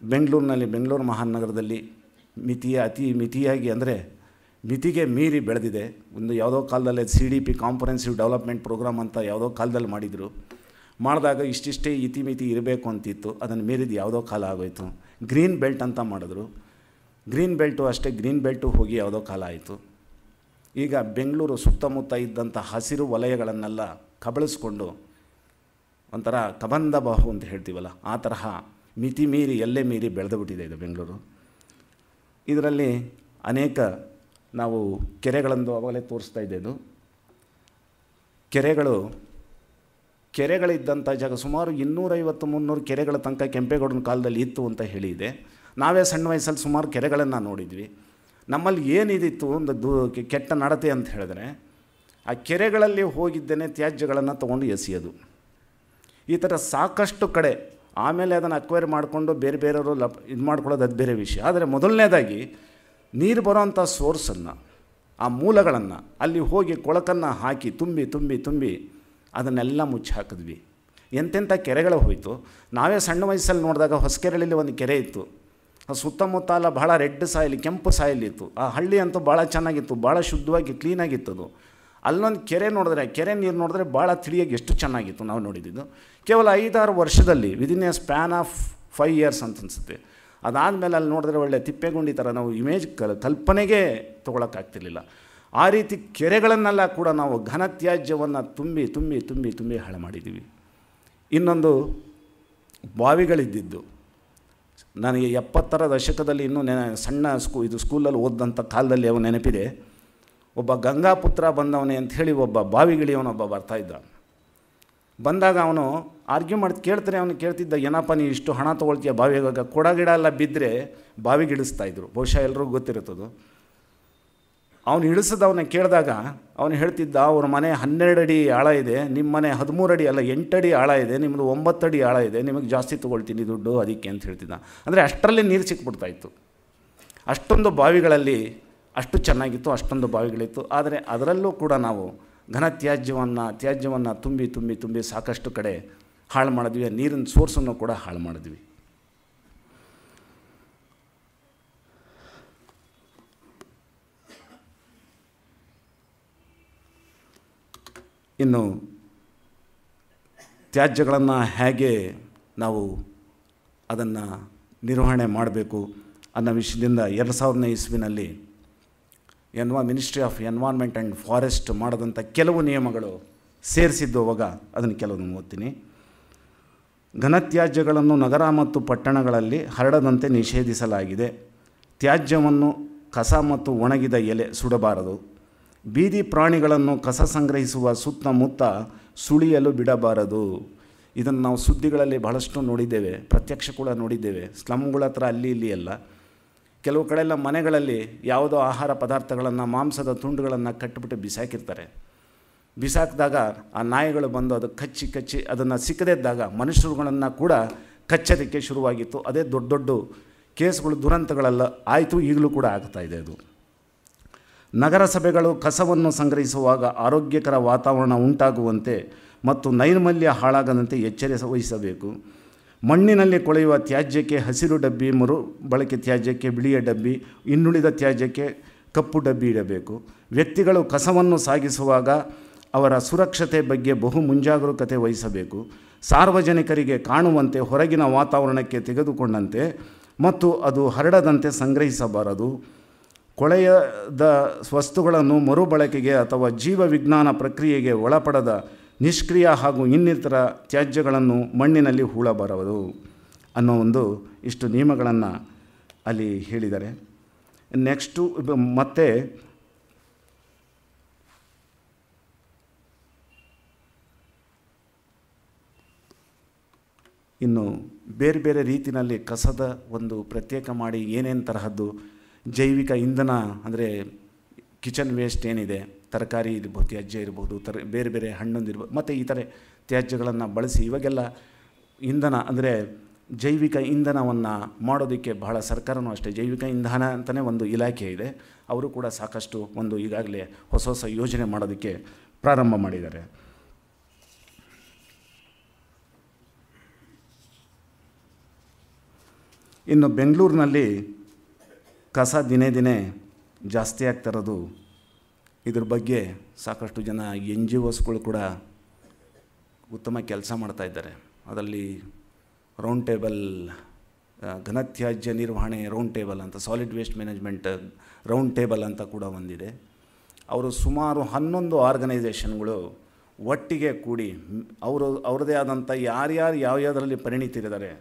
ಬೆಂಗಳೂರು ಮಹಾನಗರದಲ್ಲಿ ಅತಿ ಮಿತಿಯಾಗಿ, ಅಂದರೆ ಮಿತಿಗೆ ಮೀರಿ ಬೆಳೆದಿದೆ. ಒಂದು ಯಾವುದೋ ಕಾಲದಲ್ಲಿ CDP ಕಾಂಪ್ರಹೆನ್ಸಿವ್ ಡೆವಲಪ್ಮೆಂಟ್ ಪ್ರೋಗ್ರಾಮ್ ಅಂತ ಯಾವುದೋ ಕಾಲದಲ್ಲಿ ಮಾಡಿದಾಗ ಇಷ್ಟಿಷ್ಟೇ ಇತಿಮಿತಿ ಇರಬೇಕು ಅಂತಿತ್ತು. ಅದನ್ನು ಮೀರಿದ ಯಾವುದೋ ಕಾಲ ಆಗೋಯಿತು. ಗ್ರೀನ್ ಬೆಲ್ಟ್ ಅಂತ ಮಾಡಿದ್ರು. ಗ್ರೀನ್ ಬೆಲ್ಟು ಅಷ್ಟೇ, ಗ್ರೀನ್ ಬೆಲ್ಟು ಹೋಗಿ ಯಾವುದೋ ಕಾಲ ಆಯಿತು. ಈಗ ಬೆಂಗಳೂರು ಸುತ್ತಮುತ್ತ ಇದ್ದಂಥ ಹಸಿರು ವಲಯಗಳನ್ನೆಲ್ಲ ಕಬಳಿಸ್ಕೊಂಡು ಒಂಥರ ಕಬಂಧ ಬಾಹು ಅಂತ ಹೇಳ್ತೀವಲ್ಲ, ಆ ತರಹ ಮಿತಿ ಮೀರಿ ಎಲ್ಲೇ ಮೀರಿ ಬೆಳೆದುಬಿಟ್ಟಿದೆ ಇದು ಬೆಂಗಳೂರು. ಇದರಲ್ಲಿ ಅನೇಕ ನಾವು ಕೆರೆಗಳನ್ನು ಅವಾಗಲೇ ತೋರಿಸ್ತಾ ಇದ್ದೇದು. ಕೆರೆಗಳಿದ್ದಂಥ ಜಾಗ ಸುಮಾರು 250-300 ಕೆರೆಗಳ ತನಕ ಕೆಂಪೇಗೌಡನ ಕಾಲದಲ್ಲಿ ಇತ್ತು ಅಂತ ಹೇಳಿದೆ. ನಾವೇ ಸಣ್ಣ ವಯಸ್ಸಲ್ಲಿ ಸುಮಾರು ಕೆರೆಗಳನ್ನು ನೋಡಿದ್ವಿ. ನಮ್ಮಲ್ಲಿ ಏನಿದಿತ್ತು ಒಂದು ಕೆಟ್ಟ ನಡತೆ ಅಂತ ಹೇಳಿದ್ರೆ, ಆ ಕೆರೆಗಳಲ್ಲಿ ಹೋಗಿದ್ದೇನೆ ತ್ಯಾಜ್ಯಗಳನ್ನು ತೊಗೊಂಡು ಎಸೆಯೋದು. ಈ ಥರ ಸಾಕಷ್ಟು ಕಡೆ. ಆಮೇಲೆ ಅದನ್ನು ಅಕ್ವೈರ್ ಮಾಡಿಕೊಂಡು ಬೇರೆಯವರು ಇದು ಮಾಡ್ಕೊಳ್ಳೋದು ಅದು ಬೇರೆ ವಿಷಯ. ಆದರೆ ಮೊದಲನೇದಾಗಿ ನೀರು ಬರೋವಂಥ ಸೋರ್ಸನ್ನು ಆ ಮೂಲಗಳನ್ನು ಅಲ್ಲಿ ಹೋಗಿ ಕೊಳಕನ್ನು ಹಾಕಿ ತುಂಬಿ ತುಂಬಿ ತುಂಬಿ ಅದನ್ನೆಲ್ಲ ಮುಚ್ಚಿ ಹಾಕಿದ್ವಿ. ಎಂತೆಂಥ ಕೆರೆಗಳು ಹೋಯಿತು. ನಾವೇ ಸಣ್ಣ ವಯಸ್ಸಲ್ಲಿ ನೋಡಿದಾಗ ಹೊಸಕೆರೆಯಲ್ಲಿ ಒಂದು ಕೆರೆ ಇತ್ತು. ಸುತ್ತಮುತ್ತ ಎಲ್ಲ ಭಾಳ ರೆಡ್ ಸಾಯಿಲ್, ಕೆಂಪು ಸಾಯಿಲ್ ಇತ್ತು. ಆ ಹಳ್ಳಿ ಅಂತೂ ಭಾಳ ಚೆನ್ನಾಗಿತ್ತು, ಭಾಳ ಶುದ್ಧವಾಗಿ ಕ್ಲೀನಾಗಿತ್ತು ಅದು. ಅಲ್ಲೊಂದು ಕೆರೆ ನೋಡಿದ್ರೆ, ಕೆರೆ ನೀರು ನೋಡಿದ್ರೆ ಭಾಳ ತಿಳಿಯಾಗಿ ಎಷ್ಟು ಚೆನ್ನಾಗಿತ್ತು ನಾವು ನೋಡಿದ್ದು. ಕೇವಲ 5-6 ವರ್ಷದಲ್ಲಿ within A span of 5 years ಅಂತ ಅನಿಸುತ್ತೆ. ಅದಾದಮೇಲೆ ಅಲ್ಲಿ ನೋಡಿದ್ರೆ ಒಳ್ಳೆ ತಿಪ್ಪೆಗುಂಡಿ ಥರ ನಾವು ಇಮೇಜ್ ಕಲ್ಪನೆಗೆ ತೊಗೊಳಕ್ಕಾಗ್ತಿರ್ಲಿಲ್ಲ. ಆ ರೀತಿ ಕೆರೆಗಳನ್ನೆಲ್ಲ ಕೂಡ ನಾವು ಘನತ್ಯಾಜ್ಯವನ್ನು ತುಂಬಿ ತುಂಬಿ ತುಂಬಿ ತುಂಬಿ ಹಾಳು ಮಾಡಿದ್ದೀವಿ. ಇನ್ನೊಂದು ಬಾವಿಗಳಿದ್ದಿದ್ದು ನನಗೆ 70ರ ದಶಕದಲ್ಲಿ ಇನ್ನೂ ಸಣ್ಣ ಸ್ಕೂಲಲ್ಲಿ ಓದಿದಂಥ ಕಾಲದಲ್ಲಿ ಅವನು ನೆನಪಿದೆ. ಒಬ್ಬ ಗಂಗಾಪುತ್ರ ಬಂದವನೇ ಅಂಥೇಳಿ ಒಬ್ಬ ಬಾವಿಗಿಳಿಯವನೊಬ್ಬ ಬರ್ತಾಯಿದ್ದ. ಬಂದಾಗ ಅವನು ಆರ್ಗ್ಯೂ ಮಾಡಿ ಕೇಳ್ತಾರೆ, ಅವನು ಕೇಳ್ತಿದ್ದ, ಏನಪ್ಪ ನೀ ಇಷ್ಟು ಹಣ ತೊಗೊಳ್ತೀಯ ಬಾವಿಯಾಗ, ಕೊಡ ಗಿಡ ಎಲ್ಲ ಬಿದ್ದರೆ ಬಾವಿಗೆ ಇಳಿಸ್ತಾಯಿದ್ರು, ಬಹುಶಃ ಎಲ್ರಿಗೂ ಗೊತ್ತಿರುತ್ತದು. ಅವನು ಇಳಿಸಿದವನ್ನ ಕೇಳಿದಾಗ ಅವನು ಹೇಳ್ತಿದ್ದ, ಅವ್ರ ಮನೆ 12 ಅಡಿ ಆಳ ಇದೆ, ನಿಮ್ಮ ಮನೆ 13 ಅಡಿ ಅಲ್ಲ 8 ಅಡಿ ಆಳ ಇದೆ, ನಿಮ್ಮದು 9 ಅಡಿ ಆಳ ಇದೆ, ನಿಮಗೆ ಜಾಸ್ತಿ ತೊಗೊಳ್ತೀನಿ ದುಡ್ಡು ಅದಕ್ಕೆ ಅಂತ ಹೇಳ್ತಿದ್ದ. ಅಂದರೆ ಅಷ್ಟರಲ್ಲಿ ನೀರು ಸಿಕ್ಬಿಡ್ತಾಯಿತ್ತು. ಅಷ್ಟೊಂದು ಬಾವಿಗಳಲ್ಲಿ ಅಷ್ಟು ಚೆನ್ನಾಗಿತ್ತು, ಅಷ್ಟೊಂದು ಬಾವಿಗಳಿತ್ತು. ಆದರೆ ಅದರಲ್ಲೂ ಕೂಡ ನಾವು ತ್ಯಾಜ್ಯವನ್ನು ತುಂಬಿ ತುಂಬಿ ತುಂಬಿ ಸಾಕಷ್ಟು ಕಡೆ ಹಾಳು ಮಾಡಿದ್ವಿ. ನೀರಿನ ಸೋರ್ಸನ್ನು ಕೂಡ ಹಾಳು ಮಾಡಿದ್ವಿ. ಇನ್ನು ತ್ಯಾಜ್ಯಗಳನ್ನು ಹೇಗೆ ನಾವು ಅದನ್ನು ನಿರ್ವಹಣೆ ಮಾಡಬೇಕು ಅನ್ನೋ ವಿಷಯದಿಂದ 2000ನೇ ಇಸ್ವಿನಲ್ಲಿ ministry of environment and forest ಮಾಡೋದಂಥ ಕೆಲವು ನಿಯಮಗಳು ಸೇರಿಸಿದ್ದು. ಅವಾಗ ಅದನ್ನು ಕೆಲವನ್ನು ಓದ್ತೀನಿ. ಘನತ್ಯಾಜ್ಯಗಳನ್ನು ನಗರ ಮತ್ತು ಪಟ್ಟಣಗಳಲ್ಲಿ ಹರಡದಂತೆ ನಿಷೇಧಿಸಲಾಗಿದೆ. ತ್ಯಾಜ್ಯವನ್ನು ಕಸ ಮತ್ತು ಒಣಗಿದ ಎಲೆ ಸುಡಬಾರದು. ಬೀದಿ ಪ್ರಾಣಿಗಳನ್ನು ಕಸ ಸಂಗ್ರಹಿಸುವ ಸುತ್ತಮುತ್ತ ಸುಳಿಯಲು ಬಿಡಬಾರದು. ಇದನ್ನು ನಾವು ಸುದ್ದಿಗಳಲ್ಲಿ ಬಹಳಷ್ಟು ನೋಡಿದ್ದೇವೆ, ಪ್ರತ್ಯಕ್ಷ ಕೂಡ ನೋಡಿದ್ದೇವೆ. ಸ್ಲಮ್ಗಳ ಹತ್ರ ಅಲ್ಲಿ ಇಲ್ಲಿ ಎಲ್ಲ ಕೆಲವು ಕಡೆಯೆಲ್ಲ ಮನೆಗಳಲ್ಲಿ ಯಾವುದೋ ಆಹಾರ ಪದಾರ್ಥಗಳನ್ನು, ಮಾಂಸದ ತುಂಡುಗಳನ್ನು ಕಟ್ಟಿಬಿಟ್ಟು ಬಿಸಾಕಿರ್ತಾರೆ. ಬಿಸಾಕಿದಾಗ ಆ ನಾಯಿಗಳು ಬಂದು ಅದು ಕಚ್ಚಿ ಅದನ್ನು ಸಿಕ್ಕದಿದ್ದಾಗ ಮನುಷ್ಯರುಗಳನ್ನು ಕೂಡ ಕಚ್ಚೋದಕ್ಕೆ ಶುರುವಾಗಿತ್ತು. ಅದೇ ದೊಡ್ಡ ದೊಡ್ಡ ಕೇಸ್ಗಳು, ದುರಂತಗಳೆಲ್ಲ ಆಯಿತು, ಈಗಲೂ ಕೂಡ ಆಗ್ತಾಯಿದೆ ಅದು. ನಗರಸಭೆಗಳು ಕಸವನ್ನು ಸಂಗ್ರಹಿಸುವಾಗ ಆರೋಗ್ಯಕರ ವಾತಾವರಣ ಉಂಟಾಗುವಂತೆ ಮತ್ತು ನೈರ್ಮಲ್ಯ ಹಾಳಾಗದಂತೆ ಎಚ್ಚರ ವಹಿಸಬೇಕು. ಮಣ್ಣಿನಲ್ಲಿ ಕೊಳೆಯುವ ತ್ಯಾಜ್ಯಕ್ಕೆ ಹಸಿರು ಡಬ್ಬಿ, ಮರು ಬಳಕೆ ತ್ಯಾಜ್ಯಕ್ಕೆ ಬಿಳಿಯ ಡಬ್ಬಿ, ಇನ್ನುಳಿದ ತ್ಯಾಜ್ಯಕ್ಕೆ ಕಪ್ಪು ಡಬ್ಬಿ ಇಡಬೇಕು. ವ್ಯಕ್ತಿಗಳು ಕಸವನ್ನು ಸಾಗಿಸುವಾಗ ಅವರ ಸುರಕ್ಷತೆ ಬಗ್ಗೆ ಬಹು ಮುಂಜಾಗರೂಕತೆ ವಹಿಸಬೇಕು. ಸಾರ್ವಜನಿಕರಿಗೆ ಕಾಣುವಂತೆ ಹೊರಗಿನ ವಾತಾವರಣಕ್ಕೆ ತೆಗೆದುಕೊಂಡಂತೆ ಮತ್ತು ಅದು ಹರಡದಂತೆ ಸಂಗ್ರಹಿಸಬಾರದು. ಕೊಳೆಯದ ವಸ್ತುಗಳನ್ನು ಮರುಬಳಕೆಗೆ ಅಥವಾ ಜೀವ ವಿಜ್ಞಾನ ಪ್ರಕ್ರಿಯೆಗೆ ಒಳಪಡದ ನಿಷ್ಕ್ರಿಯ ಹಾಗೂ ಇನ್ನಿತರ ತ್ಯಾಜ್ಯಗಳನ್ನು ಮಣ್ಣಿನಲ್ಲಿ ಹೂಳಬಾರದು ಅನ್ನೋ ಒಂದು ಇಷ್ಟು ನಿಯಮಗಳನ್ನು ಅಲ್ಲಿ ಹೇಳಿದ್ದಾರೆ. ನೆಕ್ಸ್ಟು ಮತ್ತೆ ಇನ್ನು ಬೇರೆ ಬೇರೆ ರೀತಿಯಲ್ಲಿ ಕಸದ ಒಂದು ಪ್ರತ್ಯೇಕ ಮಾಡಿ ಏನೇನು ತರಹದ್ದು ಜೈವಿಕ ಇಂಧನ, ಅಂದರೆ ಕಿಚನ್ ವೇಸ್ಟ್ ಏನಿದೆ, ತರಕಾರಿ ಇರ್ಬೋದು, ತ್ಯಾಜ್ಯ ಇರ್ಬೋದು, ಬೇರೆ ಬೇರೆ ಹಣ್ಣೊಂದಿರ್ಬೋದು, ಮತ್ತು ಈ ಥರ ತ್ಯಾಜ್ಯಗಳನ್ನು ಬಳಸಿ ಇವಾಗೆಲ್ಲ ಇಂಧನ ಅಂದರೆ ಜೈವಿಕ ಇಂಧನವನ್ನು ಮಾಡೋದಕ್ಕೆ ಬಹಳ ಸರ್ಕಾರವೂ ಅಷ್ಟೇ, ಜೈವಿಕ ಇಂಧನ ಅಂತಲೇ ಒಂದು ಇಲಾಖೆ ಇದೆ. ಅವರು ಕೂಡ ಸಾಕಷ್ಟು ಒಂದು ಈಗಾಗಲೇ ಹೊಸ ಹೊಸ ಯೋಜನೆ ಮಾಡೋದಕ್ಕೆ ಪ್ರಾರಂಭ ಮಾಡಿದ್ದಾರೆ. ಇನ್ನು ಬೆಂಗಳೂರಿನಲ್ಲಿ ಕಸ ದಿನೇ ದಿನೇ ಜಾಸ್ತಿ ಆಗ್ತಿರೋದು, ಇದ್ರ ಬಗ್ಗೆ ಸಾಕಷ್ಟು ಜನ NGOsಗಳು ಕೂಡ ಉತ್ತಮ ಕೆಲಸ ಮಾಡ್ತಾಯಿದ್ದಾರೆ. ಅದರಲ್ಲಿ ರೌಂಡ್ ಟೇಬಲ್, ಘನತ್ಯಾಜ್ಯ ನಿರ್ವಹಣೆ ರೌಂಡ್ ಟೇಬಲ್ ಅಂತ, solid waste management round table ಅಂತ ಕೂಡ ಒಂದಿದೆ. ಅವರು ಸುಮಾರು 11 ಆರ್ಗನೈಸೇಷನ್ಗಳು ಒಟ್ಟಿಗೆ ಕೂಡಿ ಅವ್ರದ್ದೇ ಆದಂಥ ಯಾವ್ಯಾವುದರಲ್ಲಿ ಪರಿಣಿತಿರಿದ್ದಾರೆ.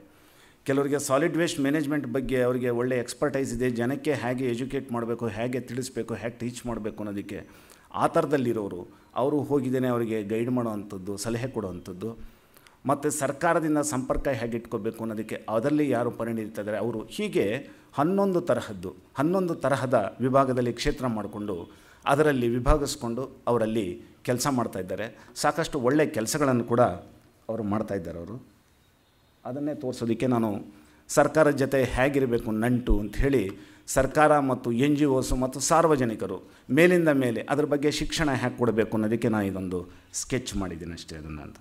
ಕೆಲವರಿಗೆ ಸಾಲಿಡ್ ವೇಸ್ಟ್ ಮ್ಯಾನೇಜ್ಮೆಂಟ್ ಬಗ್ಗೆ ಅವರಿಗೆ ಒಳ್ಳೆ ಎಕ್ಸ್ಪರ್ಟೈಸ್ ಇದೆ, ಜನಕ್ಕೆ ಹೇಗೆ ಎಜುಕೇಟ್ ಮಾಡಬೇಕು, ಹೇಗೆ ತಿಳಿಸ್ಬೇಕು, ಹೇಗೆ ಟೀಚ್ ಮಾಡಬೇಕು ಅನ್ನೋದಕ್ಕೆ ಆ ಥರದಲ್ಲಿರೋರು ಅವರು ಹೋಗಿದ್ದೇನೆ ಅವರಿಗೆ ಗೈಡ್ ಮಾಡೋವಂಥದ್ದು, ಸಲಹೆ ಕೊಡುವಂಥದ್ದು. ಮತ್ತು ಸರ್ಕಾರದಿಂದ ಸಂಪರ್ಕ ಹೇಗೆ ಇಟ್ಕೋಬೇಕು ಅನ್ನೋದಕ್ಕೆ ಅದರಲ್ಲಿ ಯಾರು ಪರಿಣಿತಿದ್ದಾರೆ ಅವರು. ಹೀಗೆ 11 ತರಹದ ವಿಭಾಗದಲ್ಲಿ ಕ್ಷೇತ್ರ ಮಾಡಿಕೊಂಡು ಅದರಲ್ಲಿ ವಿಭಾಗಿಸ್ಕೊಂಡು ಅವರಲ್ಲಿ ಕೆಲಸ ಮಾಡ್ತಾಯಿದ್ದಾರೆ. ಸಾಕಷ್ಟು ಒಳ್ಳೆಯ ಕೆಲಸಗಳನ್ನು ಕೂಡ ಅವರು ಮಾಡ್ತಾಯಿದ್ದಾರೆ. ಅವರು ಅದನ್ನೇ ತೋರಿಸೋದಕ್ಕೆ ನಾನು ಸರ್ಕಾರದ ಜೊತೆ ಹೇಗಿರಬೇಕು ನಂಟು ಅಂಥೇಳಿ ಸರ್ಕಾರ ಮತ್ತು NGOs ಮತ್ತು ಸಾರ್ವಜನಿಕರು ಮೇಲಿಂದ ಮೇಲೆ ಅದ್ರ ಬಗ್ಗೆ ಶಿಕ್ಷಣ ಹೇಗೆ ಕೊಡಬೇಕು ಅನ್ನೋದಕ್ಕೆ ನಾನು ಇದೊಂದು ಸ್ಕೆಚ್ ಮಾಡಿದ್ದೀನಿ ಅಷ್ಟೇ ಅದನ್ನು ಅಂತ.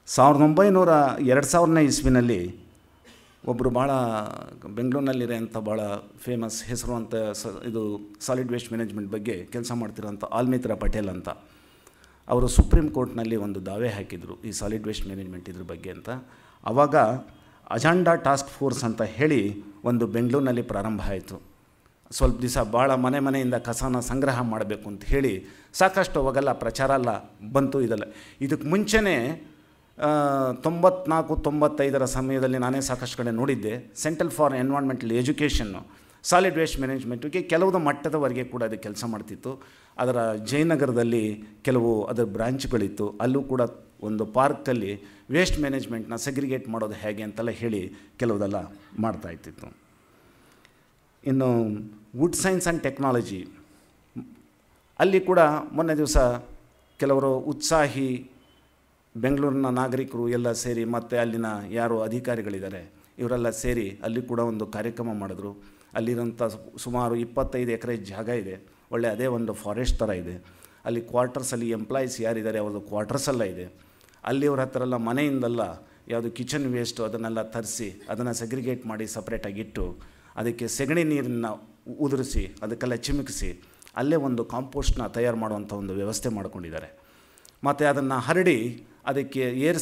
$1900 2000ನೇ ಇಸ್ವಿನಲ್ಲಿ ಒಬ್ಬರು ಭಾಳ ಬೆಂಗಳೂರಿನಲ್ಲಿರೋಂಥ ಭಾಳ ಫೇಮಸ್ ಹೆಸರುವಂಥ ಇದು ಸಾಲಿಡ್ ವೇಸ್ಟ್ ಮ್ಯಾನೇಜ್ಮೆಂಟ್ ಬಗ್ಗೆ ಕೆಲಸ ಮಾಡ್ತಿರೋಂಥ ಆಲ್ಮಿತ್ರಾ ಪಟೇಲ್ ಅಂತ, ಅವರು ಸುಪ್ರೀಂ ಕೋರ್ಟ್ನಲ್ಲಿ ಒಂದು ದಾವೆ ಹಾಕಿದರು ಈ ಸಾಲಿಡ್ ವೇಸ್ಟ್ ಮ್ಯಾನೇಜ್ಮೆಂಟ್ ಇದ್ರ ಬಗ್ಗೆ ಅಂತ. ಆವಾಗ ಅಜೆಂಡಾ ಟಾಸ್ಕ್ ಫೋರ್ಸ್ ಅಂತ ಹೇಳಿ ಒಂದು ಬೆಂಗಳೂರಿನಲ್ಲಿ ಪ್ರಾರಂಭ ಆಯಿತು. ಸ್ವಲ್ಪ ದಿವಸ ಭಾಳ ಮನೆಯಿಂದ ಕಸನ ಸಂಗ್ರಹ ಮಾಡಬೇಕು ಅಂತ ಹೇಳಿ ಸಾಕಷ್ಟು ಅವಾಗೆಲ್ಲ ಪ್ರಚಾರ ಎಲ್ಲ ಬಂತು. ಇದಕ್ಕೆ ಮುಂಚೆನೇ 94-95 ಸಮಯದಲ್ಲಿ ನಾನೇ ಸಾಕಷ್ಟು ಕಡೆ ನೋಡಿದ್ದೆ. ಸೆಂಟ್ರಲ್ ಫಾರ್ ಎನ್ವೈರ್ನ್ಮೆಂಟಲ್ ಎಜುಕೇಷನ್ನು ಸಾಲಿಡ್ ವೇಸ್ಟ್ ಮ್ಯಾನೇಜ್ಮೆಂಟಿಗೆ ಕೆಲವು ಮಟ್ಟದವರೆಗೆ ಕೂಡ ಅದು ಕೆಲಸ ಮಾಡ್ತಿತ್ತು. ಅದರ ಜಯನಗರದಲ್ಲಿ ಕೆಲವು ಅದರ ಬ್ರಾಂಚ್ಗಳಿತ್ತು. ಅಲ್ಲೂ ಕೂಡ ಒಂದು ಪಾರ್ಕಲ್ಲಿ ವೇಸ್ಟ್ ಮ್ಯಾನೇಜ್ಮೆಂಟ್ನ ಸೆಗ್ರಿಗೇಟ್ ಮಾಡೋದು ಹೇಗೆ ಅಂತೆಲ್ಲ ಹೇಳಿ ಕೆಲವುದೆಲ್ಲ ಮಾಡ್ತಾಯಿತ್ತು. ಇನ್ನು ವುಡ್ ಸೈನ್ಸ್ ಆ್ಯಂಡ್ ಟೆಕ್ನಾಲಜಿ ಅಲ್ಲಿ ಕೂಡ ಮೊನ್ನೆ ದಿವಸ ಕೆಲವರು ಉತ್ಸಾಹಿ ಬೆಂಗಳೂರಿನ ನಾಗರಿಕರು ಎಲ್ಲ ಸೇರಿ ಮತ್ತು ಅಲ್ಲಿನ ಯಾರು ಅಧಿಕಾರಿಗಳಿದ್ದಾರೆ ಇವರೆಲ್ಲ ಸೇರಿ ಅಲ್ಲಿ ಕೂಡ ಒಂದು ಕಾರ್ಯಕ್ರಮ ಮಾಡಿದ್ರು. ಅಲ್ಲಿರೋಂಥ ಸುಮಾರು 25 ಎಕರೆ ಜಾಗ ಇದೆ, ಒಳ್ಳೆ ಅದೇ ಒಂದು ಫಾರೆಸ್ಟ್ ಥರ ಇದೆ. ಅಲ್ಲಿ ಕ್ವಾರ್ಟರ್ಸಲ್ಲಿ ಎಂಪ್ಲಾಯೀಸ್ ಯಾರಿದ್ದಾರೆ ಅವ್ರದ್ದು ಕ್ವಾರ್ಟರ್ಸ್ ಎಲ್ಲ ಇದೆ. ಅಲ್ಲಿಯವ್ರ ಹತ್ರ ಎಲ್ಲ ಮನೆಯಿಂದಲ್ಲ ಯಾವುದು ಕಿಚನ್ ವೇಸ್ಟು ಅದನ್ನೆಲ್ಲ ತರಿಸಿ ಅದನ್ನು ಸೆಗ್ರಿಗೇಟ್ ಮಾಡಿ ಸಪ್ರೇಟಾಗಿಟ್ಟು ಅದಕ್ಕೆ ಸೆಗಣಿ ನೀರನ್ನು ಉದುರಿಸಿ ಅದಕ್ಕೆಲ್ಲ ಚಿಮುಕಿಸಿ ಅಲ್ಲೇ ಒಂದು ಕಾಂಪೋಸ್ಟ್ನ ತಯಾರು ಮಾಡುವಂಥ ಒಂದು ವ್ಯವಸ್ಥೆ ಮಾಡ್ಕೊಂಡಿದ್ದಾರೆ. ಮತ್ತು ಅದನ್ನು ಹರಡಿ ಅದಕ್ಕೆ ಏರ್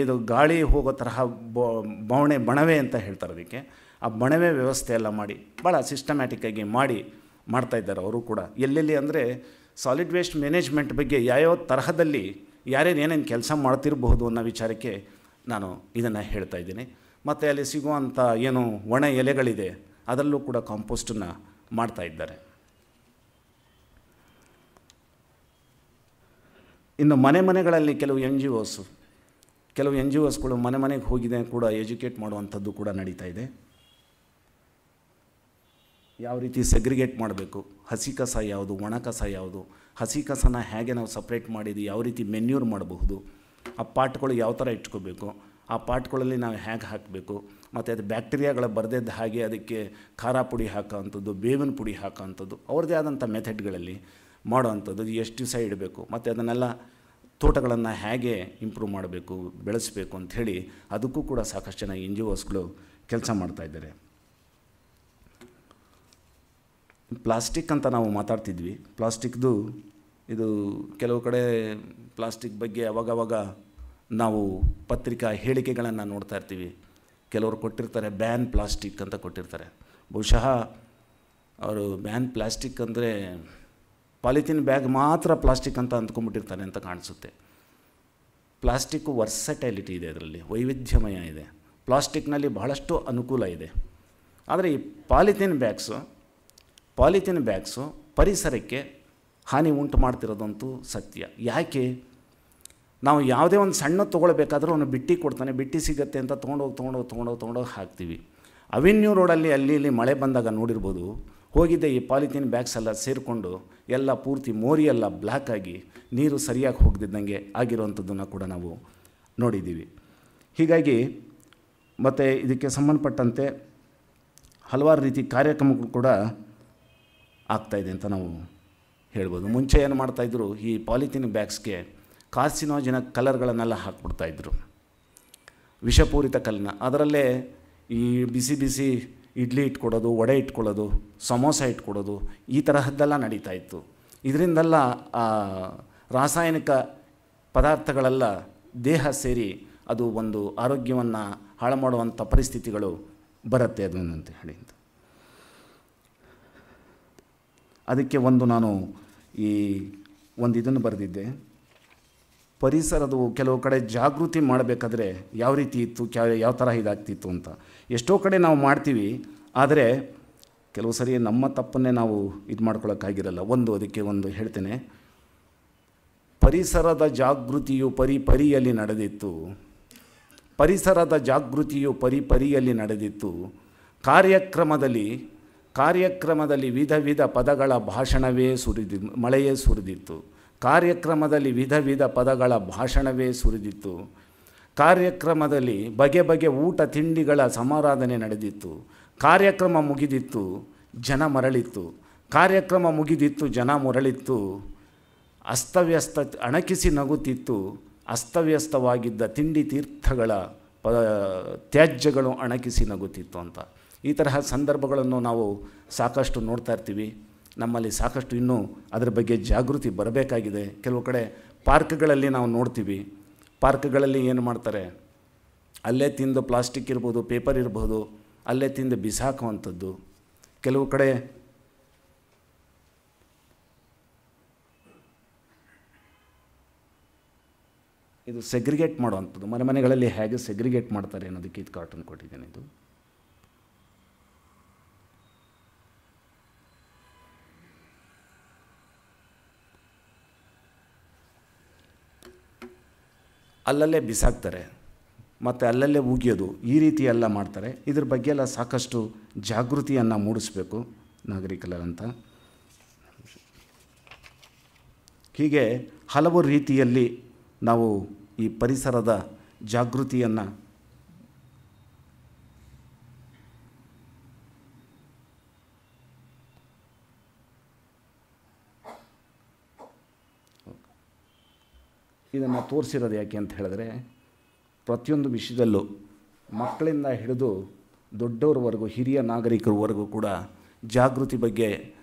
ಇದು ಗಾಳಿ ಹೋಗೋ ತರಹ ಬಣವೆ ಅಂತ ಹೇಳ್ತಾರೆ ಅದಕ್ಕೆ, ಆ ಬಣವೆ ವ್ಯವಸ್ಥೆ ಎಲ್ಲ ಮಾಡಿ ಭಾಳ ಸಿಸ್ಟಮ್ಯಾಟಿಕ್ಕಾಗಿ ಮಾಡ್ತಾಯಿದ್ದಾರೆ ಅವರು ಕೂಡ. ಎಲ್ಲೆಲ್ಲಿ ಅಂದರೆ ಸಾಲಿಡ್ ವೇಸ್ಟ್ ಮ್ಯಾನೇಜ್ಮೆಂಟ್ ಬಗ್ಗೆ ಯಾವ್ಯಾವ ತರಹದಲ್ಲಿ ಏನೇನು ಕೆಲಸ ಮಾಡ್ತಿರಬಹುದು ಅನ್ನೋ ವಿಚಾರಕ್ಕೆ ನಾನು ಇದನ್ನು ಹೇಳ್ತಾ ಇದ್ದೀನಿ. ಮತ್ತು ಅಲ್ಲಿ ಸಿಗುವಂಥ ಏನು ಒಣ ಎಲೆಗಳಿದೆ ಅದರಲ್ಲೂ ಕೂಡ ಕಾಂಪೋಸ್ಟನ್ನು ಮಾಡ್ತಾಯಿದ್ದಾರೆ. ಇನ್ನು ಮನೆಗಳಲ್ಲಿ ಕೆಲವು ಎನ್ ಜಿ ಒಸ್ಗಳು ಮನೆಗೆ ಹೋಗಿದೆ ಕೂಡ ಎಜುಕೇಟ್ ಮಾಡುವಂಥದ್ದು ಕೂಡ ನಡೀತಾ ಇದೆ. ಯಾವ ರೀತಿ ಸೆಗ್ರಿಗೇಟ್ ಮಾಡಬೇಕು, ಹಸಿ ಕಸ ಯಾವುದು, ಒಣ ಕಸ ಯಾವುದು, ಹಸಿ ಕಸನ ಹೇಗೆ ನಾವು ಸಪ್ರೇಟ್ ಮಾಡಿದ್ದು ಯಾವ ರೀತಿ ಮೆನ್ಯೂರ್ ಮಾಡಬಹುದು, ಆ ಪಾಟ್ಗಳು ಯಾವ ಥರ ಇಟ್ಕೋಬೇಕು, ಆ ಪಾಟ್ಗಳಲ್ಲಿ ನಾವು ಹೇಗೆ ಹಾಕಬೇಕು, ಮತ್ತು ಅದು ಬ್ಯಾಕ್ಟೀರಿಯಾಗಳ ಬರದಿದ್ದ ಹಾಗೆ ಅದಕ್ಕೆ ಖಾರ ಪುಡಿ ಹಾಕೋವಂಥದ್ದು, ಬೇವಿನ ಪುಡಿ ಹಾಕೋವಂಥದ್ದು ಅವ್ರದ್ದೇ ಆದಂಥ ಮೆಥಡ್ಗಳಲ್ಲಿ ಮಾಡೋವಂಥದ್ದು, ಎಷ್ಟು ದಿವಸ ಇಡಬೇಕು, ಮತ್ತು ಅದನ್ನೆಲ್ಲ ತೋಟಗಳನ್ನು ಹೇಗೆ ಇಂಪ್ರೂವ್ ಮಾಡಬೇಕು, ಬೆಳೆಸಬೇಕು ಅಂಥೇಳಿ ಅದಕ್ಕೂ ಕೂಡ ಸಾಕಷ್ಟು ಜನ NGOsಗಳು ಕೆಲಸ ಮಾಡ್ತಾಯಿದ್ದಾರೆ. ಪ್ಲಾಸ್ಟಿಕ್ ಅಂತ ನಾವು ಮಾತಾಡ್ತಿದ್ವಿ. ಪ್ಲಾಸ್ಟಿಕ್ದು ಇದು ಕೆಲವು ಕಡೆ ಪ್ಲಾಸ್ಟಿಕ್ ಬಗ್ಗೆ ಅವಾಗವಾಗ ನಾವು ಪತ್ರಿಕಾ ಹೇಳಿಕೆಗಳನ್ನು ನೋಡ್ತಾ ಇರ್ತೀವಿ. ಕೆಲವರು ಕೊಟ್ಟಿರ್ತಾರೆ ಬ್ಯಾನ್ ಪ್ಲಾಸ್ಟಿಕ್ ಅಂತ ಕೊಟ್ಟಿರ್ತಾರೆ. ಬಹುಶಃ ಅವರು ಬ್ಯಾನ್ ಪ್ಲಾಸ್ಟಿಕ್ ಅಂದರೆ ಪಾಲಿಥೀನ್ ಬ್ಯಾಗ್ ಮಾತ್ರ ಪ್ಲಾಸ್ಟಿಕ್ ಅಂತ ಅಂದ್ಕೊಂಡ್ಬಿಟ್ಟಿರ್ತಾರೆ ಅಂತ ಕಾಣಿಸುತ್ತೆ. ಪ್ಲಾಸ್ಟಿಕ್ಕು ವರ್ಸಟೈಲಿಟಿ ಇದೆ, ಅದರಲ್ಲಿ ವೈವಿಧ್ಯಮಯ ಇದೆ. ಪ್ಲಾಸ್ಟಿಕ್ನಲ್ಲಿ ಬಹಳಷ್ಟು ಅನುಕೂಲ ಇದೆ. ಆದರೆ ಈ ಪಾಲಿಥೀನ್ ಬ್ಯಾಗ್ಸು ಪರಿಸರಕ್ಕೆ ಹಾನಿ ಉಂಟು ಮಾಡ್ತಿರೋದಂತೂ ಸತ್ಯ. ಯಾಕೆ? ನಾವು ಯಾವುದೇ ಒಂದು ಸಣ್ಣ ತೊಗೊಳ್ಬೇಕಾದ್ರೂ ಅವನು ಬಿಟ್ಟು ಕೊಡ್ತಾನೆ, ಬಿಟ್ಟು ಸಿಗುತ್ತೆ ಅಂತ ತೊಗೊಂಡೋಗಿ ಹಾಕ್ತೀವಿ. ಅವೆನ್ಯೂ ರೋಡಲ್ಲಿ ಅಲ್ಲಿ ಮಳೆ ಬಂದಾಗ ನೋಡಿರ್ಬೋದು, ಹೋಗಿದ್ದೆ ಈ ಪಾಲಿಥೀನ್ ಬ್ಯಾಗ್ಸ್ ಎಲ್ಲ ಸೇರಿಕೊಂಡು ಎಲ್ಲ ಪೂರ್ತಿ ಮೋರಿಯೆಲ್ಲ ಬ್ಲ್ಯಾಕ್ ಆಗಿ ನೀರು ಸರಿಯಾಗಿ ಹೋಗದಿದ್ದಂಗೆ ಆಗಿರುವಂಥದ್ದನ್ನು ಕೂಡ ನಾವು ನೋಡಿದ್ದೀವಿ. ಹೀಗಾಗಿ ಮತ್ತು ಇದಕ್ಕೆ ಸಂಬಂಧಪಟ್ಟಂತೆ ಹಲವಾರು ರೀತಿ ಕಾರ್ಯಕ್ರಮಗಳು ಕೂಡ ಆಗ್ತಾಯಿದೆ ಅಂತ ನಾವು ಹೇಳ್ಬೋದು. ಮುಂಚೆ ಏನು ಮಾಡ್ತಾಯಿದ್ರು, ಈ ಪಾಲಿಥೀನ್ ಬ್ಯಾಗ್ಸ್ಗೆ ಕಾರ್ಸಿನೋಜೆನಿಕ್ ಕಲರ್ಗಳನ್ನೆಲ್ಲ ಹಾಕ್ಬಿಡ್ತಾಯಿದ್ರು, ವಿಷಪೂರಿತ ಕಲ್ಲನ್ನ. ಅದರಲ್ಲೇ ಈ ಬಿಸಿ ಇಡ್ಲಿ ಇಟ್ಕೊಡೋದು, ವಡೆ ಇಟ್ಕೊಳ್ಳೋದು, ಸಮೋಸ ಇಟ್ಕೊಡೋದು, ಈ ತರಹದ್ದೆಲ್ಲ ನಡೀತಾಯಿತ್ತು. ಇದರಿಂದೆಲ್ಲ ರಾಸಾಯನಿಕ ಪದಾರ್ಥಗಳೆಲ್ಲ ದೇಹ ಸೇರಿ ಅದು ಒಂದು ಆರೋಗ್ಯವನ್ನು ಹಾಳು ಮಾಡುವಂಥ ಪರಿಸ್ಥಿತಿಗಳು ಬರುತ್ತೆ ಅದನ್ನಂತ ಹೇಳಿ. ಅದಕ್ಕೆ ನಾನು ಈ ಇದನ್ನು ಬರೆದಿದ್ದೆ. ಪರಿಸರದ ಕೆಲವು ಕಡೆ ಜಾಗೃತಿ ಮಾಡಬೇಕಾದ್ರೆ ಯಾವ ರೀತಿ ಇತ್ತು, ಯಾವ ಥರ ಇದಾಗ್ತಿತ್ತು ಅಂತ. ಎಷ್ಟೋ ಕಡೆ ನಾವು ಮಾಡ್ತೀವಿ, ಆದರೆ ಕೆಲವು ಸರಿ ನಮ್ಮ ತಪ್ಪನ್ನೇ ನಾವು ಇದು ಮಾಡ್ಕೊಳ್ಳೋಕ್ಕಾಗಿರಲ್ಲ. ಅದಕ್ಕೆ ಹೇಳ್ತೇನೆ. ಪರಿಸರದ ಜಾಗೃತಿಯು ಪರಿಯಲ್ಲಿ ನಡೆದಿತ್ತು. ಪರಿಸರದ ಜಾಗೃತಿಯು ಪರಿಯಲ್ಲಿ ನಡೆದಿತ್ತು. ಕಾರ್ಯಕ್ರಮದಲ್ಲಿ ವಿಧ ಪದಗಳ ಭಾಷಣವೇ ಮಳೆಯೇ ಸುರಿದಿತ್ತು. ಕಾರ್ಯಕ್ರಮದಲ್ಲಿ ವಿಧ ವಿಧ ಪದಗಳ ಭಾಷಣವೇ ಸುರಿದಿತ್ತು. ಕಾರ್ಯಕ್ರಮದಲ್ಲಿ ಬಗೆ ಬಗೆ ಊಟ ತಿಂಡಿಗಳ ಸಮಾರಾಧನೆ ನಡೆದಿತ್ತು. ಕಾರ್ಯಕ್ರಮ ಮುಗಿದಿತ್ತು, ಜನ ಮರಳಿತ್ತು. ಕಾರ್ಯಕ್ರಮ ಮುಗಿದಿತ್ತು, ಜನ ಮರಳಿತ್ತು. ಅಸ್ತವ್ಯಸ್ತ ಅಣಕಿಸಿ ನಗುತ್ತಿತ್ತು. ಅಸ್ತವ್ಯಸ್ತವಾಗಿದ್ದ ತಿಂಡಿ ತೀರ್ಥಗಳ ತ್ಯಾಜ್ಯಗಳು ಅಣಕಿಸಿ ನಗುತ್ತಿತ್ತು ಅಂತ. ಈ ತರಹ ಸಂದರ್ಭಗಳನ್ನು ನಾವು ಸಾಕಷ್ಟು ನೋಡ್ತಾ ಇರ್ತೀವಿ. ನಮ್ಮಲ್ಲಿ ಸಾಕಷ್ಟು ಇನ್ನೂ ಅದರ ಬಗ್ಗೆ ಜಾಗೃತಿ ಬರಬೇಕಾಗಿದೆ. ಕೆಲವು ಕಡೆ ಪಾರ್ಕ್ಗಳಲ್ಲಿ ನಾವು ನೋಡ್ತೀವಿ. ಪಾರ್ಕ್ಗಳಲ್ಲಿ ಏನು ಮಾಡ್ತಾರೆ, ಅಲ್ಲೇ ತಿಂದು ಪ್ಲಾಸ್ಟಿಕ್ ಇರ್ಬೋದು, ಪೇಪರ್ ಇರ್ಬೋದು, ಅಲ್ಲೇ ತಿಂದು ಬಿಸಾಕುವಂಥದ್ದು. ಕೆಲವು ಕಡೆ ಇದು ಸೆಗ್ರಿಗೇಟ್ ಮಾಡುವಂಥದ್ದು. ಮನೆಗಳಲ್ಲಿ ಹೇಗೆ ಸೆಗ್ರಿಗೇಟ್ ಮಾಡ್ತಾರೆ ಅನ್ನೋದಕ್ಕೆ ಇದು ಕಾರ್ಟೂನ್ ಕೊಟ್ಟಿದ್ದೇನೆ. ಇದು ಅಲ್ಲಲ್ಲೇ ಬಿಸಾಕ್ತಾರೆ ಮತ್ತು ಅಲ್ಲಲ್ಲೇ ಉಗಿಯೋದು, ಈ ರೀತಿ ಎಲ್ಲ ಮಾಡ್ತಾರೆ. ಇದ್ರ ಬಗ್ಗೆ ಎಲ್ಲ ಸಾಕಷ್ಟು ಜಾಗೃತಿಯನ್ನು ಮೂಡಿಸಬೇಕು ನಾಗರಿಕರಂತ. ಹೀಗೆ ಹಲವು ರೀತಿಯಲ್ಲಿ ನಾವು ಈ ಪರಿಸರದ ಜಾಗೃತಿಯನ್ನು ಇದನ್ನು ತೋರಿಸಿರೋದು ಯಾಕೆ ಅಂತ ಹೇಳಿದ್ರೆ, ಪ್ರತಿಯೊಂದು ವಿಷಯದಲ್ಲೂ ಮಕ್ಕಳಿಂದ ಹಿಡಿದು ದೊಡ್ಡವ್ರವರೆಗೂ, ಹಿರಿಯ ನಾಗರಿಕರವರೆಗೂ ಕೂಡ ಜಾಗೃತಿ ಬಗ್ಗೆ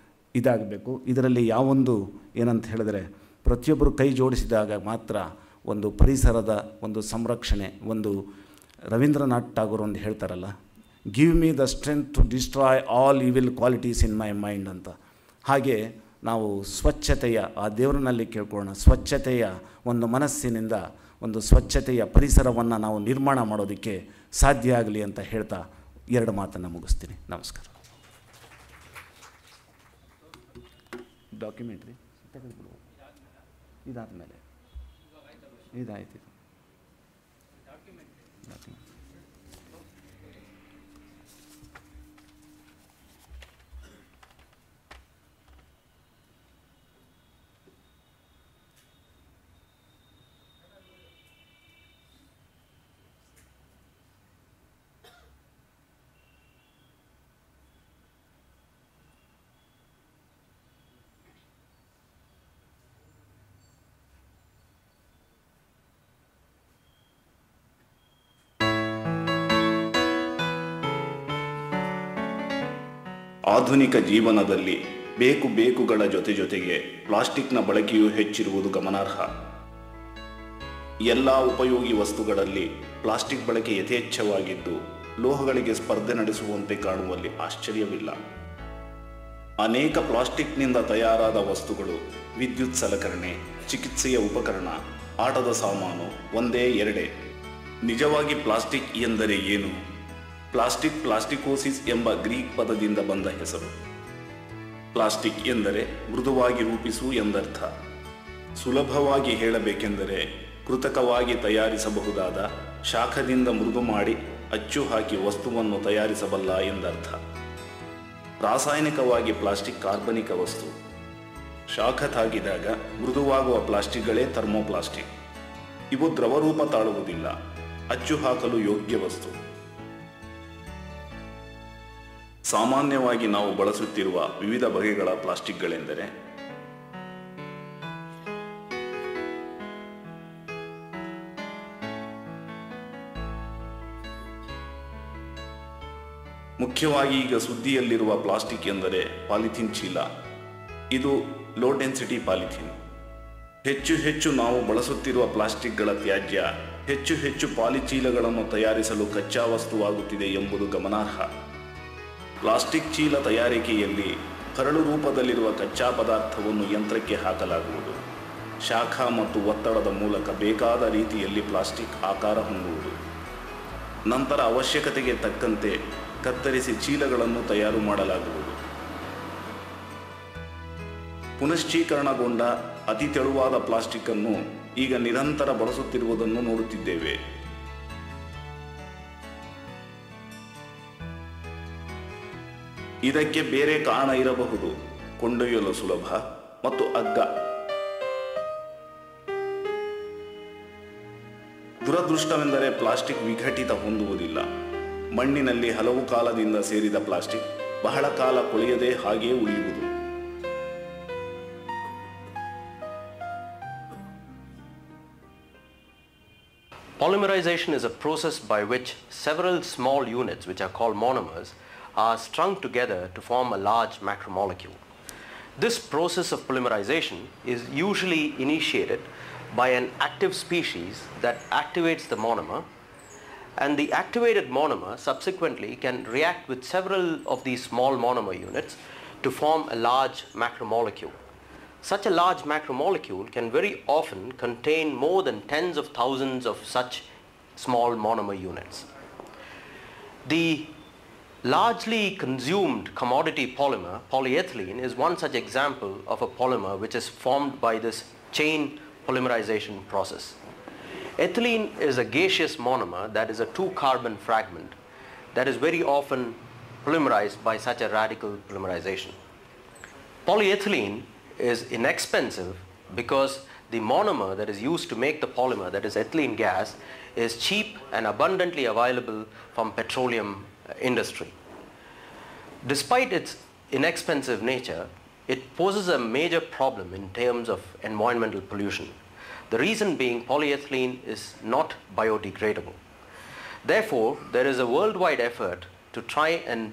ಇದಾಗಬೇಕು. ಇದರಲ್ಲಿ ಯಾವೊಂದು ಏನಂತ ಹೇಳಿದ್ರೆ, ಪ್ರತಿಯೊಬ್ಬರು ಕೈ ಜೋಡಿಸಿದಾಗ ಮಾತ್ರ ಒಂದು ಪರಿಸರದ ಒಂದು ಸಂರಕ್ಷಣೆ. ಒಂದು ರವೀಂದ್ರನಾಥ್ ಟಾಗೋರ್ ಒಂದು ಹೇಳ್ತಾರಲ್ಲ, give me the strength to destroy all evil qualities in my mind ಅಂತ. ಹಾಗೆ ನಾವು ಸ್ವಚ್ಛತೆಯ, ಆ ದೇವರನಲ್ಲಿ ಕೇಳ್ಕೊಳ್ಳೋಣ, ಸ್ವಚ್ಛತೆಯ ಒಂದು ಮನಸ್ಸಿನಿಂದ ಒಂದು ಸ್ವಚ್ಛತೆಯ ಪರಿಸರವನ್ನು ನಾವು ನಿರ್ಮಾಣ ಮಾಡೋದಕ್ಕೆ ಸಾಧ್ಯ ಆಗಲಿ ಅಂತ ಹೇಳ್ತಾ 2 ಮಾತನ್ನು ಮುಗಿಸ್ತೀನಿ. ನಮಸ್ಕಾರ. ಡಾಕ್ಯುಮೆಂಟ್ರಿ ಇದಾದ ಮೇಲೆ ಇದಾಯ್ತು. ಆಧುನಿಕ ಜೀವನದಲ್ಲಿ ಬೇಕುಗಳ ಜೊತೆಗೆ ಪ್ಲಾಸ್ಟಿಕ್ನ ಬಳಕೆಯೂ ಹೆಚ್ಚಿರುವುದು ಗಮನಾರ್ಹ. ಎಲ್ಲ ಉಪಯೋಗಿ ವಸ್ತುಗಳಲ್ಲಿ ಪ್ಲಾಸ್ಟಿಕ್ ಬಳಕೆ ಯಥೇಚ್ಛವಾಗಿದ್ದು, ಲೋಹಗಳಿಗೆ ಸ್ಪರ್ಧೆ ನಡೆಸುವಂತೆ ಕಾಣುವಲ್ಲಿ ಆಶ್ಚರ್ಯವಿಲ್ಲ. ಅನೇಕ ಪ್ಲಾಸ್ಟಿಕ್ನಿಂದ ತಯಾರಾದ ವಸ್ತುಗಳು, ವಿದ್ಯುತ್ ಸಲಕರಣೆ, ಚಿಕಿತ್ಸೆಯ ಉಪಕರಣ, ಆಟದ ಸಾಮಾನು ಒಂದೇ ಎರಡೇ. ನಿಜವಾಗಿ ಪ್ಲಾಸ್ಟಿಕ್ ಎಂದರೆ ಏನು? ಪ್ಲಾಸ್ಟಿಕೋಸಿಸ್ ಎಂಬ ಗ್ರೀಕ್ ಪದದಿಂದ ಬಂದ ಹೆಸರು. ಪ್ಲಾಸ್ಟಿಕ್ ಎಂದರೆ ಮೃದುವಾಗಿ ರೂಪಿಸು ಎಂದರ್ಥ. ಸುಲಭವಾಗಿ ಹೇಳಬೇಕೆಂದರೆ ಕೃತಕವಾಗಿ ತಯಾರಿಸಬಹುದಾದ, ಶಾಖದಿಂದ ಮೃದು ಮಾಡಿ ಅಚ್ಚು ಹಾಕಿ ವಸ್ತುವನ್ನು ತಯಾರಿಸಬಲ್ಲ ಎಂದರ್ಥ. ರಾಸಾಯನಿಕವಾಗಿ ಪ್ಲಾಸ್ಟಿಕ್ ಕಾರ್ಬನಿಕ ವಸ್ತು. ಶಾಖ ತಾಗಿದಾಗ ಮೃದುವಾಗುವ ಪ್ಲಾಸ್ಟಿಕ್ಗಳೇ ಥರ್ಮೋಪ್ಲಾಸ್ಟಿಕ್. ಇವು ದ್ರವರೂಪ ತಾಳುವುದಿಲ್ಲ, ಅಚ್ಚು ಹಾಕಲು ಯೋಗ್ಯ ವಸ್ತು. ಸಾಮಾನ್ಯವಾಗಿ ನಾವು ಬಳಸುತ್ತಿರುವ ವಿವಿಧ ಬಗೆಗಳ ಪ್ಲಾಸ್ಟಿಕ್ಗಳೆಂದರೆ ಮುಖ್ಯವಾಗಿ ಈಗ ಸುದ್ದಿಯಲ್ಲಿರುವ ಪ್ಲಾಸ್ಟಿಕ್ ಎಂದರೆ ಪಾಲಿಥೀನ್ ಚೀಲ. ಇದು ಲೋ ಡೆನ್ಸಿಟಿ ಪಾಲಿಥೀನ್. ಹೆಚ್ಚು ನಾವು ಬಳಸುತ್ತಿರುವ ಪ್ಲಾಸ್ಟಿಕ್ಗಳ ತ್ಯಾಜ್ಯ ಹೆಚ್ಚು ಪಾಲಿಚೀಲಗಳನ್ನು ತಯಾರಿಸಲು ಕಚ್ಚಾ ವಸ್ತುವಾಗುತ್ತಿದೆ ಎಂಬುದು ಗಮನಾರ್ಹ. ಪ್ಲಾಸ್ಟಿಕ್ ಚೀಲ ತಯಾರಿಕೆಯಲ್ಲಿ ಹರಳು ರೂಪದಲ್ಲಿರುವ ಕಚ್ಚಾ ಪದಾರ್ಥವನ್ನು ಯಂತ್ರಕ್ಕೆ ಹಾಕಲಾಗುವುದು. ಶಾಖ ಮತ್ತು ಒತ್ತಡದ ಮೂಲಕ ಬೇಕಾದ ರೀತಿಯಲ್ಲಿ ಪ್ಲಾಸ್ಟಿಕ್ ಆಕಾರ ಹೊಂದುವುದು. ನಂತರ ಅವಶ್ಯಕತೆಗೆ ತಕ್ಕಂತೆ ಕತ್ತರಿಸಿ ಚೀಲಗಳನ್ನು ತಯಾರು ಮಾಡಲಾಗುವುದು. ಪುನಶ್ಚೀಕರಣಗೊಂಡ ಅತಿ ತೆಳುವಾದ ಪ್ಲಾಸ್ಟಿಕ್ ಅನ್ನು ಈಗ ನಿರಂತರ ಬಳಸುತ್ತಿರುವುದನ್ನು ನೋಡುತ್ತಿದ್ದೇವೆ. ಇದಕ್ಕೆ ಬೇರೆ ಕಾರಣ ಇರಬಹುದು. ಕೊಂಡೊಯ್ಯಲು ಸುಲಭ ಮತ್ತು ಅಗ್ಗ. ದುರದೃಷ್ಟವೆಂದರೆ ಪ್ಲಾಸ್ಟಿಕ್ ವಿಘಟಿತ ಹೊಂದುವುದಿಲ್ಲ. ಮಣ್ಣಿನಲ್ಲಿ ಹಲವು ಕಾಲದಿಂದ ಸೇರಿದ ಪ್ಲಾಸ್ಟಿಕ್ ಬಹಳ ಕಾಲ ಕೊಳೆಯದೆ ಹಾಗೆಯೇ ಉಳಿಯುವುದು. Polymerization is a process by which several small units, which are called monomers, are strung together to form a large macromolecule. This process of polymerization is usually initiated by an active species that activates the monomer, and the activated monomer subsequently can react with several of these small monomer units to form a large macromolecule. Such a large macromolecule can very often contain more than tens of thousands of such small monomer units. The largely consumed commodity polymer, polyethylene, is one such example of a polymer which is formed by this chain polymerization process. Ethylene is a gaseous monomer that is a 2-carbon fragment that is very often polymerized by such a radical polymerization. Polyethylene is inexpensive because the monomer that is used to make the polymer, that is ethylene gas, is cheap and abundantly available from petroleum industry. Despite its inexpensive nature, it poses a major problem in terms of environmental pollution. The reason being polyethylene is not biodegradable. Therefore, there is a worldwide effort to try and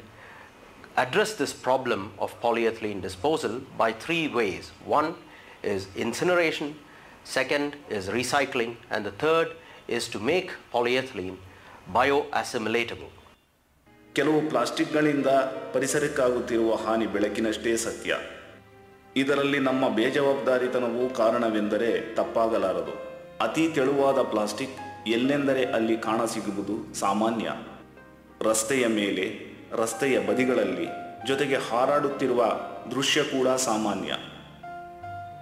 address this problem of polyethylene disposal by 3 ways. One is incineration, second is recycling, and the third is to make polyethylene bioassimilatable. ಕೆಲವು ಪ್ಲಾಸ್ಟಿಕ್ಗಳಿಂದ ಪರಿಸರಕ್ಕಾಗುತ್ತಿರುವ ಹಾನಿ ಬೆಳಕಿನಷ್ಟೇ ಸತ್ಯ. ಇದರಲ್ಲಿ ನಮ್ಮ ಬೇಜವಾಬ್ದಾರಿತನವೂ ಕಾರಣವೆಂದರೆ ತಪ್ಪಾಗಲಾರದು. ಅತಿ ತೆಳುವಾದ plastic ಎಲ್ಲೆಂದರೆ ಅಲ್ಲಿ ಕಾಣಸಿಗುವುದು ಸಾಮಾನ್ಯ. ರಸ್ತೆಯ ಮೇಲೆ, ರಸ್ತೆಯ ಬದಿಗಳಲ್ಲಿ, ಜೊತೆಗೆ ಹಾರಾಡುತ್ತಿರುವ ದೃಶ್ಯ ಕೂಡ ಸಾಮಾನ್ಯ.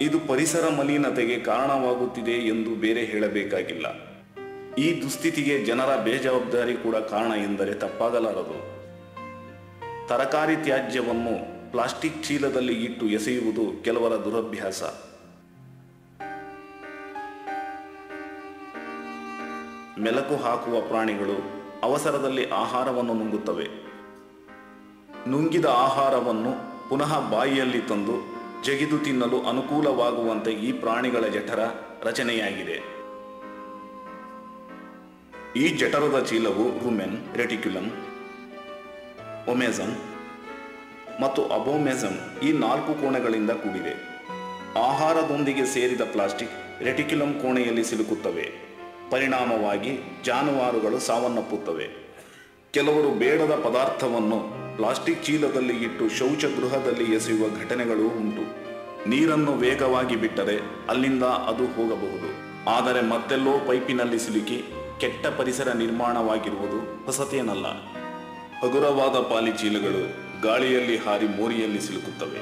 ಇದು ಪರಿಸರ ಮಲಿನತೆಗೆ ಕಾರಣವಾಗುತ್ತಿದೆ ಎಂದು ಬೇರೆ ಹೇಳಬೇಕಾಗಿಲ್ಲ. ಈ ದುಸ್ಥಿತಿಗೆ ಜನರ ಬೇಜವಾಬ್ದಾರಿ ಕೂಡ ಕಾರಣ ಎಂದರೆ ತಪ್ಪಾಗಲಾರದು. ತರಕಾರಿ ತ್ಯಾಜ್ಯವನ್ನು ಪ್ಲಾಸ್ಟಿಕ್ ಚೀಲದಲ್ಲಿ ಇಟ್ಟು ಎಸೆಯುವುದು ಕೆಲವರ ದುರಭ್ಯಾಸ. ಮೆಲಕು ಹಾಕುವ ಪ್ರಾಣಿಗಳು ಅವಸರದಲ್ಲಿ ಆಹಾರವನ್ನು ನುಂಗುತ್ತವೆ. ನುಂಗಿದ ಆಹಾರವನ್ನು ಪುನಃ ಬಾಯಿಯಲ್ಲಿ ತಂದು ಜಗಿದು ತಿನ್ನಲು ಅನುಕೂಲವಾಗುವಂತೆ ಈ ಪ್ರಾಣಿಗಳ ಜಠರ ರಚನೆಯಾಗಿದೆ. ಈ ಜಠರದ ಚೀಲವು ರುಮೆನ್, ರೆಟಿಕ್ಯುಲಮ್, ಒಮೆಸಮ್ ಮತ್ತು ಅಬೋಮೆಸಮ್ ಈ 4 ಕೋಣೆಗಳಿಂದ ಕೂಡಿದೆ. ಆಹಾರದೊಂದಿಗೆ ಸೇರಿದ ಪ್ಲಾಸ್ಟಿಕ್ ರೆಟಿಕ್ಯುಲಮ್ ಕೋಣೆಯಲ್ಲಿ ಸಿಲುಕುತ್ತವೆ. ಪರಿಣಾಮವಾಗಿ ಜಾನುವಾರುಗಳು ಸಾವನ್ನಪ್ಪುತ್ತವೆ. ಕೆಲವರು ಬೇಡದ ಪದಾರ್ಥವನ್ನು ಪ್ಲಾಸ್ಟಿಕ್ ಚೀಲದಲ್ಲಿ ಇಟ್ಟು ಶೌಚಗೃಹದಲ್ಲಿ ಎಸೆಯುವ ಘಟನೆಗಳು ಉಂಟು. ನೀರನ್ನು ವೇಗವಾಗಿ ಬಿಟ್ಟರೆ ಅಲ್ಲಿಂದ ಅದು ಹೋಗಬಹುದು. ಆದರೆ ಮತ್ತೆಲ್ಲೋ ಪೈಪಿನಲ್ಲಿ ಸಿಲುಕಿ ಕೆಟ್ಟ ಪರಿಸರ ನಿರ್ಮಾಣವಾಗಿರುವುದು ಹೊಸತೇನಲ್ಲ. ಹಗುರವಾದ ಪಾಲಿಚೀಲಗಳು ಗಾಳಿಯಲ್ಲಿ ಹಾರಿ ಮೋರಿಯಲ್ಲಿ ಸಿಲುಕುತ್ತವೆ.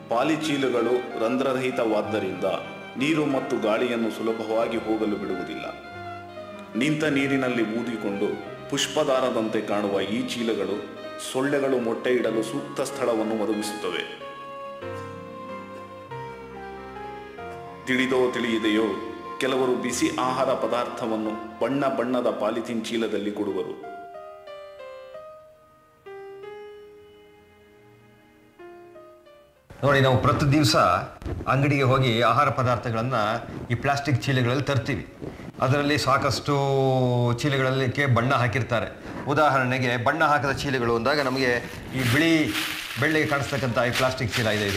ಪಾಲಿಚೀಲಗಳು ರಂಧ್ರರಹಿತವಾದ್ದರಿಂದ ನೀರು ಮತ್ತು ಗಾಳಿಯನ್ನು ಸುಲಭವಾಗಿ ಹೋಗಲು ಬಿಡುವುದಿಲ್ಲ. ನಿಂತ ನೀರಿನಲ್ಲಿ ಊದಿಕೊಂಡು ಪುಷ್ಪದಾರದಂತೆ ಕಾಣುವ ಈ ಚೀಲಗಳು ಸೊಳ್ಳೆಗಳು ಮೊಟ್ಟೆ ಇಡಲು ಸೂಕ್ತ ಸ್ಥಳವನ್ನು ಒದಗಿಸುತ್ತವೆ. ತಿಳಿದೋ ತಿಳಿಯದೆಯೋ ಕೆಲವರು ಬಿಸಿ ಆಹಾರ ಪದಾರ್ಥವನ್ನು ಬಣ್ಣ ಬಣ್ಣದ ಪಾಲಿಥೀನ್ ಚೀಲದಲ್ಲಿ ಕೊಡುವರು. ನೋಡಿ, ನಾವು ಪ್ರತಿ ದಿವಸ ಅಂಗಡಿಗೆ ಹೋಗಿ ಆಹಾರ ಪದಾರ್ಥಗಳನ್ನು ಈ ಪ್ಲಾಸ್ಟಿಕ್ ಚೀಲಗಳಲ್ಲಿ ತರ್ತೀವಿ. ಅದರಲ್ಲಿ ಸಾಕಷ್ಟು ಚೀಲಗಳಲ್ಲಿಕ್ಕೆ ಬಣ್ಣ ಹಾಕಿರ್ತಾರೆ. ಉದಾಹರಣೆಗೆ ಬಣ್ಣ ಹಾಕಿದ ಚೀಲಗಳು ಅಂದಾಗ ನಮಗೆ ಈ ಬೆಳ್ಳಿಗೆ ಕಾಣಿಸ್ತಕ್ಕಂಥ ಈ ಪ್ಲಾಸ್ಟಿಕ್ ಚೀಲ ಇದೆ.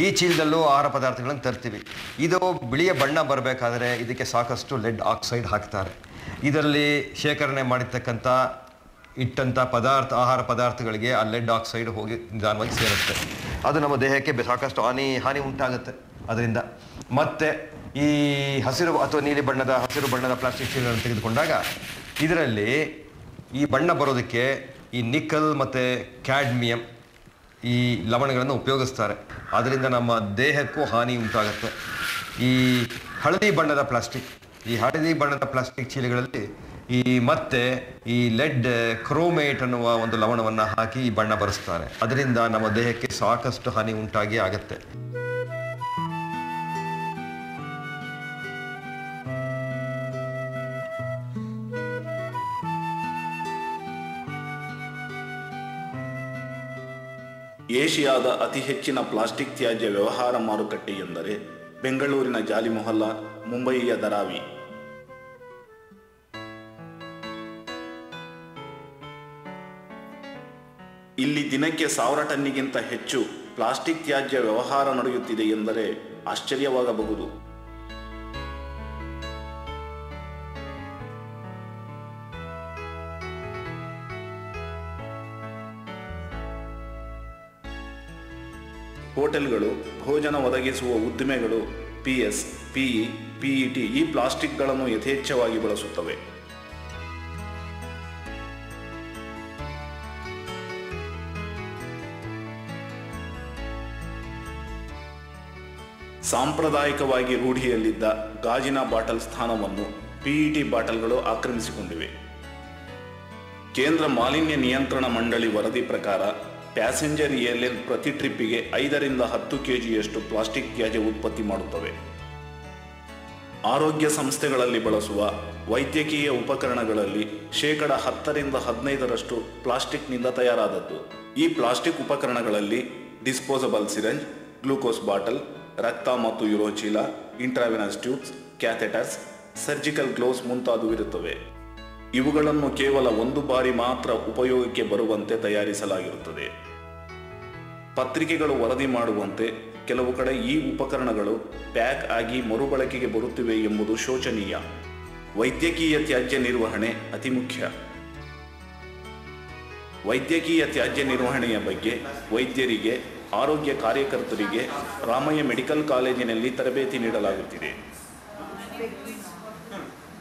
ಈ ಚೀಲದಲ್ಲೂ ಆಹಾರ ಪದಾರ್ಥಗಳನ್ನು ತರ್ತೀವಿ. ಇದು ಬಿಳಿಯ ಬಣ್ಣ ಬರಬೇಕಾದ್ರೆ ಇದಕ್ಕೆ ಸಾಕಷ್ಟು ಲೆಡ್ ಆಕ್ಸೈಡ್ ಹಾಕ್ತಾರೆ. ಇದರಲ್ಲಿ ಶೇಖರಣೆ ಮಾಡಿರ್ತಕ್ಕಂಥ ಇಟ್ಟಂಥ ಆಹಾರ ಪದಾರ್ಥಗಳಿಗೆ ಆ ಲೆಡ್ ಆಕ್ಸೈಡ್ ಹೋಗಿ ನಿಧಾನವಾಗಿ ಸೇರುತ್ತೆ. ಅದು ನಮ್ಮ ದೇಹಕ್ಕೆ ಸಾಕಷ್ಟು ಹಾನಿ ಉಂಟಾಗುತ್ತೆ ಅದರಿಂದ. ಮತ್ತು ಈ ಹಸಿರು ಅಥವಾ ಹಸಿರು ಬಣ್ಣದ ಪ್ಲಾಸ್ಟಿಕ್ ಚೀಲಗಳನ್ನು ತೆಗೆದುಕೊಂಡಾಗ ಇದರಲ್ಲಿ ಈ ಬಣ್ಣ ಬರೋದಕ್ಕೆ ಈ ನಿಕಲ್ ಮತ್ತು ಕ್ಯಾಡ್ಮಿಯಂ ಈ ಲವಣಗಳನ್ನು ಉಪಯೋಗಿಸ್ತಾರೆ. ಅದರಿಂದ ನಮ್ಮ ದೇಹಕ್ಕೂ ಹಾನಿ ಉಂಟಾಗುತ್ತೆ. ಈ ಹಳದಿ ಬಣ್ಣದ ಪ್ಲಾಸ್ಟಿಕ್ ಚೀಲಗಳಲ್ಲಿ ಮತ್ತೆ ಈ ಲೆಡ್ ಕ್ರೋಮೇಟ್ ಅನ್ನುವ ಒಂದು ಲವಣವನ್ನು ಹಾಕಿ ಈ ಬಣ್ಣ ಬರೆಸ್ತಾರೆ. ಅದರಿಂದ ನಮ್ಮ ದೇಹಕ್ಕೆ ಸಾಕಷ್ಟು ಹಾನಿ ಉಂಟಾಗಿ ಆಗುತ್ತೆ. ಏಷ್ಯಾದ ಅತಿ ಹೆಚ್ಚಿನ ಪ್ಲಾಸ್ಟಿಕ್ ತ್ಯಾಜ್ಯ ವ್ಯವಹಾರ ಮಾರುಕಟ್ಟೆ ಎಂದರೆ ಬೆಂಗಳೂರಿನ ಜಾಲಿಮೊಹಲ್ಲಾ, ಮುಂಬಯಿಯ ಧಾರಾವಿ. ಇಲ್ಲಿ ದಿನಕ್ಕೆ 1000 ಟನ್ನಿಗಿಂತ ಹೆಚ್ಚು ಪ್ಲಾಸ್ಟಿಕ್ ತ್ಯಾಜ್ಯ ವ್ಯವಹಾರ ನಡೆಯುತ್ತಿದೆ ಎಂದರೆ ಆಶ್ಚರ್ಯವಾಗಬಹುದು. ಹೋಟೆಲ್ಗಳು, ಭೋಜನ ಒದಗಿಸುವ ಉದ್ದಿಮೆಗಳು PS, PE, PET ಈ ಪ್ಲಾಸ್ಟಿಕ್ಗಳನ್ನು ಯಥೇಚ್ಛವಾಗಿ ಬಳಸುತ್ತವೆ. ಸಾಂಪ್ರದಾಯಿಕವಾಗಿ ರೂಢಿಯಲ್ಲಿದ್ದ ಗಾಜಿನ ಬಾಟಲ್ ಸ್ಥಾನವನ್ನು PET ಬಾಟಲ್ಗಳು ಆಕ್ರಮಿಸಿಕೊಂಡಿವೆ. ಕೇಂದ್ರ ಮಾಲಿನ್ಯ ನಿಯಂತ್ರಣ ಮಂಡಳಿ ವರದಿ ಪ್ರಕಾರ ಪ್ಯಾಸೆಂಜರ್ ಏರ್ಲೈನ್ ಪ್ರತಿ ಟ್ರಿಪ್ಪಿಗೆ 5 ರಿಂದ 10 kgಯಷ್ಟು ಪ್ಲಾಸ್ಟಿಕ್ ತ್ಯಾಜ್ಯ ಉತ್ಪತ್ತಿ ಮಾಡುತ್ತವೆ. ಆರೋಗ್ಯ ಸಂಸ್ಥೆಗಳಲ್ಲಿ ಬಳಸುವ ವೈದ್ಯಕೀಯ ಉಪಕರಣಗಳಲ್ಲಿ 10 ರಿಂದ 15% ಪ್ಲಾಸ್ಟಿಕ್ನಿಂದ ತಯಾರಾದದ್ದು. ಈ ಪ್ಲಾಸ್ಟಿಕ್ ಉಪಕರಣಗಳಲ್ಲಿ ಡಿಸ್ಪೋಸಬಲ್ ಸಿರಂಜ್, ಗ್ಲೂಕೋಸ್ ಬಾಟಲ್, ರಕ್ತ ಮತ್ತು ಯೂರೋ ಚೀಲ, ಇಂಟ್ರಾವೆನಸ್ ಟ್ಯೂಬ್ಸ್, ಕ್ಯಾಥೆಟರ್ಸ್, ಸರ್ಜಿಕಲ್ ಗ್ಲೋವ್ಸ್ ಮುಂತಾದವಿರುತ್ತವೆ. ಇವುಗಳನ್ನು ಕೇವಲ ಒಂದು ಬಾರಿ ಮಾತ್ರ ಉಪಯೋಗಕ್ಕೆ ಬರುವಂತೆ ತಯಾರಿಸಲಾಗಿರುತ್ತದೆ. ಪತ್ರಿಕೆಗಳು ವರದಿ ಮಾಡುವಂತೆ ಕೆಲವು ಕಡೆ ಈ ಉಪಕರಣಗಳು ಪ್ಯಾಕ್ ಆಗಿ ಮರುಬಳಕೆಗೆ ಬರುತ್ತಿವೆ ಎಂಬುದು ಶೋಚನೀಯ. ವೈದ್ಯಕೀಯ ತ್ಯಾಜ್ಯ ನಿರ್ವಹಣೆ ಅತಿ ಮುಖ್ಯ. ವೈದ್ಯಕೀಯ ತ್ಯಾಜ್ಯ ನಿರ್ವಹಣೆಯ ಬಗ್ಗೆ ವೈದ್ಯರಿಗೆ, ಆರೋಗ್ಯ ಕಾರ್ಯಕರ್ತರಿಗೆ ರಾಮಯ್ಯ ಮೆಡಿಕಲ್ ಕಾಲೇಜಿನಲ್ಲಿ ತರಬೇತಿ ನೀಡಲಾಗುತ್ತಿದೆ.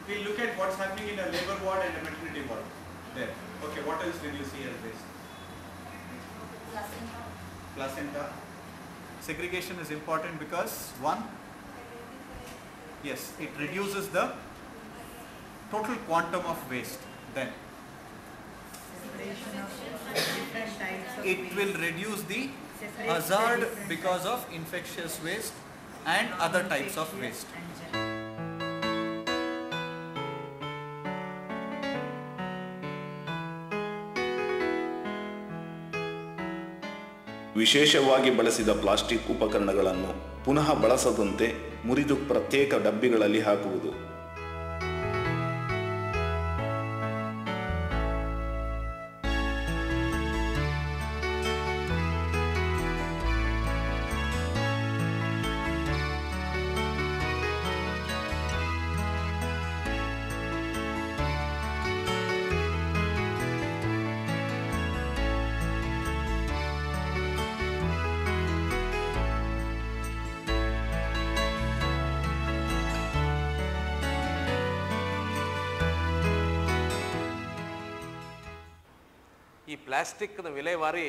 We'll look at what's happening in a labor ward and a maternity ward. There. Okay, what else did you see as waste? Placenta. Segregation is important because one, yes, it reduces the total quantum of waste. Then it will reduce the hazard because of infectious waste and other types of waste. ವಿಶೇಷವಾಗಿ ಬಳಸಿದ plastic ಉಪಕರಣಗಳನ್ನು ಪುನಃ ಬಳಸದಂತೆ ಮುರಿದು ಪ್ರತ್ಯೇಕ ಡಬ್ಬಿಗಳಲ್ಲಿ ಹಾಕುವುದು. ಈ ಪ್ಲಾಸ್ಟಿಕ್ನ ವಿಲೇವಾರಿ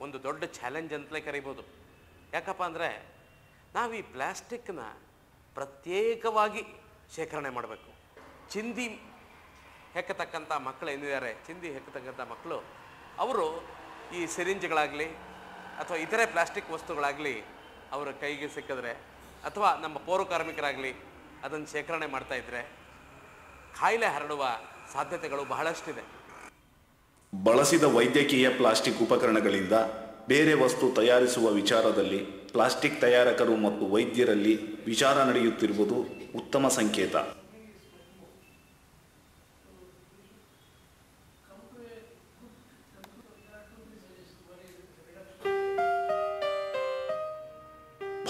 ಒಂದು ದೊಡ್ಡ ಚಾಲೆಂಜ್ ಅಂತಲೇ ಕರಿಬೋದು. ಯಾಕಪ್ಪ ಅಂದರೆ ನಾವು ಈ ಪ್ಲಾಸ್ಟಿಕ್ನ ಪ್ರತ್ಯೇಕವಾಗಿ ಶೇಖರಣೆ ಮಾಡಬೇಕು. ಚಿಂದಿ ಹೆಕ್ಕತಕ್ಕಂಥ ಮಕ್ಕಳು ಏನಿದ್ದಾರೆ, ಚಿಂದಿ ಹೆಕ್ಕತಕ್ಕಂಥ ಮಕ್ಕಳು ಅವರು ಈ ಸಿರಿಂಜ್ಗಳಾಗಲಿ ಅಥವಾ ಇತರೆ ಪ್ಲಾಸ್ಟಿಕ್ ವಸ್ತುಗಳಾಗಲಿ ಅವರ ಕೈಗೆ ಸಿಕ್ಕಿದ್ರೆ ಅಥವಾ ನಮ್ಮ ಪೌರ ಕಾರ್ಮಿಕರಾಗಲಿ ಅದನ್ನು ಶೇಖರಣೆ ಮಾಡ್ತಾಯಿದ್ರೆ ಕಾಯಿಲೆ ಹರಡುವ ಸಾಧ್ಯತೆಗಳು ಬಹಳಷ್ಟಿದೆ. ಬಳಸಿದ ವೈದ್ಯಕೀಯ ಪ್ಲಾಸ್ಟಿಕ್ ಉಪಕರಣಗಳಿಂದ ಬೇರೆ ವಸ್ತು ತಯಾರಿಸುವ ವಿಚಾರದಲ್ಲಿ ಪ್ಲಾಸ್ಟಿಕ್ ತಯಾರಕರು ಮತ್ತು ವೈದ್ಯರಲ್ಲಿ ವಿಚಾರ ನಡೆಯುತ್ತಿರುವುದು ಉತ್ತಮ ಸಂಕೇತ.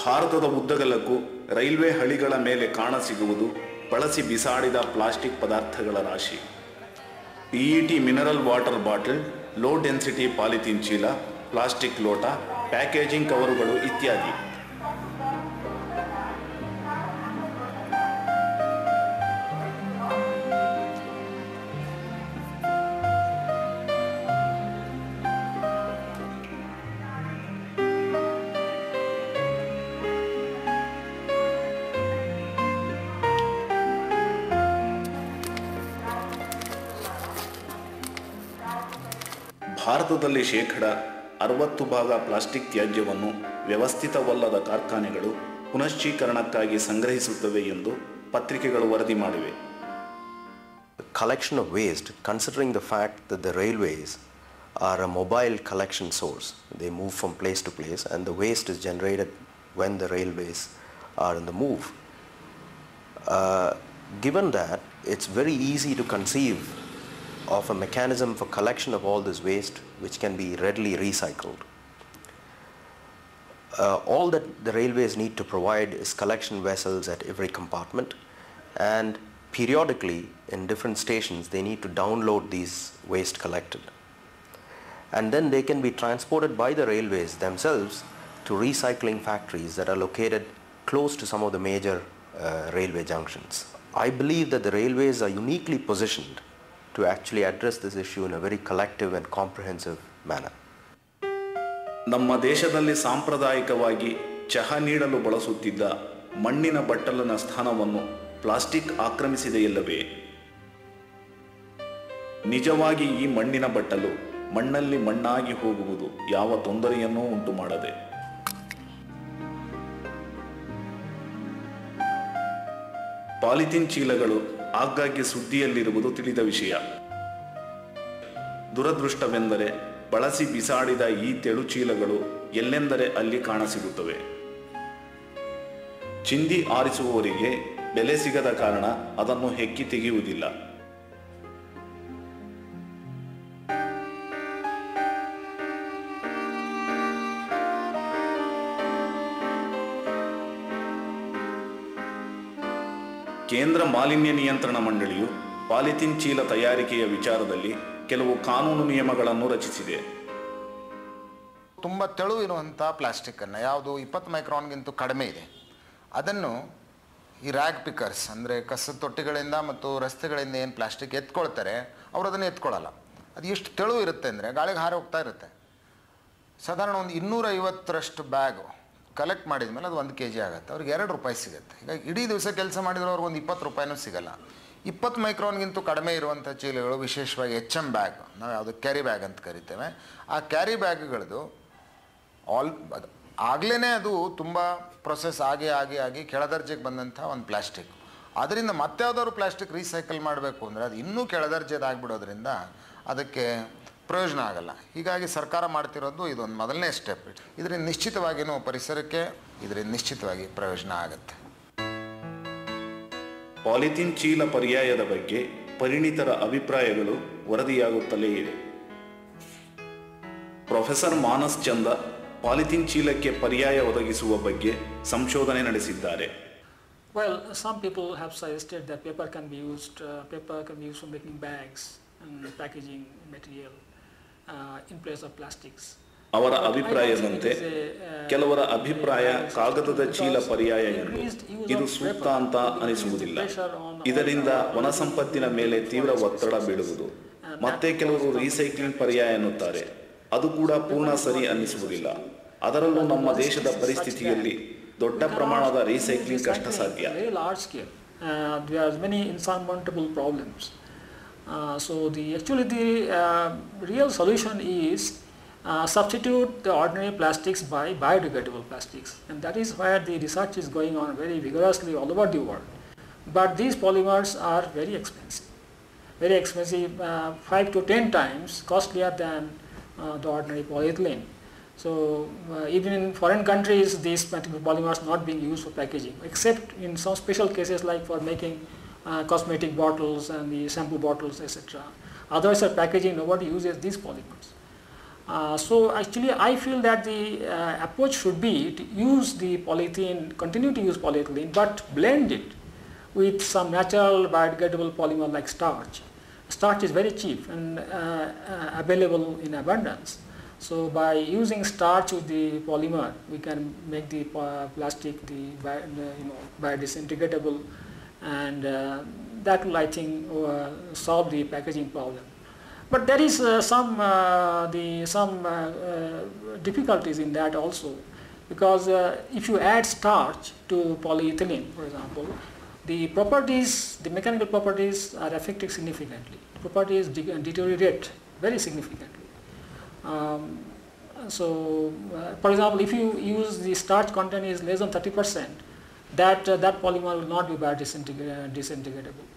ಭಾರತದ ಉದ್ದಗಲಕ್ಕೂ ರೈಲ್ವೆ ಹಳಿಗಳ ಮೇಲೆ ಕಾಣಸಿಗುವುದು ಬಳಸಿ ಬಿಸಾಡಿದ ಪ್ಲಾಸ್ಟಿಕ್ ಪದಾರ್ಥಗಳ ರಾಶಿ. PET mineral water bottle, low density polythene ಚೀಲ, ಪ್ಲಾಸ್ಟಿಕ್ ಲೋಟ, ಪ್ಯಾಕೇಜಿಂಗ್ ಕವರುಗಳು ಇತ್ಯಾದಿ. ಭಾರತದಲ್ಲಿ 60% ಪ್ಲಾಸ್ಟಿಕ್ ತ್ಯಾಜ್ಯವನ್ನು ವ್ಯವಸ್ಥಿತವಲ್ಲದ ಕಾರ್ಖಾನೆಗಳು ಪುನಶ್ಚೀಕರಣಕ್ಕಾಗಿ ಸಂಗ್ರಹಿಸುತ್ತವೆ ಎಂದು ಪತ್ರಿಕೆಗಳು ವರದಿ ಮಾಡಿವೆ. The collection of waste, considering the fact that the railways are a mobile collection source. They move from place to place, and the waste is generated when the railways are in the move. Given that, it's very easy to conceive of a mechanism for collection of all this waste which can be readily recycled. All that the railways need to provide is collection vessels at every compartment, and periodically in different stations they need to download these waste collected. And then they can be transported by the railways themselves to recycling factories that are located close to some of the major railway junctions. I believe that the railways are uniquely positioned to actually address this issue in a very collective and comprehensive manner. ನಮ್ಮ ದೇಶದಲ್ಲಿ ಸಾಂಪ್ರದಾಯಿಕವಾಗಿ ಚಹಾ ನೀಡಲು ಬಳಸುತ್ತಿದ್ದ ಮಣ್ಣಿನ ಬಟ್ಟಲಿನ ಸ್ಥಾನವನ್ನು plastic ಆಕ್ರಮಿಸಿದೆಯಲ್ಲವೇ? ನಿಜವಾಗಿ ಈ ಮಣ್ಣಿನ ಬಟ್ಟಲು ಮಣ್ಣಲ್ಲಿ ಮಣ್ಣಾಗಿ ಹೋಗುವುದು ಯಾವ ತೊಂದರೆಯನ್ನೂ ಉಂಟು ಮಾಡದೆ ಪಾಲಿಥೀನ್ ಚೀಲಗಳು ಆಗಾಗ್ಗೆ ಸುದ್ದಿಯಲ್ಲಿರುವುದು ತಿಳಿದ ವಿಷಯ. ದುರದೃಷ್ಟವೆಂದರೆ ಬಳಸಿ ಬಿಸಾಡಿದ ಈ ತೆಳು ಚೀಲಗಳು ಎಲ್ಲೆಂದರೆ ಅಲ್ಲಿ ಕಾಣಸಿಗುತ್ತವೆ. ಚಿಂದಿ ಆರಿಸುವವರಿಗೆ ಬೆಲೆ ಸಿಗದ ಕಾರಣ ಅದನ್ನು ಹೆಕ್ಕಿ ತೆಗೆಯುವುದಿಲ್ಲ. ಕೇಂದ್ರ ಮಾಲಿನ್ಯ ನಿಯಂತ್ರಣ ಮಂಡಳಿಯು ಪಾಲಿಥೀನ್ ಚೀಲ ತಯಾರಿಕೆಯ ವಿಚಾರದಲ್ಲಿ ಕೆಲವು ಕಾನೂನು ನಿಯಮಗಳನ್ನು ರಚಿಸಿದೆ. ತುಂಬ ತೆಳು ಇರುವಂಥ ಪ್ಲಾಸ್ಟಿಕ್ಕನ್ನು, ಯಾವುದು 20 ಮೈಕ್ರಾನ್ಗಿಂತ ಕಡಿಮೆ ಇದೆ, ಅದನ್ನು ಈ ರ್ಯಾಗ್ ಪಿಕರ್ಸ್ ಅಂದರೆ ಕಸದ ತೊಟ್ಟಿಗಳಿಂದ ಮತ್ತು ರಸ್ತೆಗಳಿಂದ ಏನು ಪ್ಲಾಸ್ಟಿಕ್ ಎತ್ಕೊಳ್ತಾರೆ ಅವರು ಅದನ್ನು ಎತ್ಕೊಳ್ಳಲ್ಲ. ಅದು ಎಷ್ಟು ತೆಳು ಇರುತ್ತೆ ಅಂದರೆ ಗಾಳಿಗೆ ಹಾರಿ ಹೋಗ್ತಾ ಇರುತ್ತೆ. ಸಾಧಾರಣ ಒಂದು 250ರಷ್ಟು ಬ್ಯಾಗ್ ಕಲೆಕ್ಟ್ ಮಾಡಿದ ಮೇಲೆ ಅದು 1 kg ಆಗುತ್ತೆ. ಅವ್ರಿಗೆ ₹2 ಸಿಗುತ್ತೆ. ಹೀಗಾಗಿ ಇಡೀ ದಿವಸ ಕೆಲಸ ಮಾಡಿದ್ರೆ ಅವ್ರಿಗೆ ಒಂದು ₹20 ಸಿಗಲ್ಲ. 20 ಮೈಕ್ರಾನ್ಗಿಂತ ಕಡಿಮೆ ಇರುವಂಥ ಚೀಲಗಳು, ವಿಶೇಷವಾಗಿ HM ಬ್ಯಾಗ್, ನಾವು ಯಾವುದು ಕ್ಯಾರಿ ಬ್ಯಾಗ್ ಅಂತ ಕರಿತೇವೆ, ಆ ಕ್ಯಾರಿ ಬ್ಯಾಗ್ಗಳದ್ದು ಆಗಲೇ ಅದು ತುಂಬ ಪ್ರೊಸೆಸ್ ಆಗಿ ಕೆಳದರ್ಜೆಗೆ ಬಂದಂಥ ಒಂದು ಪ್ಲಾಸ್ಟಿಕ್. ಅದರಿಂದ ಮತ್ತೆ ಯಾವುದಾದ್ರು ಪ್ಲಾಸ್ಟಿಕ್ ರೀಸೈಕಲ್ ಮಾಡಬೇಕು ಅಂದರೆ ಅದು ಇನ್ನೂ ಕೆಳದರ್ಜೆದಾಗಿಬಿಡೋದ್ರಿಂದ ಅದಕ್ಕೆ ಪ್ರಯೋಜನ ಆಗಲ್ಲ. ಹೀಗಾಗಿ ಸರ್ಕಾರ ಮಾಡ್ತಿರೋದು ಇದೊಂದು ಮೊದಲನೇ ಸ್ಟೆಪ್. ಇದರಿಂದ ನಿಶ್ಚಿತವಾಗಿಯೂ ಪರಿಸರಕ್ಕೆ ಇದರಿಂದ ನಿಶ್ಚಿತವಾಗಿ ಪ್ರಯೋಜನ ಆಗುತ್ತೆ. ಪಾಲಿಥೀನ್ ಚೀಲ ಪರ್ಯಾಯದ ಬಗ್ಗೆ ಪರಿಣಿತರ ಅಭಿಪ್ರಾಯಗಳು ವರದಿಯಾಗುತ್ತಲೇ ಇದೆ. ಪ್ರೊಫೆಸರ್ ಮಾನಸ್ ಚಂದ ಪಾಲಿಥೀನ್ ಚೀಲಕ್ಕೆ ಪರ್ಯಾಯ ಒದಗಿಸುವ ಬಗ್ಗೆ ಸಂಶೋಧನೆ ನಡೆಸಿದ್ದಾರೆ. Well, some people have suggested that paper can be used for making bags and packaging material in place of plastics. ಅವರ ಅಭಿಪ್ರಾಯದಂತೆ ಕೆಲವರ ಅಭಿಪ್ರಾಯ ಕಾಗದದ ಚೀಲ ಪರ್ಯಾಯ ಎಂದು. ಇದು ಸೂಕ್ತ ಅಂತ ಅನಿಸುವುದಿಲ್ಲ. ಇದರಿಂದ ವನಸಂಪತ್ತಿನ ಮೇಲೆ ತೀವ್ರ ಒತ್ತಡ ಬೀಳುವುದು. ಮತ್ತೆ ಕೆಲವರು ರೀಸೈಕ್ಲಿಂಗ್ ಪರ್ಯಾಯ ಎನ್ನುತ್ತಾರೆ. ಅದು ಕೂಡ ಪೂರ್ಣ ಸರಿ ಅನ್ನಿಸುವುದಿಲ್ಲ. ಅದರಲ್ಲೂ ನಮ್ಮ ದೇಶದ ಪರಿಸ್ಥಿತಿಯಲ್ಲಿ ದೊಡ್ಡ ಪ್ರಮಾಣದ ರೀಸೈಕ್ಲಿಂಗ್ ಕಷ್ಟ ಸಾಧ್ಯ. There are many insurmountable problems. So the real solution is substitute the ordinary plastics by biodegradable plastics, and that is where the research is going on very vigorously all over the world. But these polymers are very expensive, 5 to 10 times costlier than the ordinary polyethylene. So even in foreign countries, these polymers not being used for packaging, except in some special cases like for making cosmetic bottles and the shampoo bottles, etc. Otherwise, for packaging, nobody uses these polymers. So actually, I feel that the approach should be to use the polyethylene, continue to use polyethylene, but blend it with some natural biodegradable polymer like starch. Starch is very cheap and available in abundance. So by using starch with the polymer, we can make the plastic biodisintegratable, and that will, I think, solve the packaging problem. But there is some difficulties in that also, because if you add starch to polyethylene, for example, the mechanical properties are affected significantly. Properties deteriorate very significantly. For example, if you use the starch content is less than 30%, that polymer will not be biodisingratable.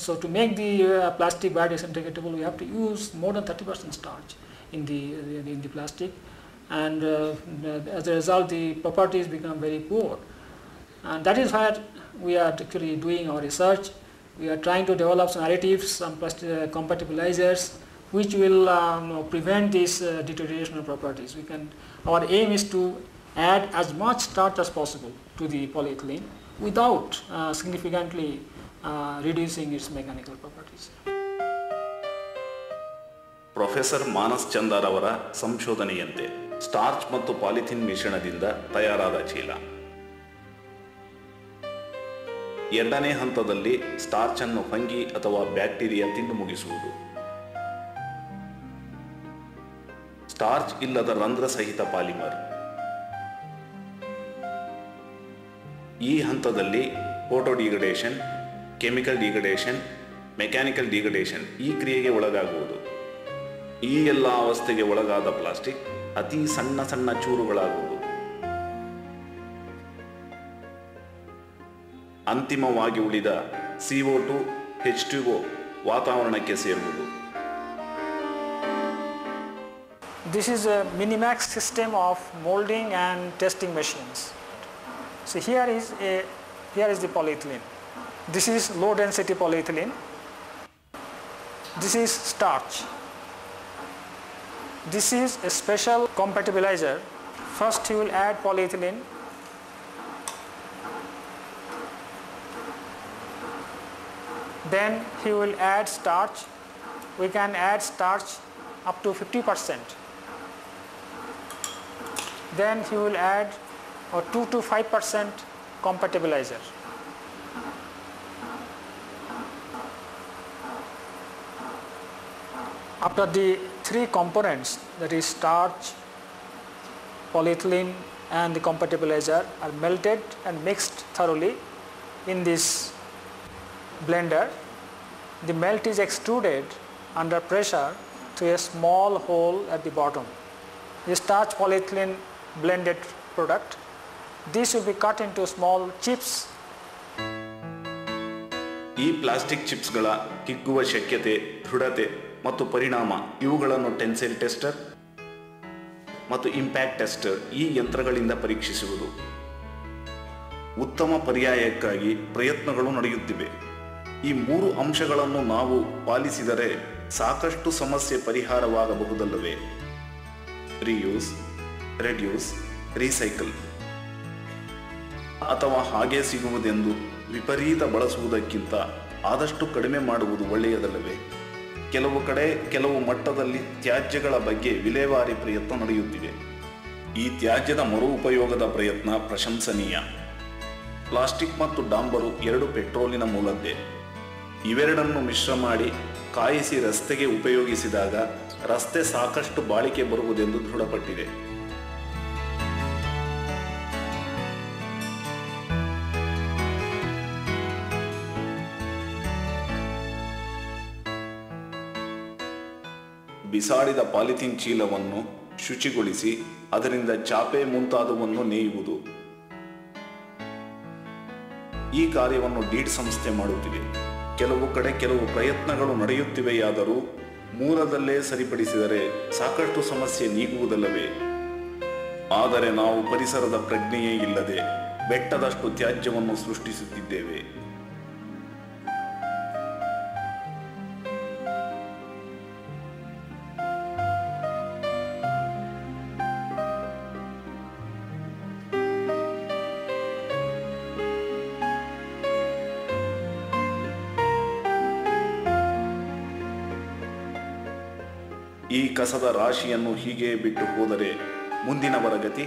So to make the plastic biodegradable, we have to use more than 30% starch in the plastic, and as a result the properties become very poor. And that is why we are actually doing our research. We are trying to develop some additives, some compatibilizers, which will prevent this deterioration of properties. Our aim is to add as much starch as possible to the polyethylene without significantly reducing its mechanical properties. Professor Manas Chander ಅವರ ಸಂಶೋಧನೆಯಂತೆ starch ಮತ್ತು polythene ಮಿಶ್ರಣದಿಂದ ತಯಾರಾದ ಚೀಲ. ಎರಡನೇ ಹಂತದಲ್ಲಿ starch ಅನ್ನು fungi ಅಥವಾ bacteria ತಿಂದು ಮುಗಿಸುವುದು. Starch ಇಲ್ಲದ ರಂಧ್ರ ಸಹಿತ ಪಾಲಿಮರ್. ಈ ಹಂತದಲ್ಲಿ photo degradation, chemical degradation, mechanical degradation ಈ ಕ್ರಿಯೆಗೆ ಒಳಗಾಗುವುದು. ಈ ಎಲ್ಲ ಅವಸ್ಥೆಗೆ ಒಳಗಾದ ಪ್ಲಾಸ್ಟಿಕ್ ಅತಿ ಸಣ್ಣ ಸಣ್ಣ ಚೂರುಗಳಾಗುವುದು. ಅಂತಿಮವಾಗಿ ಉಳಿದ CO2, H2O ವಾತಾವರಣಕ್ಕೆ ಸೇರುವುದು. This is a Minimax system of molding and testing machines. So here is the polyethylene. This is low density polyethylene. This is starch. This is a special compatibilizer. First you will add polyethylene. Then he will add starch. We can add starch up to 50%. Then he will add a 2 to 5% compatibilizer. After the three components, that is starch, polyethylene and the compatibilizer, are melted and mixed thoroughly in this blender, the melt is extruded under pressure through a small hole at the bottom. The starch polyethylene blended product, this will be cut into small chips. ಈ plastic ಚಿಪ್ಸ್ಗಳ ಹಿಗ್ಗುವ ಶಕ್ಯತೆ, ದೃಢತೆ ಮತ್ತು ಪರಿಣಾಮ ಇವುಗಳನ್ನು tensile tester ಮತ್ತು impact tester ಈ ಯಂತ್ರಗಳಿಂದ ಪರೀಕ್ಷಿಸುವುದು. ಉತ್ತಮ ಪರ್ಯಾಯಕ್ಕಾಗಿ ಪ್ರಯತ್ನಗಳು ನಡೆಯುತ್ತಿವೆ. ಈ 3 ಅಂಶಗಳನ್ನು ನಾವು ಪಾಲಿಸಿದರೆ ಸಾಕಷ್ಟು ಸಮಸ್ಯೆ ಪರಿಹಾರವಾಗಬಹುದಲ್ಲವೇ? Reuse, reduce, recycle. ಅಥವಾ ಹಾಗೆ ಸಿಗುವುದೆಂದು ವಿಪರೀತ ಬಳಸುವುದಕ್ಕಿಂತ ಆದಷ್ಟು ಕಡಿಮೆ ಮಾಡುವುದು ಒಳ್ಳೆಯದಲ್ಲವೇ? ಕೆಲವು ಕಡೆ ಕೆಲವು ಮಟ್ಟದಲ್ಲಿ ತ್ಯಾಜ್ಯಗಳ ಬಗ್ಗೆ ವಿಲೇವಾರಿ ಪ್ರಯತ್ನ ನಡೆಯುತ್ತಿದೆ. ಈ ತ್ಯಾಜ್ಯದ ಮರು ಉಪಯೋಗದ ಪ್ರಯತ್ನ ಪ್ರಶಂಸನೀಯ. ಪ್ಲಾಸ್ಟಿಕ್ ಮತ್ತು ಡಾಂಬರು 2 ಪೆಟ್ರೋಲಿನ ಮೂಲದ್ದೇ. ಇವೆರಡನ್ನು ಮಿಶ್ರ ಮಾಡಿ ಕಾಯಿಸಿ ರಸ್ತೆಗೆ ಉಪಯೋಗಿಸಿದಾಗ ರಸ್ತೆ ಸಾಕಷ್ಟು ಬಾಳಿಕೆ ಬರುವುದೆಂದು ದೃಢಪಟ್ಟಿದೆ. ಬಿಸಾಡಿದ ಪಾಲಿಥೀನ್ ಚೀಲವನ್ನು ಶುಚಿಗೊಳಿಸಿ ಅದರಿಂದ ಚಾಪೆ ಮುಂತಾದವನ್ನು ನೇಯುವುದು. ಈ ಕಾರ್ಯವನ್ನು ಡೀಡ್ ಸಂಸ್ಥೆ ಮಾಡುತ್ತಿದೆ. ಕೆಲವು ಕಡೆ ಕೆಲವು ಪ್ರಯತ್ನಗಳು ನಡೆಯುತ್ತಿವೆಯಾದರೂ ಮೂಲದಲ್ಲೇ ಸರಿಪಡಿಸಿದರೆ ಸಾಕಷ್ಟು ಸಮಸ್ಯೆ ನೀಗುವುದಲ್ಲವೇ? ಆದರೆ ನಾವು ಪರಿಸರದ ಪ್ರಜ್ಞೆಯೇ ಇಲ್ಲದೆ ಬೆಟ್ಟದಷ್ಟು ತ್ಯಾಜ್ಯವನ್ನು ಸೃಷ್ಟಿಸುತ್ತಿದ್ದೇವೆ. ಈ ಕಸದ ರಾಶಿಯನ್ನು ಹೀಗೆ ಬಿಟ್ಟು ಹೋದರೆ ಮುಂದಿನವರ ಗತಿ?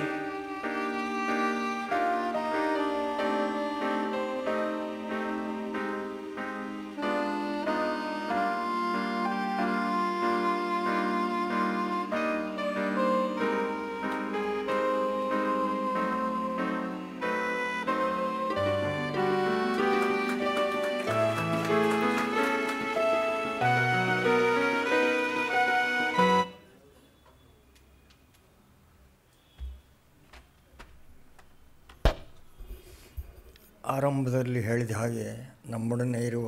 ಆರಂಭದಲ್ಲಿ ಹೇಳಿದ ಹಾಗೆ ನಮ್ಮೊಡನೆ ಇರುವ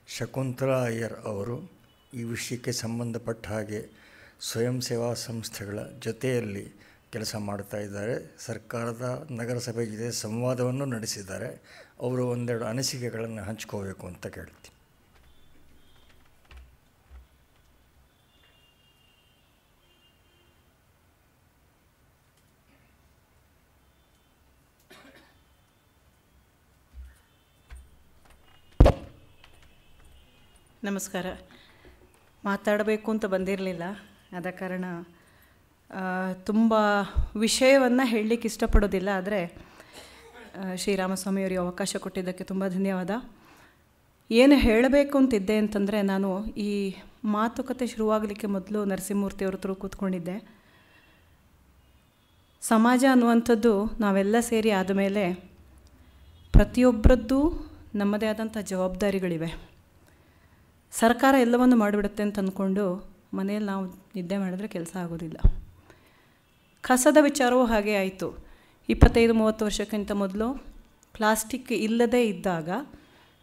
ಶಕುಂತಲಾ ಅಯ್ಯರ್ ಅವರು ಈ ವಿಷಯಕ್ಕೆ ಸಂಬಂಧಪಟ್ಟ ಹಾಗೆ ಸ್ವಯಂ ಸೇವಾ ಸಂಸ್ಥೆಗಳ ಜೊತೆಯಲ್ಲಿ ಕೆಲಸ ಮಾಡ್ತಾ ಇದ್ದಾರೆ. ಸರ್ಕಾರದ ನಗರಸಭೆ ಜೊತೆ ಸಂವಾದವನ್ನು ನಡೆಸಿದ್ದಾರೆ. ಅವರು ಒಂದೆರಡು ಅನಿಸಿಕೆಗಳನ್ನು ಹಂಚ್ಕೋಬೇಕು ಅಂತ ಕೇಳ್ತೀನಿ. ನಮಸ್ಕಾರ. ಮಾತಾಡಬೇಕು ಅಂತ ಬಂದಿರಲಿಲ್ಲ, ಆದ ಕಾರಣ ತುಂಬ ವಿಷಯವನ್ನು ಹೇಳಲಿಕ್ಕೆ ಇಷ್ಟಪಡೋದಿಲ್ಲ. ಆದರೆ ಶ್ರೀರಾಮಸ್ವಾಮಿಯವರಿಗೆ ಅವಕಾಶ ಕೊಟ್ಟಿದ್ದಕ್ಕೆ ತುಂಬ ಧನ್ಯವಾದ. ಏನು ಹೇಳಬೇಕು ಅಂತಿದ್ದೆ ಅಂತಂದರೆ, ನಾನು ಈ ಮಾತುಕತೆ ಶುರುವಾಗಲಿಕ್ಕೆ ಮೊದಲು ನರಸಿಂಹಮೂರ್ತಿಯವ್ರ ಹತ್ರ ಕೂತ್ಕೊಂಡಿದ್ದೆ. ಸಮಾಜ ಅನ್ನುವಂಥದ್ದು ನಾವೆಲ್ಲ ಸೇರಿ ಆದಮೇಲೆ ಪ್ರತಿಯೊಬ್ಬರದ್ದು ನಮ್ಮದೇ ಆದಂಥ ಜವಾಬ್ದಾರಿಗಳಿವೆ. ಸರ್ಕಾರ ಎಲ್ಲವನ್ನು ಮಾಡಿಬಿಡುತ್ತೆ ಅಂತ ಅಂದ್ಕೊಂಡು ಮನೆಯಲ್ಲಿ ನಾವು ನಿದ್ದೆ ಮಾಡಿದ್ರೆ ಕೆಲಸ ಆಗೋದಿಲ್ಲ. ಕಸದ ವಿಚಾರವೂ ಹಾಗೆ ಆಯಿತು. 25-30 ವರ್ಷಕ್ಕಿಂತ ಮೊದಲು ಪ್ಲಾಸ್ಟಿಕ್ ಇಲ್ಲದೇ ಇದ್ದಾಗ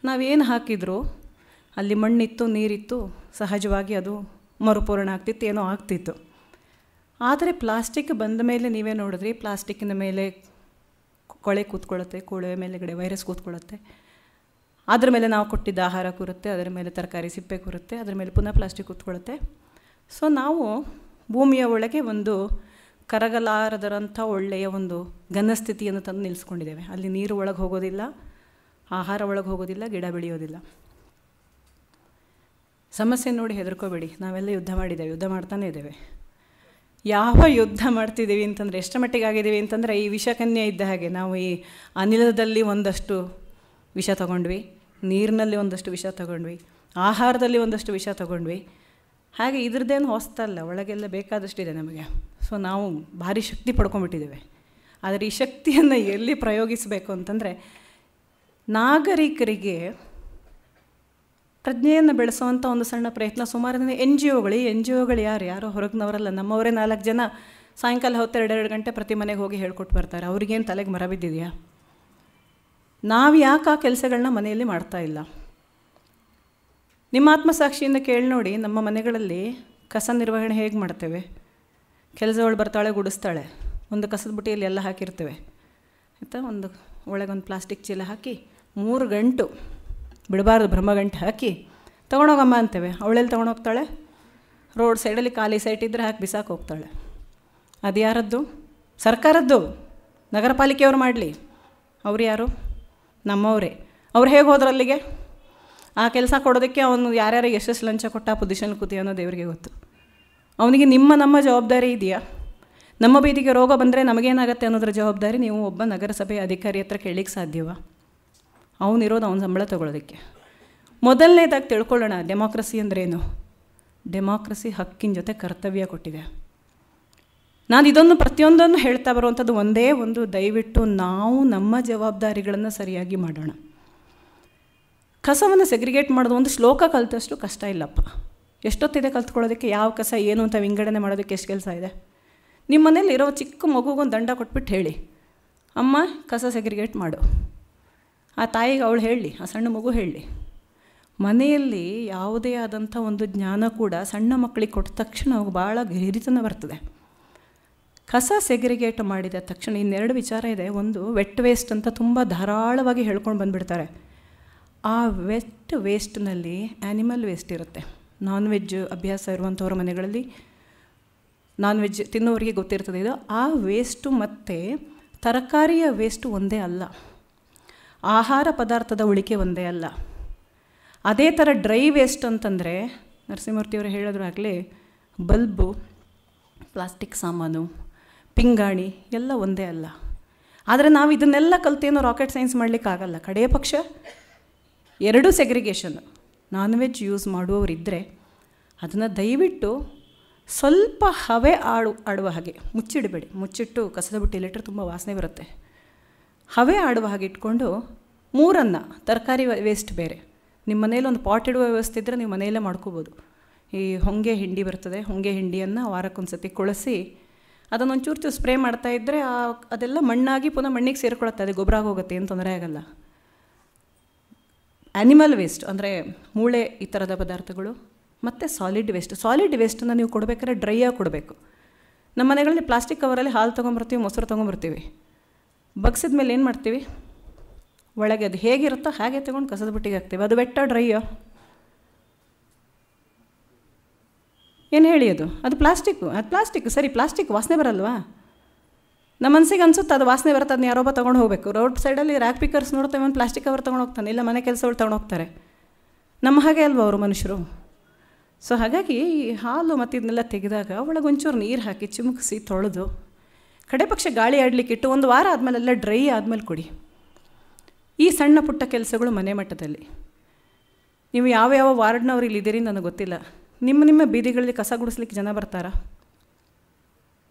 ನಾವೇನು ಹಾಕಿದರೂ ಅಲ್ಲಿ ಮಣ್ಣಿತ್ತು, ನೀರಿತ್ತು, ಸಹಜವಾಗಿ ಅದು ಮರುಪೂರಣ ಆಗ್ತಿತ್ತು, ಏನೋ ಆಗ್ತಿತ್ತು. ಆದರೆ ಪ್ಲಾಸ್ಟಿಕ್ ಬಂದ ಮೇಲೆ ನೀವೇ ನೋಡಿದ್ರಿ, ಪ್ಲಾಸ್ಟಿಕ್ಕಿನ ಮೇಲೆ ಕೊಳೆ ಕೂತ್ಕೊಳ್ಳುತ್ತೆ, ಕೊಳೆ ಮೇಲೆಗಡೆ ವೈರಸ್ ಕೂತ್ಕೊಳ್ಳುತ್ತೆ, ಅದ್ರ ಮೇಲೆ ನಾವು ಕೊಟ್ಟಿದ್ದ ಆಹಾರ ಕೂರುತ್ತೆ, ಅದರ ಮೇಲೆ ತರಕಾರಿ ಸಿಪ್ಪೆ ಕೂರುತ್ತೆ, ಅದರ ಮೇಲೆ ಪುನಃ ಪ್ಲಾಸ್ಟಿಕ್ ಕೂತ್ಕೊಳ್ಳುತ್ತೆ. ಸೊ ನಾವು ಭೂಮಿಯ ಒಳಗೆ ಒಂದು ಕರಗಲಾರದಂಥ ಒಳ್ಳೆಯ ಒಂದು ಘನಸ್ಥಿತಿಯನ್ನು ತಂದು ನಿಲ್ಲಿಸ್ಕೊಂಡಿದ್ದೇವೆ. ಅಲ್ಲಿ ನೀರು ಒಳಗೆ ಹೋಗೋದಿಲ್ಲ, ಆಹಾರ ಒಳಗೆ ಹೋಗೋದಿಲ್ಲ, ಗಿಡ ಬೆಳೆಯೋದಿಲ್ಲ. ಸಮಸ್ಯೆ ನೋಡಿ ಹೆದರ್ಕೋಬೇಡಿ, ನಾವೆಲ್ಲ ಯುದ್ಧ ಮಾಡಿದ್ದೇವೆ, ಯುದ್ಧ ಮಾಡ್ತಾನೇ ಇದ್ದೇವೆ. ಯಾವ ಯುದ್ಧ ಮಾಡ್ತಿದ್ದೀವಿ ಅಂತಂದರೆ, ಎಷ್ಟರ ಮಟ್ಟಿಗೆ ಆಗಿದ್ದೀವಿ ಅಂತಂದರೆ, ಈ ವಿಷಕನ್ಯೆ ಇದ್ದ ಹಾಗೆ ನಾವು ಈ ಅನಿಲದಲ್ಲಿ ಒಂದಷ್ಟು ವಿಷ ತಗೊಂಡ್ವಿ, ನೀರಿನಲ್ಲಿ ಒಂದಷ್ಟು ವಿಷ ತಗೊಂಡ್ವಿ, ಆಹಾರದಲ್ಲಿ ಒಂದಷ್ಟು ವಿಷ ತಗೊಂಡ್ವಿ. ಹಾಗೆ ಇದ್ರದ್ದೇನು ಹೊಸ್ತಲ್ಲ, ಒಳಗೆಲ್ಲ ಬೇಕಾದಷ್ಟಿದೆ ನಮಗೆ. ಸೊ ನಾವು ಭಾರಿ ಶಕ್ತಿ ಪಡ್ಕೊಂಡ್ಬಿಟ್ಟಿದ್ದೇವೆ. ಆದರೆ ಈ ಶಕ್ತಿಯನ್ನು ಎಲ್ಲಿ ಪ್ರಯೋಗಿಸಬೇಕು ಅಂತಂದರೆ, ನಾಗರಿಕರಿಗೆ ಪ್ರಜ್ಞೆಯನ್ನು ಬೆಳೆಸುವಂಥ ಒಂದು ಸಣ್ಣ ಪ್ರಯತ್ನ. ಸುಮಾರು ಎನ್ ಜಿ ಒಗಳು ಯಾರೋ ಹೊರಗಿನವರಲ್ಲ, ನಮ್ಮವರೇ 4 ಜನ ಸಾಯಂಕಾಲ ಹೊತ್ತು 2 ಗಂಟೆ ಪ್ರತಿ ಮನೆಗೆ ಹೋಗಿ ಹೇಳ್ಕೊಟ್ಟು ಬರ್ತಾರೆ. ಅವ್ರಿಗೇನು ತಲೆಗೆ ಮರ ಬಿದ್ದಿದೆಯಾ? ನಾವು ಯಾಕೆ ಆ ಕೆಲಸಗಳನ್ನ ಮನೆಯಲ್ಲಿ ಮಾಡ್ತಾಯಿಲ್ಲ? ನಿಮ್ಮ ಆತ್ಮಸಾಕ್ಷಿಯಿಂದ ಕೇಳಿ ನೋಡಿ, ನಮ್ಮ ಮನೆಗಳಲ್ಲಿ ಕಸ ನಿರ್ವಹಣೆ ಹೇಗೆ ಮಾಡ್ತೇವೆ? ಕೆಲಸಗಳು ಬರ್ತಾಳೆ, ಗುಡಿಸ್ತಾಳೆ, ಒಂದು ಕಸದ ಬುಟ್ಟಿಯಲ್ಲಿ ಎಲ್ಲ ಹಾಕಿರ್ತೇವೆ ಆಯಿತಾ, ಒಂದು ಒಳಗೊಂದು ಪ್ಲಾಸ್ಟಿಕ್ ಚೀಲ ಹಾಕಿ 3 ಗಂಟು ಬಿಡಬಾರ್ದು, ಬ್ರಹ್ಮಗಂಟು ಹಾಕಿ ತೊಗೊಂಡೋಗಮ್ಮ ಅಂತೇವೆ. ಅವಳೆಲ್ಲಿ ತೊಗೊಂಡೋಗ್ತಾಳೆ? ರೋಡ್ ಸೈಡಲ್ಲಿ ಖಾಲಿ ಸೈಟ್ ಇದ್ದರೆ ಹಾಕಿ ಬಿಸಾಕಿ ಹೋಗ್ತಾಳೆ. ಅದು ಯಾರದ್ದು? ಸರ್ಕಾರದ್ದು, ನಗರ ಪಾಲಿಕೆಯವರು ಮಾಡಲಿ. ಅವ್ರು ಯಾರು? ನಮ್ಮವರೇ. ಅವ್ರು ಹೇಗೆ ಹೋದ್ರು ಅಲ್ಲಿಗೆ? ಆ ಕೆಲಸ ಕೊಡೋದಕ್ಕೆ ಅವನು ಯಾರ್ಯಾರು ಎಷ್ಟೆಷ್ಟು ಲಂಚ ಕೊಟ್ಟ ಆ ಪೊಸಿಷನ್ ಕೂತಿ ಅನ್ನೋ ದೇವರಿಗೆ ಗೊತ್ತು. ಅವನಿಗೆ ನಮ್ಮ ಜವಾಬ್ದಾರಿ ಇದೆಯಾ? ನಮ್ಮ ಬೀದಿಗೆ ರೋಗ ಬಂದರೆ ನಮಗೇನಾಗತ್ತೆ ಅನ್ನೋದ್ರ ಜವಾಬ್ದಾರಿ ನೀವು ಒಬ್ಬ ನಗರಸಭೆ ಅಧಿಕಾರಿ ಹತ್ರ ಕೇಳಲಿಕ್ಕೆ ಸಾಧ್ಯವಾ? ಅವನಿರೋದು ಅವನ ಸಂಬಳ ತೊಗೊಳೋದಕ್ಕೆ. ಮೊದಲನೇದಾಗಿ ತಿಳ್ಕೊಳ್ಳೋಣ, ಡೆಮಾಕ್ರಸಿ ಅಂದ್ರೇನು? ಡೆಮಾಕ್ರಸಿ ಹಕ್ಕಿನ ಜೊತೆ ಕರ್ತವ್ಯ ಕೊಟ್ಟಿದೆ. ನಾನು ಇದನ್ನು ಪ್ರತಿಯೊಂದನ್ನು ಹೇಳ್ತಾ ಬರುವಂಥದ್ದು ಒಂದೇ ಒಂದು, ದಯವಿಟ್ಟು ನಾವು ನಮ್ಮ ಜವಾಬ್ದಾರಿಗಳನ್ನು ಸರಿಯಾಗಿ ಮಾಡೋಣ. ಕಸವನ್ನು ಸೆಗ್ರಿಗೇಟ್ ಮಾಡೋದು ಒಂದು ಶ್ಲೋಕ ಕಲಿತಷ್ಟು ಕಷ್ಟ ಇಲ್ಲಪ್ಪ. ಎಷ್ಟೊತ್ತಿದೆ ಕಲ್ತ್ಕೊಳ್ಳೋದಕ್ಕೆ? ಯಾವ ಕಸ ಏನು ಅಂತ ವಿಂಗಡಣೆ ಮಾಡೋದಕ್ಕೆ ಎಷ್ಟು ಕೆಲಸ ಇದೆ? ನಿಮ್ಮ ಮನೇಲಿ ಇರೋ ಚಿಕ್ಕ ಮಗುಗೊಂದು ದಂಡ ಕೊಟ್ಬಿಟ್ಟು ಹೇಳಿ, ಅಮ್ಮ ಕಸ ಸೆಗ್ರಿಗೇಟ್ ಮಾಡು. ಆ ತಾಯಿಗೆ ಅವಳು ಹೇಳಲಿ, ಆ ಸಣ್ಣ ಮಗು ಹೇಳಲಿ. ಮನೆಯಲ್ಲಿ ಯಾವುದೇ ಆದಂಥ ಒಂದು ಜ್ಞಾನ ಕೂಡ ಸಣ್ಣ ಮಕ್ಕಳಿಗೆ ಕೊಟ್ಟ ತಕ್ಷಣ ಅವಾಗ ಭಾಳ ಹಿರಿತನ ಬರ್ತದೆ. ಕಸ ಸೆಗ್ರಿಗೇಟ್ ಮಾಡಿದ ತಕ್ಷಣ ಇನ್ನೆರಡು ವಿಚಾರ ಇದೆ. ಒಂದು ವೆಟ್ ವೇಸ್ಟ್ ಅಂತ ತುಂಬ ಧಾರಾಳವಾಗಿ ಹೇಳ್ಕೊಂಡು ಬಂದುಬಿಡ್ತಾರೆ. ಆ ವೆಟ್ ವೇಸ್ಟ್ನಲ್ಲಿ ಆ್ಯನಿಮಲ್ ವೇಸ್ಟ್ ಇರುತ್ತೆ. ನಾನ್ ವೆಜ್ ಅಭ್ಯಾಸ ಇರುವಂಥವ್ರ ಮನೆಗಳಲ್ಲಿ ನಾನ್ ವೆಜ್ ತಿನ್ನೋರಿಗೆ ಗೊತ್ತಿರ್ತದೆ ಇದು. ಆ ವೇಸ್ಟು ಮತ್ತು ತರಕಾರಿಯ ವೇಸ್ಟು ಒಂದೇ ಅಲ್ಲ, ಆಹಾರ ಪದಾರ್ಥದ ಉಳಿಕೆ ಒಂದೇ ಅಲ್ಲ. ಅದೇ ಥರ ಡ್ರೈ ವೇಸ್ಟ್ ಅಂತಂದರೆ ನರಸಿಂಹಮೂರ್ತಿಯವರು ಹೇಳಿದ್ರು ಆಗಲೇ, ಬಲ್ಬು, ಪ್ಲಾಸ್ಟಿಕ್ ಸಾಮಾನು, ಪಿಂಗಾಣಿ ಎಲ್ಲ ಒಂದೇ ಅಲ್ಲ. ಆದರೆ ನಾವು ಇದನ್ನೆಲ್ಲ ಕಲ್ತೇನೋ ರಾಕೆಟ್ ಸೈನ್ಸ್ ಮಾಡಲಿಕ್ಕಾಗಲ್ಲ. ಕಡೆಯ ಪಕ್ಷ ಎರಡೂ ಸೆಗ್ರಿಗೇಷನ್. ನಾನ್ ವೆಜ್ ಯೂಸ್ ಮಾಡುವವರಿದ್ದರೆ ಅದನ್ನು ದಯವಿಟ್ಟು ಸ್ವಲ್ಪ ಹವೆ ಆಡುವ ಹಾಗೆ ಮುಚ್ಚಿಡಬೇಡಿ. ಮುಚ್ಚಿಟ್ಟು ಕಸದ ಬುಟ್ಟಿಲಿಟ್ಟರೆ ತುಂಬ ವಾಸನೆ ಬರುತ್ತೆ. ಹವೆ ಆಡುವ ಹಾಗೆ ಇಟ್ಕೊಂಡು ಮೂರನ್ನು, ತರಕಾರಿ ವೇಸ್ಟ್ ಬೇರೆ, ನಿಮ್ಮ ಮನೇಲಿ ಒಂದು ಪಾಟ್ ಇಡುವ ವ್ಯವಸ್ಥೆ ಇದ್ದರೆ ನೀವು ಮನೆಯಲ್ಲೇ ಮಾಡ್ಕೋಬೋದು. ಈ ಹೊಂಗೆ ಹಿಂಡಿ ಬರ್ತದೆ, ಹೊಂಗೆ ಹಿಂಡಿಯನ್ನು ವಾರಕ್ಕೊಂದು ಸತಿ ಕೊಳಿಸಿ ಅದನ್ನೊಂದು ಚೂರು ಸ್ಪ್ರೇ ಮಾಡ್ತಾಯಿದ್ರೆ ಅದೆಲ್ಲ ಮಣ್ಣಾಗಿ ಪುನಃ ಮಣ್ಣಿಗೆ ಸೇರಿಕೊಳ್ಳುತ್ತೆ. ಅದು ಗೊಬ್ಬರ ಹೋಗುತ್ತೆ, ಏನು ತೊಂದರೆ ಆಗಲ್ಲ. ಆ್ಯನಿಮಲ್ ವೇಸ್ಟ್ ಅಂದರೆ ಮೂಳೆ ಈ ಥರದ ಪದಾರ್ಥಗಳು, ಮತ್ತು ಸಾಲಿಡ್ ವೇಸ್ಟನ್ನು ನೀವು ಕೊಡಬೇಕಾದ್ರೆ ಡ್ರೈ ಆಗಿ ಕೊಡಬೇಕು. ನಮ್ಮ ಮನೆಗಳಲ್ಲಿ ಪ್ಲಾಸ್ಟಿಕ್ ಕವರಲ್ಲಿ ಹಾಲು ತೊಗೊಂಬರ್ತೀವಿ, ಮೊಸರು ತೊಗೊಂಬರ್ತೀವಿ. ಬಗ್ಸಿದ ಮೇಲೆ ಏನು ಮಾಡ್ತೀವಿ? ಒಳಗೆ ಅದು ಹೇಗಿರುತ್ತೋ ಹಾಗೆ ತೊಗೊಂಡು ಕಸದ ಬುಟ್ಟಿಗೆ ಹಾಕ್ತೀವಿ. ಅದು ವೆಟ್ಟ ಡ್ರೈಯೋ? ಏನು ಹೇಳಿ ಅದು ಪ್ಲಾಸ್ಟಿಕ್ಕು ಸರಿ. ಪ್ಲಾಸ್ಟಿಕ್ ವಾಸನೆ ಬರಲ್ವಾ? ನಮ್ಮ ಮನಸ್ಸಿಗೆ ಅನ್ಸುತ್ತೆ ಅದು ವಾಸನೆ ಬರುತ್ತೆ, ಅದನ್ನ ಯಾರೊಬ್ಬ ತೊಗೊಂಡು ಹೋಗಬೇಕು. ರೋಡ್ ಸೈಡಲ್ಲಿ ರ್ಯಾಕ್ ಪಿಕರ್ಸ್ ನೋಡ್ತೇವೆ, ಒಂದು ಪ್ಲಾಸ್ಟಿಕ್ ಕವರ್ ತೊಗೊಂಡು ಹೋಗ್ತಾನೆ, ಇಲ್ಲ ಮನೆ ಕೆಲಸಗಳು ತೊಗೊಂಡು ಹೋಗ್ತಾರೆ. ನಮ್ಮ ಹಾಗೆ ಅಲ್ವಾ ಅವರು ಮನುಷ್ಯರು? ಸೊ ಹಾಗಾಗಿ ಈ ಹಾಲು ಮತ್ತು ಇದನ್ನೆಲ್ಲ ತೆಗೆದಾಗ ಒಳಗೆ ಒಂಚೂರು ನೀರು ಹಾಕಿ ಚಿಮುಕಿಸಿ ತೊಳೆದು ಕಡೆ ಪಕ್ಷ ಗಾಳಿ ಆಡಲಿಕ್ಕಿಟ್ಟು 1 ವಾರ ಆದಮೇಲೆಲ್ಲ ಡ್ರೈ ಆದಮೇಲೆ ಕೊಡಿ. ಈ ಸಣ್ಣ ಪುಟ್ಟ ಕೆಲಸಗಳು ಮನೆ ಮಟ್ಟದಲ್ಲಿ. ನೀವು ಯಾವ ವಾರ್ಡ್ನವ್ರು ಇಲ್ಲಿದ್ದೀರಿ ನನಗೆ ಗೊತ್ತಿಲ್ಲ. ನಿಮ್ಮ ಬೀದಿಗಳಲ್ಲಿ ಕಸ ಗುಡಿಸ್ಲಿಕ್ಕೆ ಜನ ಬರ್ತಾರಾ?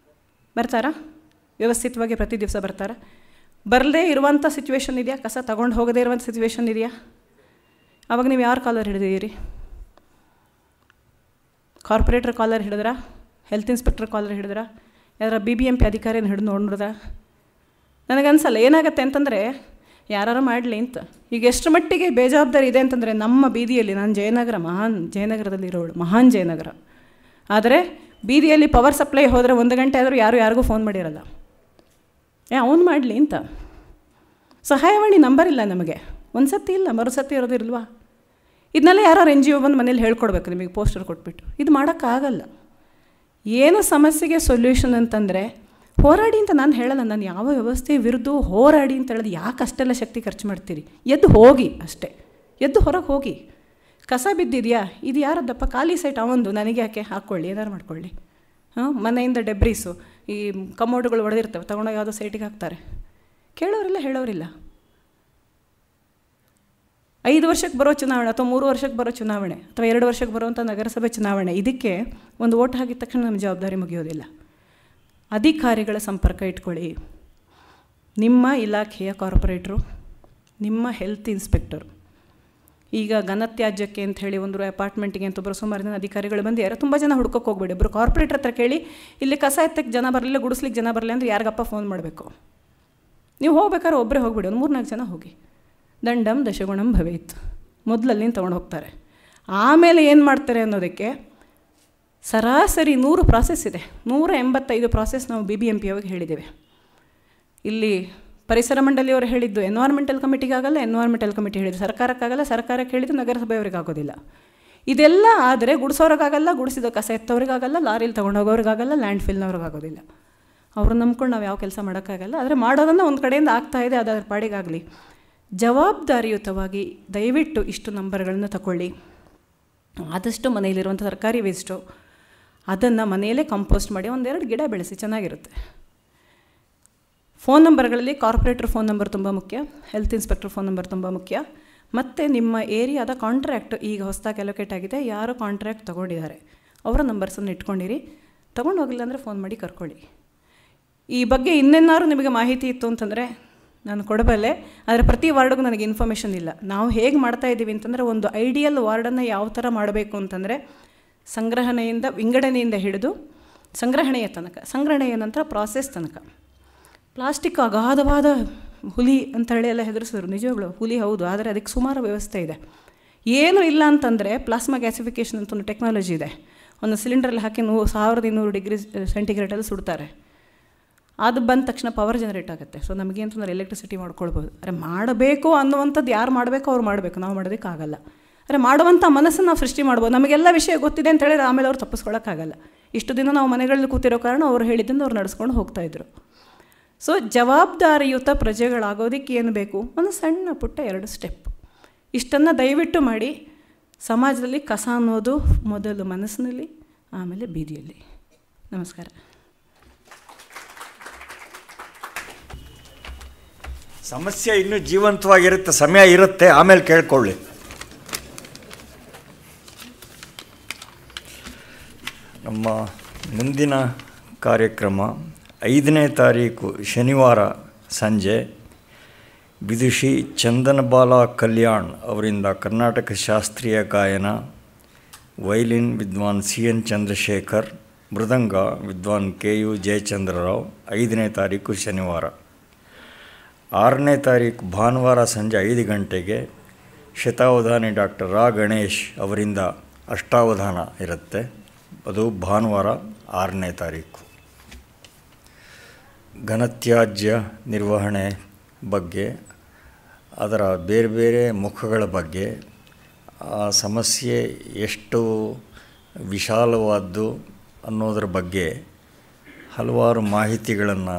ವ್ಯವಸ್ಥಿತವಾಗಿ ಪ್ರತಿ ದಿವಸ ಬರ್ತಾರಾ? ಬರದೇ ಇರುವಂಥ ಸಿಚುವೇಶನ್ ಇದೆಯಾ? ಕಸ ತಗೊಂಡು ಹೋಗದೇ ಇರುವಂಥ ಸಿಚುವೇಶನ್ ಇದೆಯಾ? ಆವಾಗ ನೀವು ಯಾರು ಕಾಲರ್ ಹಿಡಿದಿದ್ದೀರಿ? ಕಾರ್ಪೊರೇಟರ್ ಕಾಲರ್ ಹಿಡಿದ್ರಾ? ಹೆಲ್ತ್ ಇನ್ಸ್ಪೆಕ್ಟರ್ ಕಾಲರ್ ಹಿಡಿದ್ರಾ? ಯಾರ BBMP ಅಧಿಕಾರಿನ ಹಿಡಿದು ನೋಡಿದ್ರಾ? ನನಗನ್ಸಲ್ಲ. ಏನಾಗುತ್ತೆ ಅಂತಂದರೆ ಯಾರು ಮಾಡಲಿ ಅಂತ. ಈಗ ಎಷ್ಟು ಮಟ್ಟಿಗೆ ಬೇಜವಾಬ್ದಾರಿ ಇದೆ ಅಂತಂದರೆ, ನಮ್ಮ ಬೀದಿಯಲ್ಲಿ, ನಾನು ಜಯನಗರದಲ್ಲಿರೋಳು, ಮಹಾನ್ ಜಯನಗರ. ಆದರೆ ಬೀದಿಯಲ್ಲಿ ಪವರ್ ಸಪ್ಲೈ ಹೋದರೆ 1 ಗಂಟೆ ಆದರೂ ಯಾರಿಗೂ ಫೋನ್ ಮಾಡಿರಲ್ಲ. ಅವ್ನು ಮಾಡಲಿ ಅಂತ. ಸಹಾಯವಾಣಿ ನಂಬರ್ ಇಲ್ಲ ನಮಗೆ. ಒಂದು ಸತಿ ಇಲ್ಲ, ಮರುಸತಿ ಇರೋದಿಲ್ವಾ? ಇದನ್ನೆಲ್ಲ ಯಾರು NGO ಬಂದು ಮನೇಲಿ ಹೇಳ್ಕೊಡ್ಬೇಕು ನಿಮಗೆ, ಪೋಸ್ಟರ್ ಕೊಟ್ಬಿಟ್ಟು. ಇದು ಮಾಡೋಕ್ಕಾಗಲ್ಲ. ಏನು ಸಮಸ್ಯೆಗೆ ಸೊಲ್ಯೂಷನ್ ಅಂತಂದರೆ ಹೋರಾಡಿ ಅಂತ ನಾನು ಹೇಳಲ್ಲ. ನಾನು ಯಾವ ವ್ಯವಸ್ಥೆ ವಿರುದ್ಧ ಹೋರಾಡಿ ಅಂತ ಹೇಳೋದು. ಯಾಕೆ ಅಷ್ಟೆಲ್ಲ ಶಕ್ತಿ ಖರ್ಚು ಮಾಡ್ತೀರಿ? ಎದ್ದು ಹೋಗಿ ಅಷ್ಟೇ, ಎದ್ದು ಹೊರಗೆ ಹೋಗಿ. ಕಸ ಬಿದ್ದಿದೆಯಾ? ಇದು ಯಾರದ್ದಪ್ಪ? ಖಾಲಿ ಸೈಟ್ ಅವಂದು, ನನಗೆ ಯಾಕೆ? ಹಾಕ್ಕೊಳ್ಳಿ, ಏನಾರು ಮಾಡ್ಕೊಳ್ಳಿ. ಮನೆಯಿಂದ ಡೆಬ್ರೀಸು, ಈ ಕಮೋಡುಗಳು ಒಡೆದಿರ್ತವೆ, ತೊಗೊಂಡೋಗಿ ಯಾವುದೋ ಸೈಟಿಗೆ ಹಾಕ್ತಾರೆ. ಹೇಳೋರಿಲ್ಲ. 5 ವರ್ಷಕ್ಕೆ ಬರೋ ಚುನಾವಣೆ, ಅಥವಾ 3 ವರ್ಷಕ್ಕೆ ಬರೋ ಚುನಾವಣೆ, ಅಥವಾ 2 ವರ್ಷಕ್ಕೆ ಬರುವಂಥ ನಗರಸಭೆ ಚುನಾವಣೆ, ಇದಕ್ಕೆ ಒಂದು ಓಟ್ ಹಾಕಿದ ತಕ್ಷಣ ನಮ್ಮ ಜವಾಬ್ದಾರಿ ಮುಗಿಯೋದಿಲ್ಲ. ಅಧಿಕಾರಿಗಳ ಸಂಪರ್ಕ ಇಟ್ಕೊಳ್ಳಿ. ನಿಮ್ಮ ಇಲಾಖೆಯ ಕಾರ್ಪೊರೇಟ್ರು, ನಿಮ್ಮ ಹೆಲ್ತ್ ಇನ್ಸ್ಪೆಕ್ಟರು. ಈಗ ಘನತ್ಯಾಜ್ಯಕ್ಕೆ ಅಂತ ಹೇಳಿ ಒಂದು ಅಪಾರ್ಟ್ಮೆಂಟಿಗೆ ಅಂತ ಒಬ್ಬರು ಸುಮಾರು ಜನ ಅಧಿಕಾರಿಗಳು ಬಂದಿದ್ದಾರೆ. ತುಂಬ ಜನ ಹುಡ್ಕೋಕೆ ಹೋಗ್ಬೇಡಿ. ಒಬ್ಬರು ಕಾರ್ಪೊರೇಟ್ರ್ ಹತ್ರ ಕೇಳಿ, ಇಲ್ಲಿ ಕಸ ಎತ್ತಕ್ಕೆ ಜನ ಬರಲಿಲ್ಲ, ಗುಡಿಸ್ಲಿಕ್ಕೆ ಜನ ಬರಲಿಲ್ಲ ಅಂದರೆ ಯಾರಿಗಪ್ಪ ಫೋನ್ ಮಾಡಬೇಕು? ನೀವು ಹೋಗ್ಬೇಕಾದ್ರೆ ಒಬ್ಬರೇ ಹೋಗ್ಬಿಡಿ, ಒಂದು 3-4 ಜನ ಹೋಗಿ. ದಂಡಂ ದಶಗುಣಂ ಭವೇತ್. ಮೊದಲಲ್ಲಿ ತೊಗೊಂಡು ಹೋಗ್ತಾರೆ. ಆಮೇಲೆ ಏನು ಮಾಡ್ತಾರೆ ಅನ್ನೋದಕ್ಕೆ ಸರಾಸರಿ 100 ಪ್ರಾಸೆಸ್ ಇದೆ. 185 ಪ್ರಾಸೆಸ್ ನಾವು BBMP ಅವ್ರಿಗೆ ಹೇಳಿದ್ದೇವೆ. ಇಲ್ಲಿ ಪರಿಸರ ಮಂಡಳಿಯವರು ಹೇಳಿದ್ದು ಎನ್ವೈರ್ಮೆಂಟಲ್ ಕಮಿಟಿಗಾಗಲ್ಲ, ಎನ್ವೈರ್ಮೆಂಟಲ್ ಕಮಿಟಿ ಹೇಳಿದ್ದು ಸರ್ಕಾರಕ್ಕಾಗಲ್ಲ, ಸರ್ಕಾರಕ್ಕೆ ಹೇಳಿದ್ದು ನಗರಸಭೆಯವ್ರಿಗೆ ಆಗೋದಿಲ್ಲ. ಇದೆಲ್ಲ ಆದರೆ ಗುಡಿಸೋರಿಗಾಗಲ್ಲ, ಗುಡಿಸಿದ ಕಸ ಎತ್ತವ್ರಿಗಾಗಲ್ಲ, ಲಾರಿಲಿ ತೊಗೊಂಡೋಗೋರಿಗಾಗಲ್ಲ, ಲ್ಯಾಂಡ್ ಫಿಲ್ನವ್ರಿಗಾಗೋದಿಲ್ಲ. ಅವ್ರನ್ನ ನಂಬ್ಕೊಂಡು ನಾವು ಯಾವ ಕೆಲಸ ಮಾಡೋಕ್ಕಾಗಲ್ಲ. ಆದರೆ ಮಾಡೋದನ್ನು ಒಂದು ಕಡೆಯಿಂದ ಆಗ್ತಾಯಿದೆ, ಅದು ಅದರ ಪಾಡಿಗಾಗಲಿ. ಜವಾಬ್ದಾರಿಯುತವಾಗಿ ದಯವಿಟ್ಟು ಇಷ್ಟು ನಂಬರ್ಗಳನ್ನು ತಗೊಳ್ಳಿ. ಆದಷ್ಟು ಮನೆಯಲ್ಲಿರುವಂಥ ತರಕಾರಿ ವೇಸ್ಟು ಅದನ್ನು ಮನೆಯಲ್ಲೇ ಕಂಪೋಸ್ಟ್ ಮಾಡಿ 1-2 ಗಿಡ ಬೆಳೆಸಿ, ಚೆನ್ನಾಗಿರುತ್ತೆ. ಫೋನ್ ನಂಬರ್ಗಳಲ್ಲಿ ಕಾರ್ಪೊರೇಟರ್ ಫೋನ್ ನಂಬರ್ ತುಂಬ ಮುಖ್ಯ, ಹೆಲ್ತ್ ಇನ್ಸ್ಪೆಕ್ಟರ್ ಫೋನ್ ನಂಬರ್ ತುಂಬ ಮುಖ್ಯ. ಮತ್ತು ನಿಮ್ಮ ಏರಿಯಾದ ಕಾಂಟ್ರ್ಯಾಕ್ಟ್, ಈಗ ಹೊಸದಾಗಿ ಅಲೋಕೇಟ್ ಆಗಿದೆ, ಯಾರು ಕಾಂಟ್ರ್ಯಾಕ್ಟ್ ತೊಗೊಂಡಿದ್ದಾರೆ ಅವರ ನಂಬರ್ಸನ್ನು ಇಟ್ಕೊಂಡಿರಿ. ತೊಗೊಂಡು ಹೋಗಿಲ್ಲ ಅಂದರೆ ಫೋನ್ ಮಾಡಿ ಕರ್ಕೊಳ್ಳಿ. ಈ ಬಗ್ಗೆ ಇನ್ನೇನಾದ್ರು ನಿಮಗೆ ಮಾಹಿತಿ ಇತ್ತು ಅಂತಂದರೆ ನಾನು ಕೊಡಬಲ್ಲೆ. ಆದರೆ ಪ್ರತಿ ವಾರ್ಡ್ಗೂ ನನಗೆ ಇನ್ಫಾರ್ಮೇಷನ್ ಇಲ್ಲ. ನಾವು ಹೇಗೆ ಮಾಡ್ತಾಯಿದ್ದೀವಿ ಅಂತಂದರೆ, ಒಂದು ಐಡಿಯಲ್ ವಾರ್ಡನ್ನು ಯಾವ ಥರ ಮಾಡಬೇಕು ಅಂತಂದರೆ, ಸಂಗ್ರಹಣೆಯಿಂದ, ವಿಂಗಡಣೆಯಿಂದ ಹಿಡಿದು ಸಂಗ್ರಹಣೆಯ ತನಕ, ಸಂಗ್ರಹಣೆಯ ನಂತರ ಪ್ರಾಸೆಸ್ ತನಕ. ಪ್ಲಾಸ್ಟಿಕ್ ಅಗಾಧವಾದ ಹುಲಿ ಅಂತ ಹೇಳಿ ಎಲ್ಲ ಹೆದರಿಸಿದ್ರು. ನಿಜವಾಗ್ಲು ಹುಲಿ ಹೌದು, ಆದರೆ ಅದಕ್ಕೆ ಸುಮಾರು ವ್ಯವಸ್ಥೆ ಇದೆ. ಏನೂ ಇಲ್ಲ ಅಂತಂದರೆ ಪ್ಲಾಸ್ಮಾ ಗ್ಯಾಸಿಫಿಕೇಷನ್ ಅಂತ ಒಂದು ಟೆಕ್ನಾಲಜಿ ಇದೆ. ಒಂದು ಸಿಲಿಂಡ್ರಲ್ಲಿ ಹಾಕಿ 1200 ಡಿಗ್ರಿ ಸೆಂಟಿಗ್ರೇಡಲ್ಲಿ ಸುಡ್ತಾರೆ. ಅದು ಬಂದ ತಕ್ಷಣ ಪವರ್ ಜನರೇಟ್ ಆಗುತ್ತೆ. ಸೊ ನಮಗೇಂತಂದ್ರೆ ಎಲೆಕ್ಟ್ರಿಸಿಟಿ ಮಾಡ್ಕೊಳ್ಬೋದು. ಆದರೆ ಮಾಡಬೇಕು ಅನ್ನುವಂಥದ್ದು ಯಾರು ಮಾಡಬೇಕು ಅವ್ರು ಮಾಡಬೇಕು, ನಾವು ಮಾಡೋದಕ್ಕಾಗಲ್ಲ. ಆದರೆ ಮಾಡುವಂಥ ಮನಸ್ಸನ್ನು ನಾವು ಸೃಷ್ಟಿ ಮಾಡ್ಬೋದು. ನಮಗೆಲ್ಲ ವಿಷಯ ಗೊತ್ತಿದೆ ಅಂತ ಹೇಳಿದ್ರೆ ಆಮೇಲೆ ಅವ್ರು ತಪ್ಪಿಸ್ಕೊಳ್ಳೋಕ್ಕಾಗಲ್ಲ. ಇಷ್ಟು ದಿನ ನಾವು ಮನೆಗಳಲ್ಲಿ ಕೂತಿರೋ ಕಾರಣ ಅವ್ರು ಹೇಳಿದ್ದನ್ನು ಅವ್ರು ನಡೆಸ್ಕೊಂಡು ಹೋಗ್ತಾಯಿದ್ರು. ಸೊ ಜವಾಬ್ದಾರಿಯುತ ಪ್ರಜೆಗಳಾಗೋದಕ್ಕೆ ಏನು ಬೇಕು? ಒಂದು ಸಣ್ಣ ಪುಟ್ಟ 2 ಸ್ಟೆಪ್. ಇಷ್ಟನ್ನು ದಯವಿಟ್ಟು ಮಾಡಿ. ಸಮಾಜದಲ್ಲಿ ಕಸ ಅನ್ನೋದು ಮೊದಲು ಮನಸ್ಸಿನಲ್ಲಿ, ಆಮೇಲೆ ಬೀದಿಯಲ್ಲಿ. ನಮಸ್ಕಾರ. ಸಮಸ್ಯೆ ಇನ್ನೂ ಜೀವಂತವಾಗಿರುತ್ತೆ, ಸಮಯ ಇರುತ್ತೆ, ಆಮೇಲೆ ಕೇಳ್ಕೊಳ್ಳಿ. ನಮ್ಮ ಮುಂದಿನ ಕಾರ್ಯಕ್ರಮ 5ನೇ ತಾರೀಕು ಶನಿವಾರ ಸಂಜೆ ವಿದುಷಿ ಚಂದನಬಾಲ ಕಲ್ಯಾಣ್ ಅವರಿಂದ ಕರ್ನಾಟಕ ಶಾಸ್ತ್ರೀಯ ಗಾಯನ, ವೈಲಿನ್ ವಿದ್ವಾನ್ CN ಚಂದ್ರಶೇಖರ್, ಮೃದಂಗ ವಿದ್ವಾನ್ KU ಜಯಚಂದ್ರರಾವ್. 5ನೇ ತಾರೀಕು ಶನಿವಾರ. 6ನೇ ತಾರೀಕು ಭಾನುವಾರ ಸಂಜೆ 5 ಗಂಟೆಗೆ ಶತಾವಧಾನಿ ಡಾಕ್ಟರ್ ರಾ ಗಣೇಶ್ ಅವರಿಂದ ಅಷ್ಟಾವಧಾನ ಇರುತ್ತೆ. ಅದು ಭಾನುವಾರ 6ನೇ ತಾರೀಕು. ಘನತ್ಯಾಜ್ಯ ನಿರ್ವಹಣೆ ಬಗ್ಗೆ, ಅದರ ಬೇರೆ ಬೇರೆ ಮುಖಗಳ ಬಗ್ಗೆ, ಆ ಸಮಸ್ಯೆ ಎಷ್ಟು ವಿಶಾಲವಾದ್ದು ಅನ್ನೋದರ ಬಗ್ಗೆ ಹಲವಾರು ಮಾಹಿತಿಗಳನ್ನು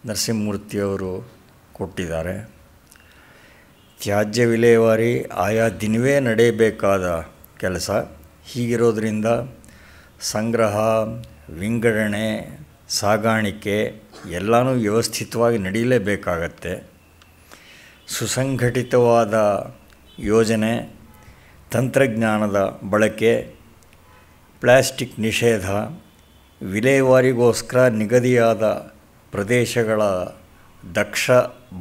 ನರಸಿಂಹಮೂರ್ತಿಯವರು ಕೊಟ್ಟಿದ್ದಾರೆ. ತ್ಯಾಜ್ಯ ವಿಲೇವಾರಿ ಆಯಾ ದಿನವೇ ನಡೆಯಬೇಕಾದ ಕೆಲಸ. ಹೀಗಿರೋದ್ರಿಂದ ಸಂಗ್ರಹ, ವಿಂಗಡಣೆ, ಸಾಗಾಣಿಕೆ ಎಲ್ಲನೂ ವ್ಯವಸ್ಥಿತವಾಗಿ ನಡೀಲೇಬೇಕಾಗತ್ತೆ. ಸುಸಂಘಟಿತವಾದ ಯೋಜನೆ, ತಂತ್ರಜ್ಞಾನದ ಬಳಕೆ, ಪ್ಲಾಸ್ಟಿಕ್ ನಿಷೇಧ, ವಿಲೇವಾರಿಗೋಸ್ಕರ ನಿಗದಿಯಾದ ಪ್ರದೇಶಗಳ ದಕ್ಷ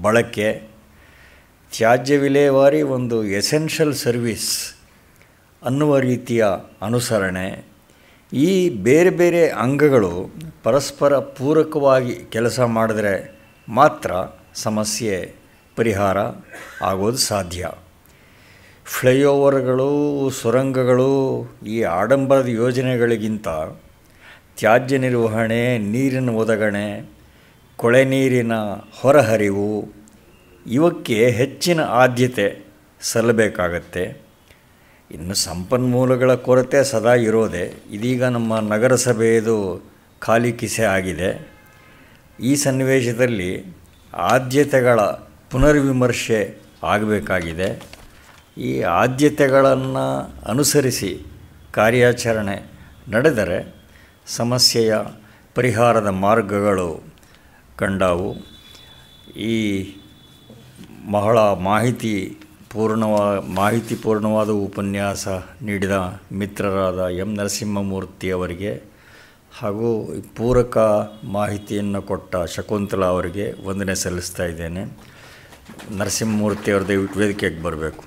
ಬಳಕೆ, ತ್ಯಾಜ್ಯ ವಿಲೇವಾರಿ ಒಂದು ಎಸೆನ್ಷಿಯಲ್ ಸರ್ವಿಸ್ ಅನ್ನುವ ರೀತಿಯ ಅನುಸರಣೆ, ಈ ಬೇರೆ ಬೇರೆ ಅಂಗಗಳು ಪರಸ್ಪರ ಪೂರಕವಾಗಿ ಕೆಲಸ ಮಾಡಿದ್ರೆ ಮಾತ್ರ ಸಮಸ್ಯೆ ಪರಿಹಾರ ಆಗೋದು ಸಾಧ್ಯ. ಫ್ಲೈಓವರ್ಗಳು, ಸುರಂಗಗಳು ಈ ಆಡಂಬರದ ಯೋಜನೆಗಳಿಗಿಂತ ತ್ಯಾಜ್ಯ ನಿರ್ವಹಣೆ, ನೀರಿನ ಒದಗಣೆ, ಕೊಳೆ ನೀರಿನ ಹೊರಹರಿವು ಇವಕ್ಕೆ ಹೆಚ್ಚಿನ ಆದ್ಯತೆ ಸಲ್ಲಬೇಕಾಗತ್ತೆ. ಇನ್ನು ಸಂಪನ್ಮೂಲಗಳ ಕೊರತೆ ಸದಾ ಇರೋದೆ. ಇದೀಗ ನಮ್ಮ ನಗರಸಭೆಯದು ಖಾಲಿ ಕಿಸೆ ಆಗಿದೆ. ಈ ಸನ್ನಿವೇಶದಲ್ಲಿ ಆದ್ಯತೆಗಳ ಪುನರ್ವಿಮರ್ಶೆ ಆಗಬೇಕಾಗಿದೆ. ಈ ಆದ್ಯತೆಗಳನ್ನು ಅನುಸರಿಸಿ ಕಾರ್ಯಾಚರಣೆ ನಡೆದರೆ ಸಮಸ್ಯೆಯ ಪರಿಹಾರದ ಮಾರ್ಗಗಳು ಕಂಡಾವು. ಈ ಬಹಳ ಮಾಹಿತಿಪೂರ್ಣವಾದ ಉಪನ್ಯಾಸ ನೀಡಿದ ಮಿತ್ರರಾದ ಎಂ ನರಸಿಂಹಮೂರ್ತಿಯವರಿಗೆ ಹಾಗೂ ಪೂರಕ ಮಾಹಿತಿಯನ್ನು ಕೊಟ್ಟ ಶಕುಂತಲಾ ಅವರಿಗೆ ವಂದನೆ ಸಲ್ಲಿಸ್ತಾ ಇದ್ದೇನೆ. ನರಸಿಂಹಮೂರ್ತಿಯವ್ರ ದಯವಿಟ್ಟು ವೇದಿಕೆಗೆ ಬರಬೇಕು.